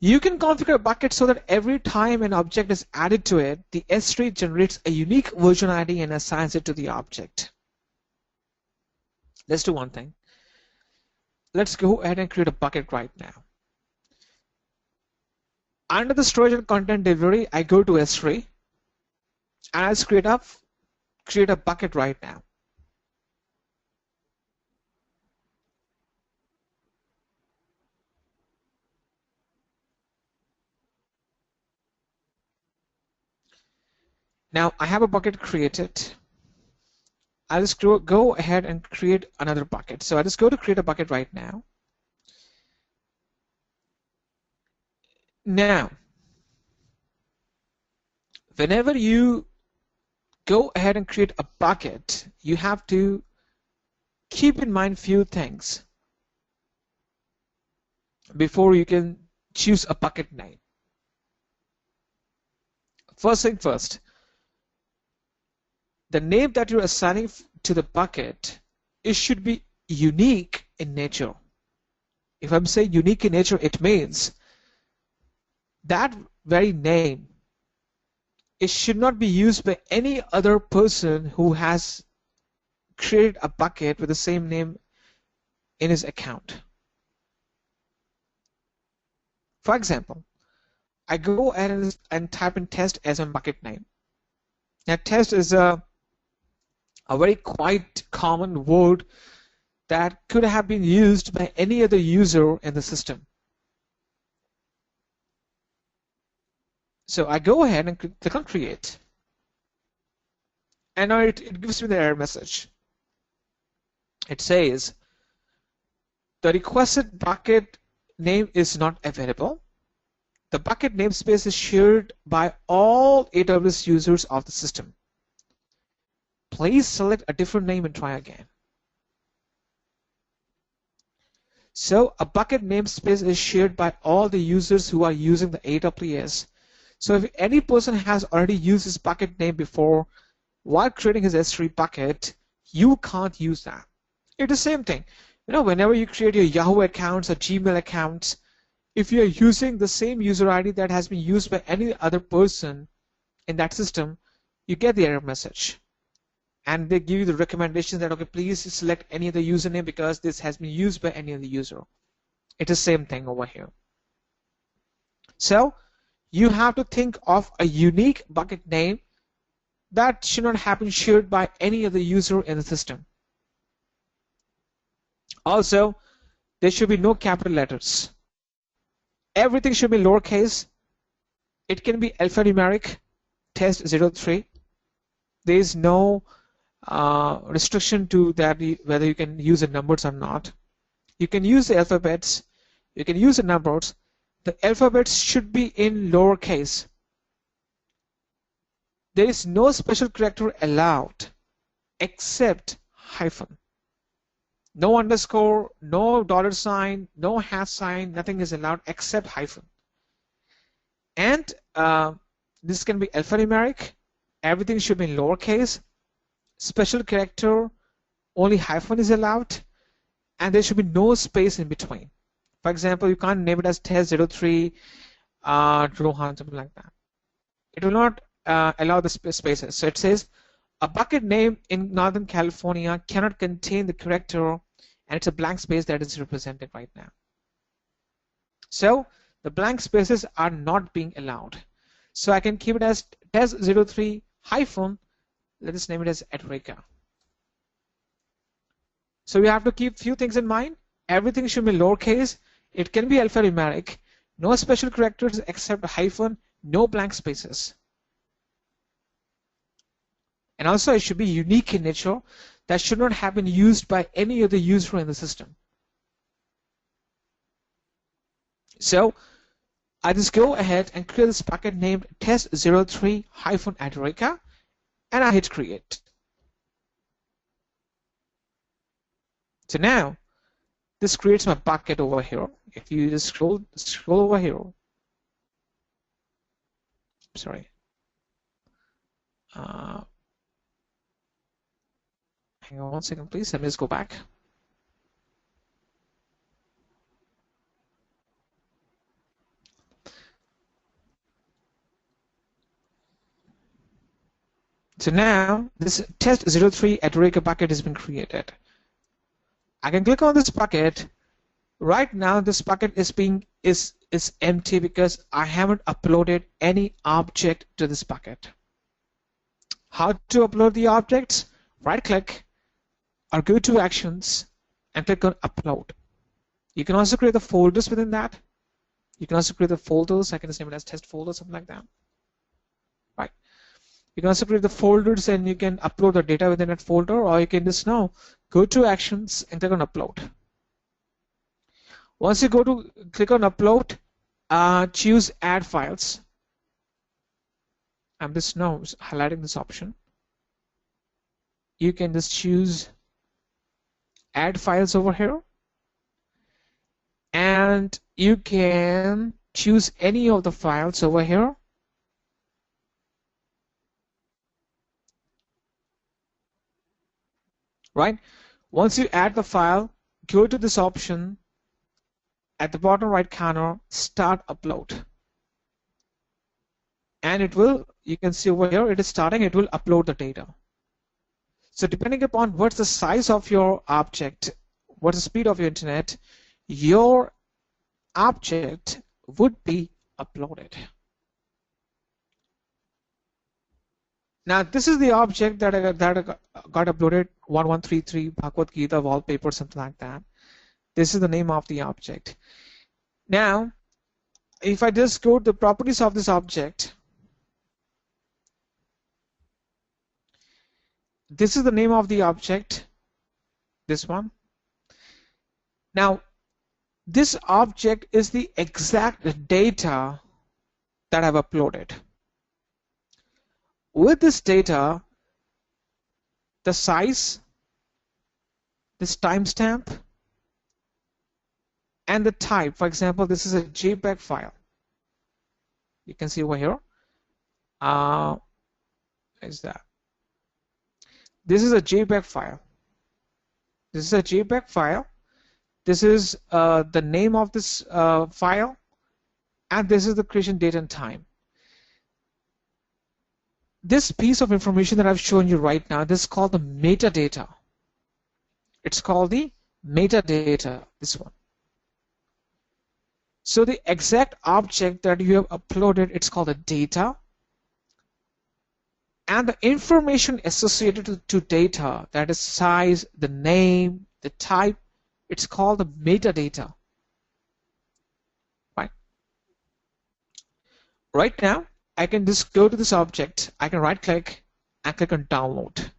You can configure a bucket so that every time an object is added to it, the S3 generates a unique version ID and assigns it to the object. Let's do one thing. Let's go ahead and create a bucket right now. Under the storage and content delivery, I go to S3 and I'll create a bucket right now. Now I have a bucket created. I'll just go ahead and create another bucket. So I'll just go to create a bucket right now. Now, whenever you go ahead and create a bucket, you have to keep in mind few things before you can choose a bucket name. First thing first, the name that you're assigning to the bucket, it should be unique in nature. If I'm saying unique in nature, it means that very name, it should not be used by any other person who has created a bucket with the same name in his account. For example, I go ahead and type in test as a bucket name. Now test is a very quite common word that could have been used by any other user in the system. So I go ahead and click on create, and now it gives me the error message. It says the requested bucket name is not available. The bucket namespace is shared by all AWS users of the system. Please select a different name and try again. So a bucket namespace is shared by all the users who are using the AWS. So if any person has already used this bucket name before while creating his S3 bucket, you can't use that. It's the same thing. You know, whenever you create your Yahoo accounts or Gmail accounts, if you're using the same user ID that has been used by any other person in that system, you get the error message. And they give you the recommendation that, okay, please select any other username because this has been used by any other user. It's the same thing over here. So you have to think of a unique bucket name that should not have been shared by any other user in the system. Also, there should be no capital letters. Everything should be lowercase. It can be alphanumeric, test 03. There is no restriction to that, whether you can use the numbers or not. You can use the alphabets, you can use the numbers. The alphabets should be in lowercase. There is no special character allowed except hyphen. No underscore, no dollar sign, no hash sign, nothing is allowed except hyphen. And this can be alphanumeric. Everything should be in lowercase. Special character, only hyphen is allowed, and there should be no space in between. For example, you can't name it as test 03 Rohan, something like that. It will not allow the spaces. So it says a bucket name in Northern California cannot contain the character, and it's a blank space that is represented right now. So the blank spaces are not being allowed. So I can keep it as test 03 hyphen. Let us name it as Edrica. So we have to keep few things in mind. Everything should be lowercase. It can be alphanumeric. No special characters except hyphen. No blank spaces. And also it should be unique in nature. that should not have been used by any other user in the system. So I just go ahead and create this bucket named test03-Adorica, and I hit create. So now this creates my bucket over here. If you just scroll over here, sorry, hang on 1 second please, let me just go back. So now this test03-Adorica bucket has been created. I can click on this bucket. Right now this bucket is empty because I haven't uploaded any object to this bucket. How to upload the objects? Right click or go to actions and click on upload. You can also create the folders within that. You can also create the folders. I can just name it as test folder, something like that. Right. You can also create the folders and you can upload the data within that folder, or you can just now go to actions and click on upload. Once you click on upload, choose add files. I'm just now highlighting this option. You can just choose add files over here, and you can choose any of the files over here. Right? Once you add the file, go to this option at the bottom right corner, start upload. And it will, you can see over here, it is starting, it will upload the data. So depending upon what's the size of your object, what's the speed of your internet, your object would be uploaded. Now this is the object that got uploaded, 1133 Bhagavad Gita wallpaper, something like that. This is the name of the object. Now, if I just go to the properties of this object, this is the name of the object, this one. Now, this object is the exact data that I've uploaded. With this data, the size, this timestamp, and the type. For example, this is a JPEG file. You can see over here. Is that? This is a JPEG file. This is a JPEG file. This is the name of this file, and this is the creation date and time. This piece of information that I've shown you right now, this is called the metadata. It's called the metadata, this one. So the exact object that you have uploaded, it's called the data. And the information associated to data, that is size, the name, the type, it's called the metadata. Right? Right now, I can just go to this object, I can right click and click on download.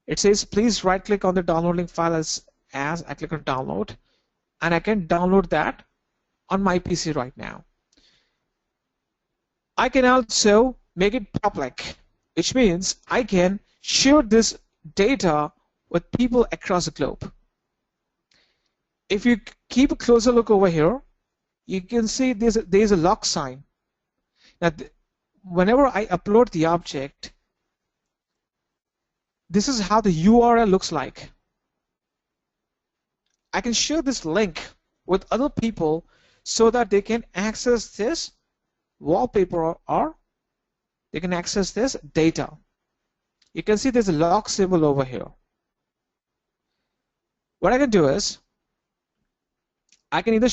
It says please right click on the downloading file as I click on download, and I can download that on my PC right now. I can also make it public, which means I can share this data with people across the globe. If you keep a closer look over here, you can see there's a lock sign. Now, whenever I upload the object, this is how the URL looks like. I can share this link with other people so that they can access this wallpaper or they can access this data. You can see there's a lock symbol over here. What I can do is I can either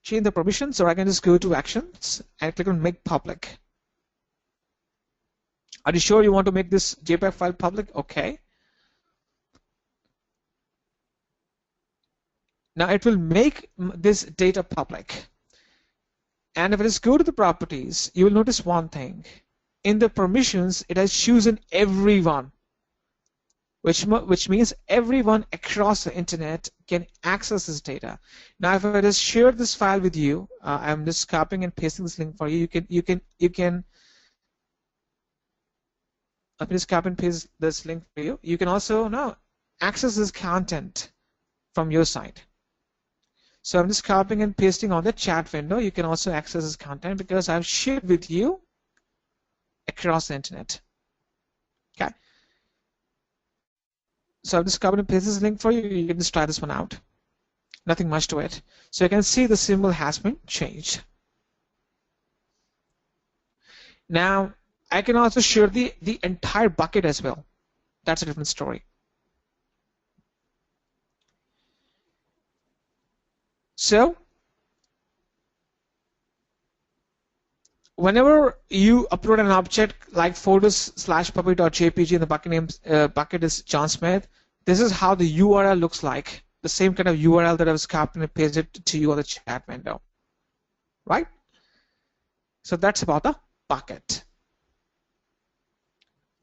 change the permissions, or I can just go to actions and click on make public. Are you sure you want to make this JPEG file public? Okay. Now it will make this data public. And if I just go to the properties, you will notice one thing. in the permissions, it has chosen everyone, which means everyone across the internet can access this data. Now, if I just share this file with you, I'm just copying and pasting this link for you. You can. Let me just copy and paste this link for you. You can also now access this content from your side. So I'm just copying and pasting on the chat window. You can also access this content because I've shared with you across the internet. Okay. So I've just copied and pasted this link for you. You can just try this one out. Nothing much to it. So you can see the symbol has been changed. Now I can also share the entire bucket as well. That's a different story. So whenever you upload an object like photos/puppy.jpg and the bucket name bucket is John Smith, this is how the URL looks like. The same kind of URL that I was copied and pasted to you on the chat window, right? So that's about the bucket.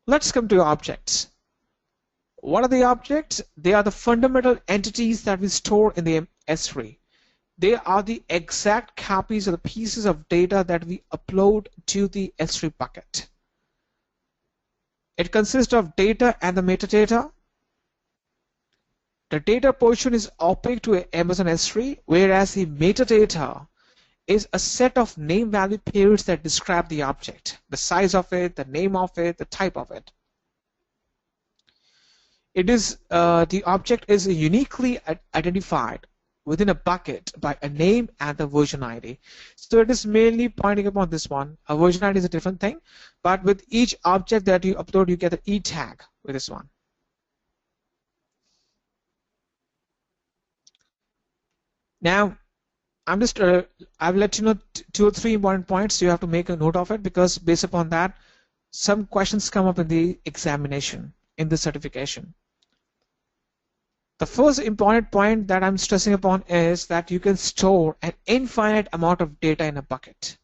Let's come to objects. What are the objects? They are the fundamental entities that we store in the S3. They are the exact copies of the pieces of data that we upload to the S3 bucket. It consists of data and the metadata. The data portion is opaque to Amazon S3, whereas the metadata is a set of name value pairs that describe the object, the size of it, the name of it, the type of it. It is the object is uniquely identified within a bucket by a name and the version ID. So it is mainly pointing upon this one. A version ID is a different thing, but with each object that you upload, you get an E tag with this one. Now, I've let you know 2 or 3 important points. You have to make a note of it because based upon that, some questions come up in the examination, in the certification. The first important point that I'm stressing upon is that you can store an infinite amount of data in a bucket.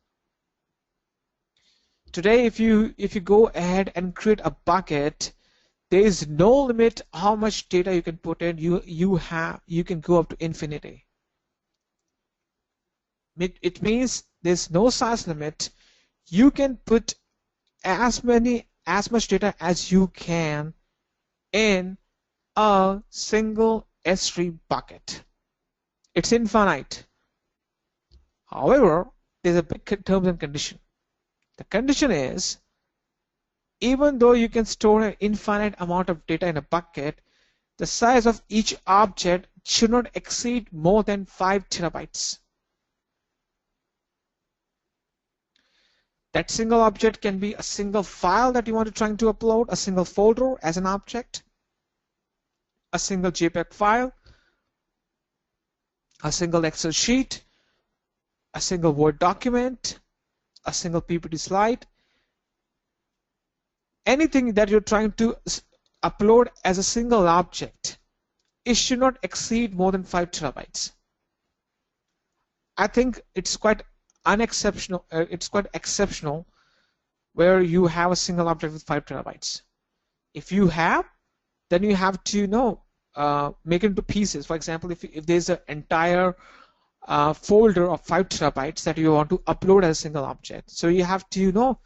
Today, if you go ahead and create a bucket, there is no limit how much data you can put in. You can go up to infinity. It means there's no size limit. You can put as much data as you can in a single S3 bucket. It's infinite. However, there's a big terms and condition. The condition is, even though you can store an infinite amount of data in a bucket, the size of each object should not exceed more than 5 terabytes. That single object can be a single file that you want to try to upload, a single folder as an object, a single JPEG file, a single Excel sheet, a single Word document, a single PPT slide. Anything that you're trying to upload as a single object, it should not exceed more than 5 terabytes. I think it's quite unexceptional. It's quite exceptional where you have a single object with 5 terabytes. If you have, then you have to make it into pieces. For example, if there's an entire folder of 5 terabytes that you want to upload as a single object, so you have to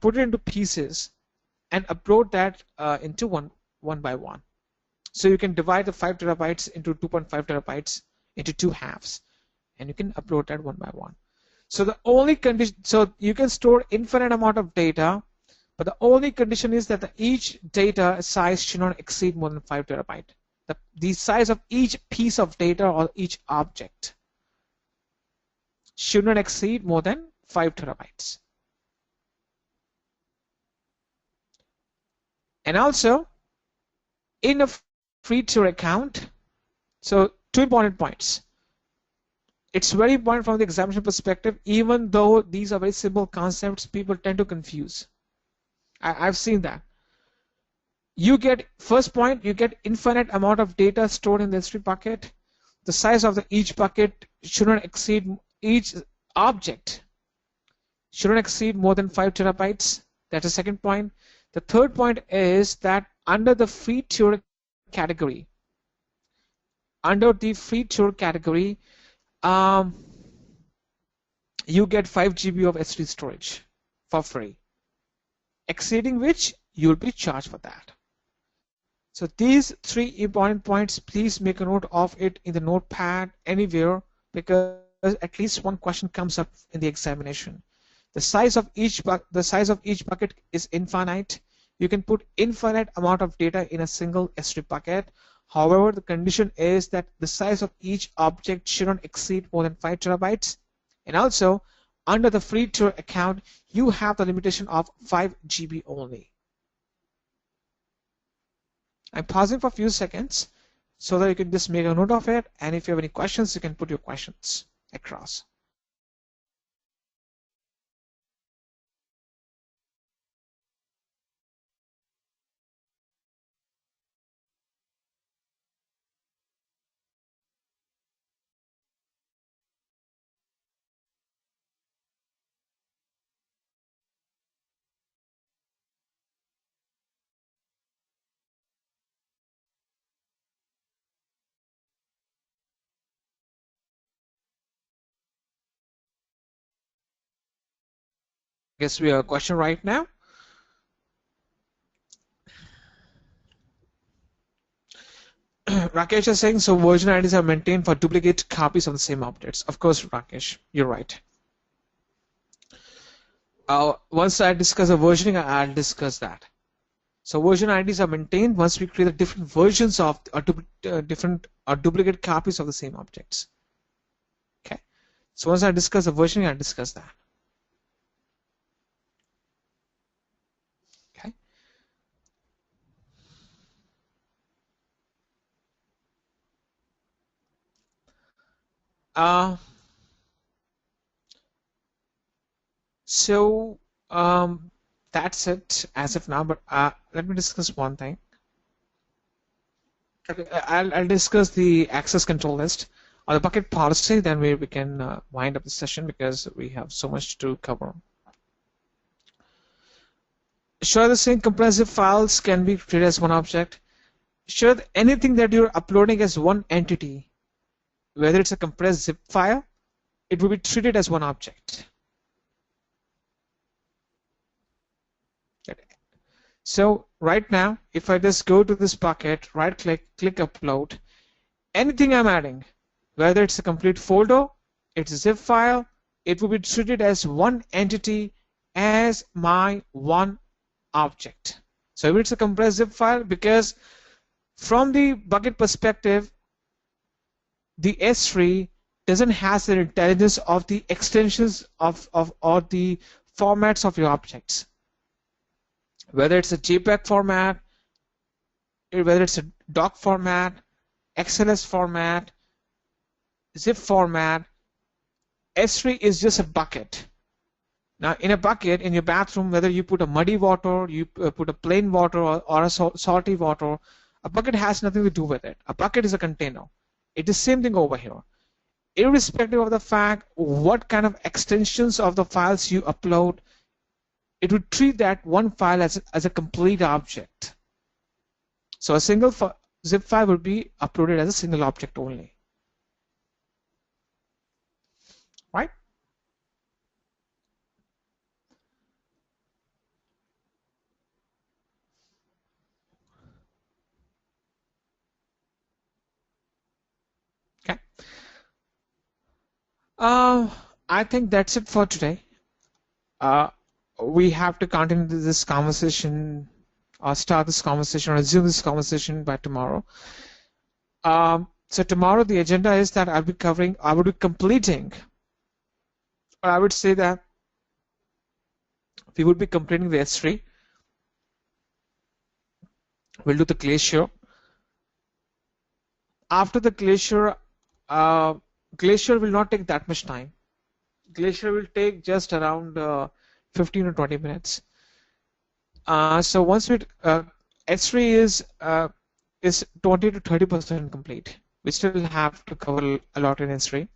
put it into pieces and upload that into one by one. So you can divide the 5 terabytes into 2.5 terabytes into 2 halves, and you can upload that one by one. So the only condition, so you can store infinite amount of data, but the only condition is that each data size should not exceed more than 5 terabytes. The size of each piece of data or each object should not exceed more than 5 terabytes. And also, in a free tier account, so 2 important points. It's very important from the examination perspective. Even though these are very simple concepts, people tend to confuse. I've seen that. You get, first point, you get infinite amount of data stored in the S3 bucket. The size of each bucket should not exceed, each object should not exceed more than 5 terabytes. That's the second point. The third point is that under the free tier category, you get 5 GB of S3 storage for free, exceeding which you'll be charged for that. So these 3 important points, please make a note of it in the notepad anywhere, because at least one question comes up in the examination. The size of each bucket is infinite. You can put infinite amount of data in a single S3 bucket. However, the condition is that the size of each object should not exceed more than 5 terabytes. And also, under the free tier account, you have the limitation of 5 GB only. I'm pausing for a few seconds so that you can just make a note of it, and if you have any questions, you can put your questions across. Guess we have a question right now. Rakesh is saying, so version IDs are maintained for duplicate copies of the same objects. Of course, Rakesh, you're right. Once I discuss the versioning, I'll discuss that. So version IDs are maintained once we create different versions of duplicate copies of the same objects. Okay. So once I discuss the versioning, I'll discuss that. Okay. That's it as of now, but let me discuss one thing. Okay, I'll discuss the access control list or the bucket policy, then we can wind up the session because we have so much to cover. Sure, the same compressive files can be treated as one object. Sure, anything that you're uploading as one entity, whether it's a compressed zip file, it will be treated as one object. So right now, if I just go to this bucket, right click, click upload, anything I'm adding, whether it's a complete folder, it's a zip file, it will be treated as one entity, as my one object. So if it's a compressed zip file, because from the bucket perspective, the S3 doesn't have the intelligence of the extensions of or the formats of your objects. Whether it's a JPEG format, whether it's a doc format, XLS format, zip format, S3 is just a bucket. Now in a bucket in your bathroom, whether you put a muddy water, you put a plain water or a salty water, a bucket has nothing to do with it. A bucket is a container. It is the same thing over here. Irrespective of the fact what kind of extensions of the files you upload, it would treat that one file as a complete object. So a single zip file would be uploaded as a single object only. Right? Okay. I think that's it for today. We have to continue this conversation or start this conversation or resume this conversation by tomorrow. So tomorrow the agenda is that I will be completing, or I would say that we will be completing the S3. We'll do the glacier. After the glacier, glacier will not take that much time. Glacier will take just around 15 or 20 minutes. So once we S3 is 20 to 30% complete. We still have to cover a lot in S3.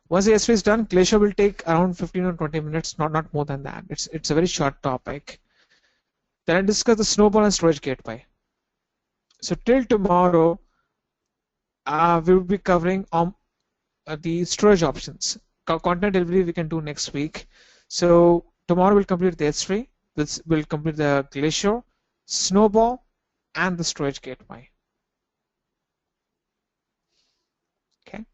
Once the S3 is done, Glacier will take around 15 or 20 minutes, not more than that. It's a very short topic. Then I discuss the snowball and storage gateway. So till tomorrow, we will be covering the storage options. Content delivery we can do next week. So tomorrow we'll complete the S3. This will complete the Glacier, Snowball, and the storage gateway. Okay.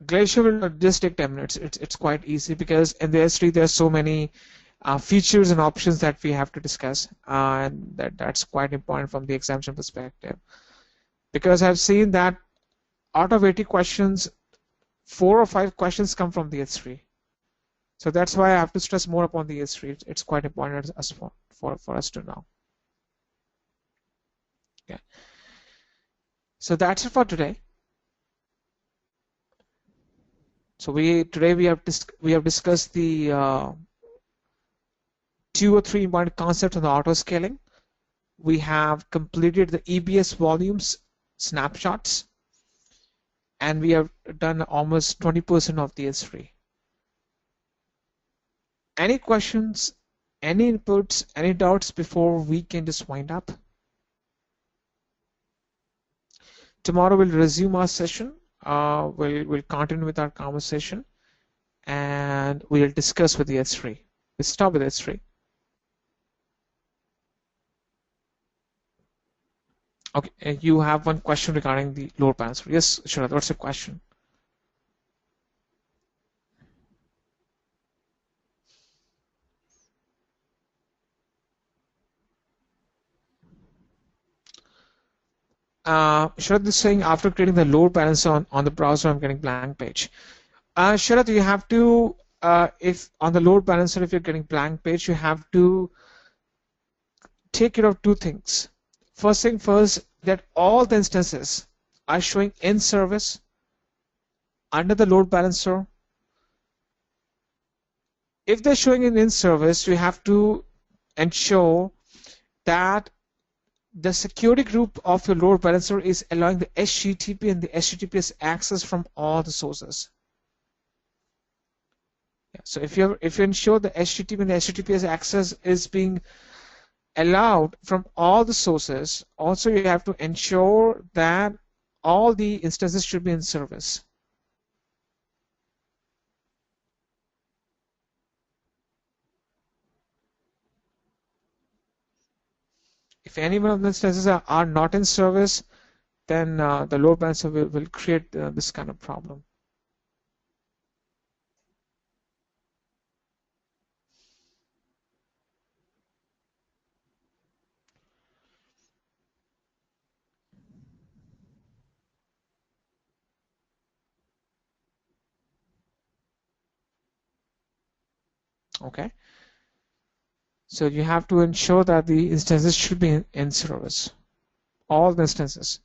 Glacier will just take 10 minutes. It's quite easy because in the S3 there are so many features and options that we have to discuss, and that's quite important from the examination perspective. Because I've seen that out of 80 questions, 4 or 5 questions come from the S3. So that's why I have to stress more upon the S3. It's quite important as for us to know. Okay. So that's it for today. So today we have discussed the 2 or 3 important concepts on the auto scaling. We have completed the EBS volumes snapshots, and we have done almost 20% of the S3. Any questions, any inputs, any doubts before we can just wind up? Tomorrow we'll resume our session. We'll continue with our conversation, and we'll discuss with the S3. We'll start with S3. Okay, you have one question regarding the load balancer. Yes, Sharath, what's your question? Sharath is saying after creating the load balancer on the browser, I'm getting blank page. Sharath, you have to, if on the load balancer, if you're getting blank page, you have to take care of 2 things. First thing first, that all the instances are showing in service under the load balancer. If they're showing in service, you have to ensure that the security group of your load balancer is allowing the HTTP and the HTTPS access from all the sources. Yeah, so if you ensure the HTTP and the HTTPS access is being allowed from all the sources, also you have to ensure that all the instances should be in service. If any one of the instances are not in service, then the load balancer will create this kind of problem. Okay. So you have to ensure that the instances should be in service. All the instances.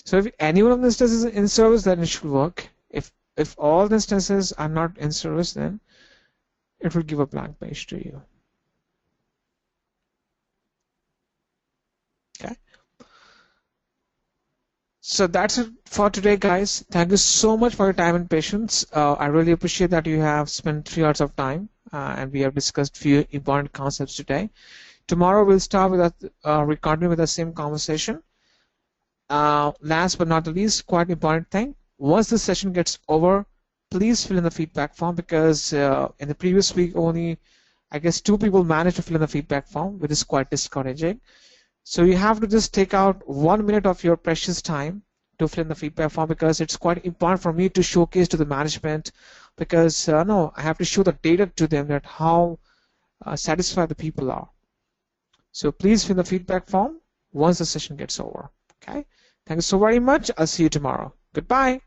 So if any one of the instances is in service, then it should work. If all the instances are not in service, then it will give a blank page to you. Okay. So that's it for today, guys. Thank you so much for your time and patience. I really appreciate that you have spent 3 hours of time, and we have discussed few important concepts today. Tomorrow we'll start with we continue with the same conversation. Last but not the least, quite important thing. Once the session gets over, please fill in the feedback form, because in the previous week only, I guess 2 people managed to fill in the feedback form, which is quite discouraging. So you have to just take out 1 minute of your precious time to fill in the feedback form, because it's quite important for me to showcase to the management, because I have to show the data to them that how satisfied the people are. So please fill in the feedback form once the session gets over. Okay. Thank you so very much. I'll see you tomorrow. Goodbye.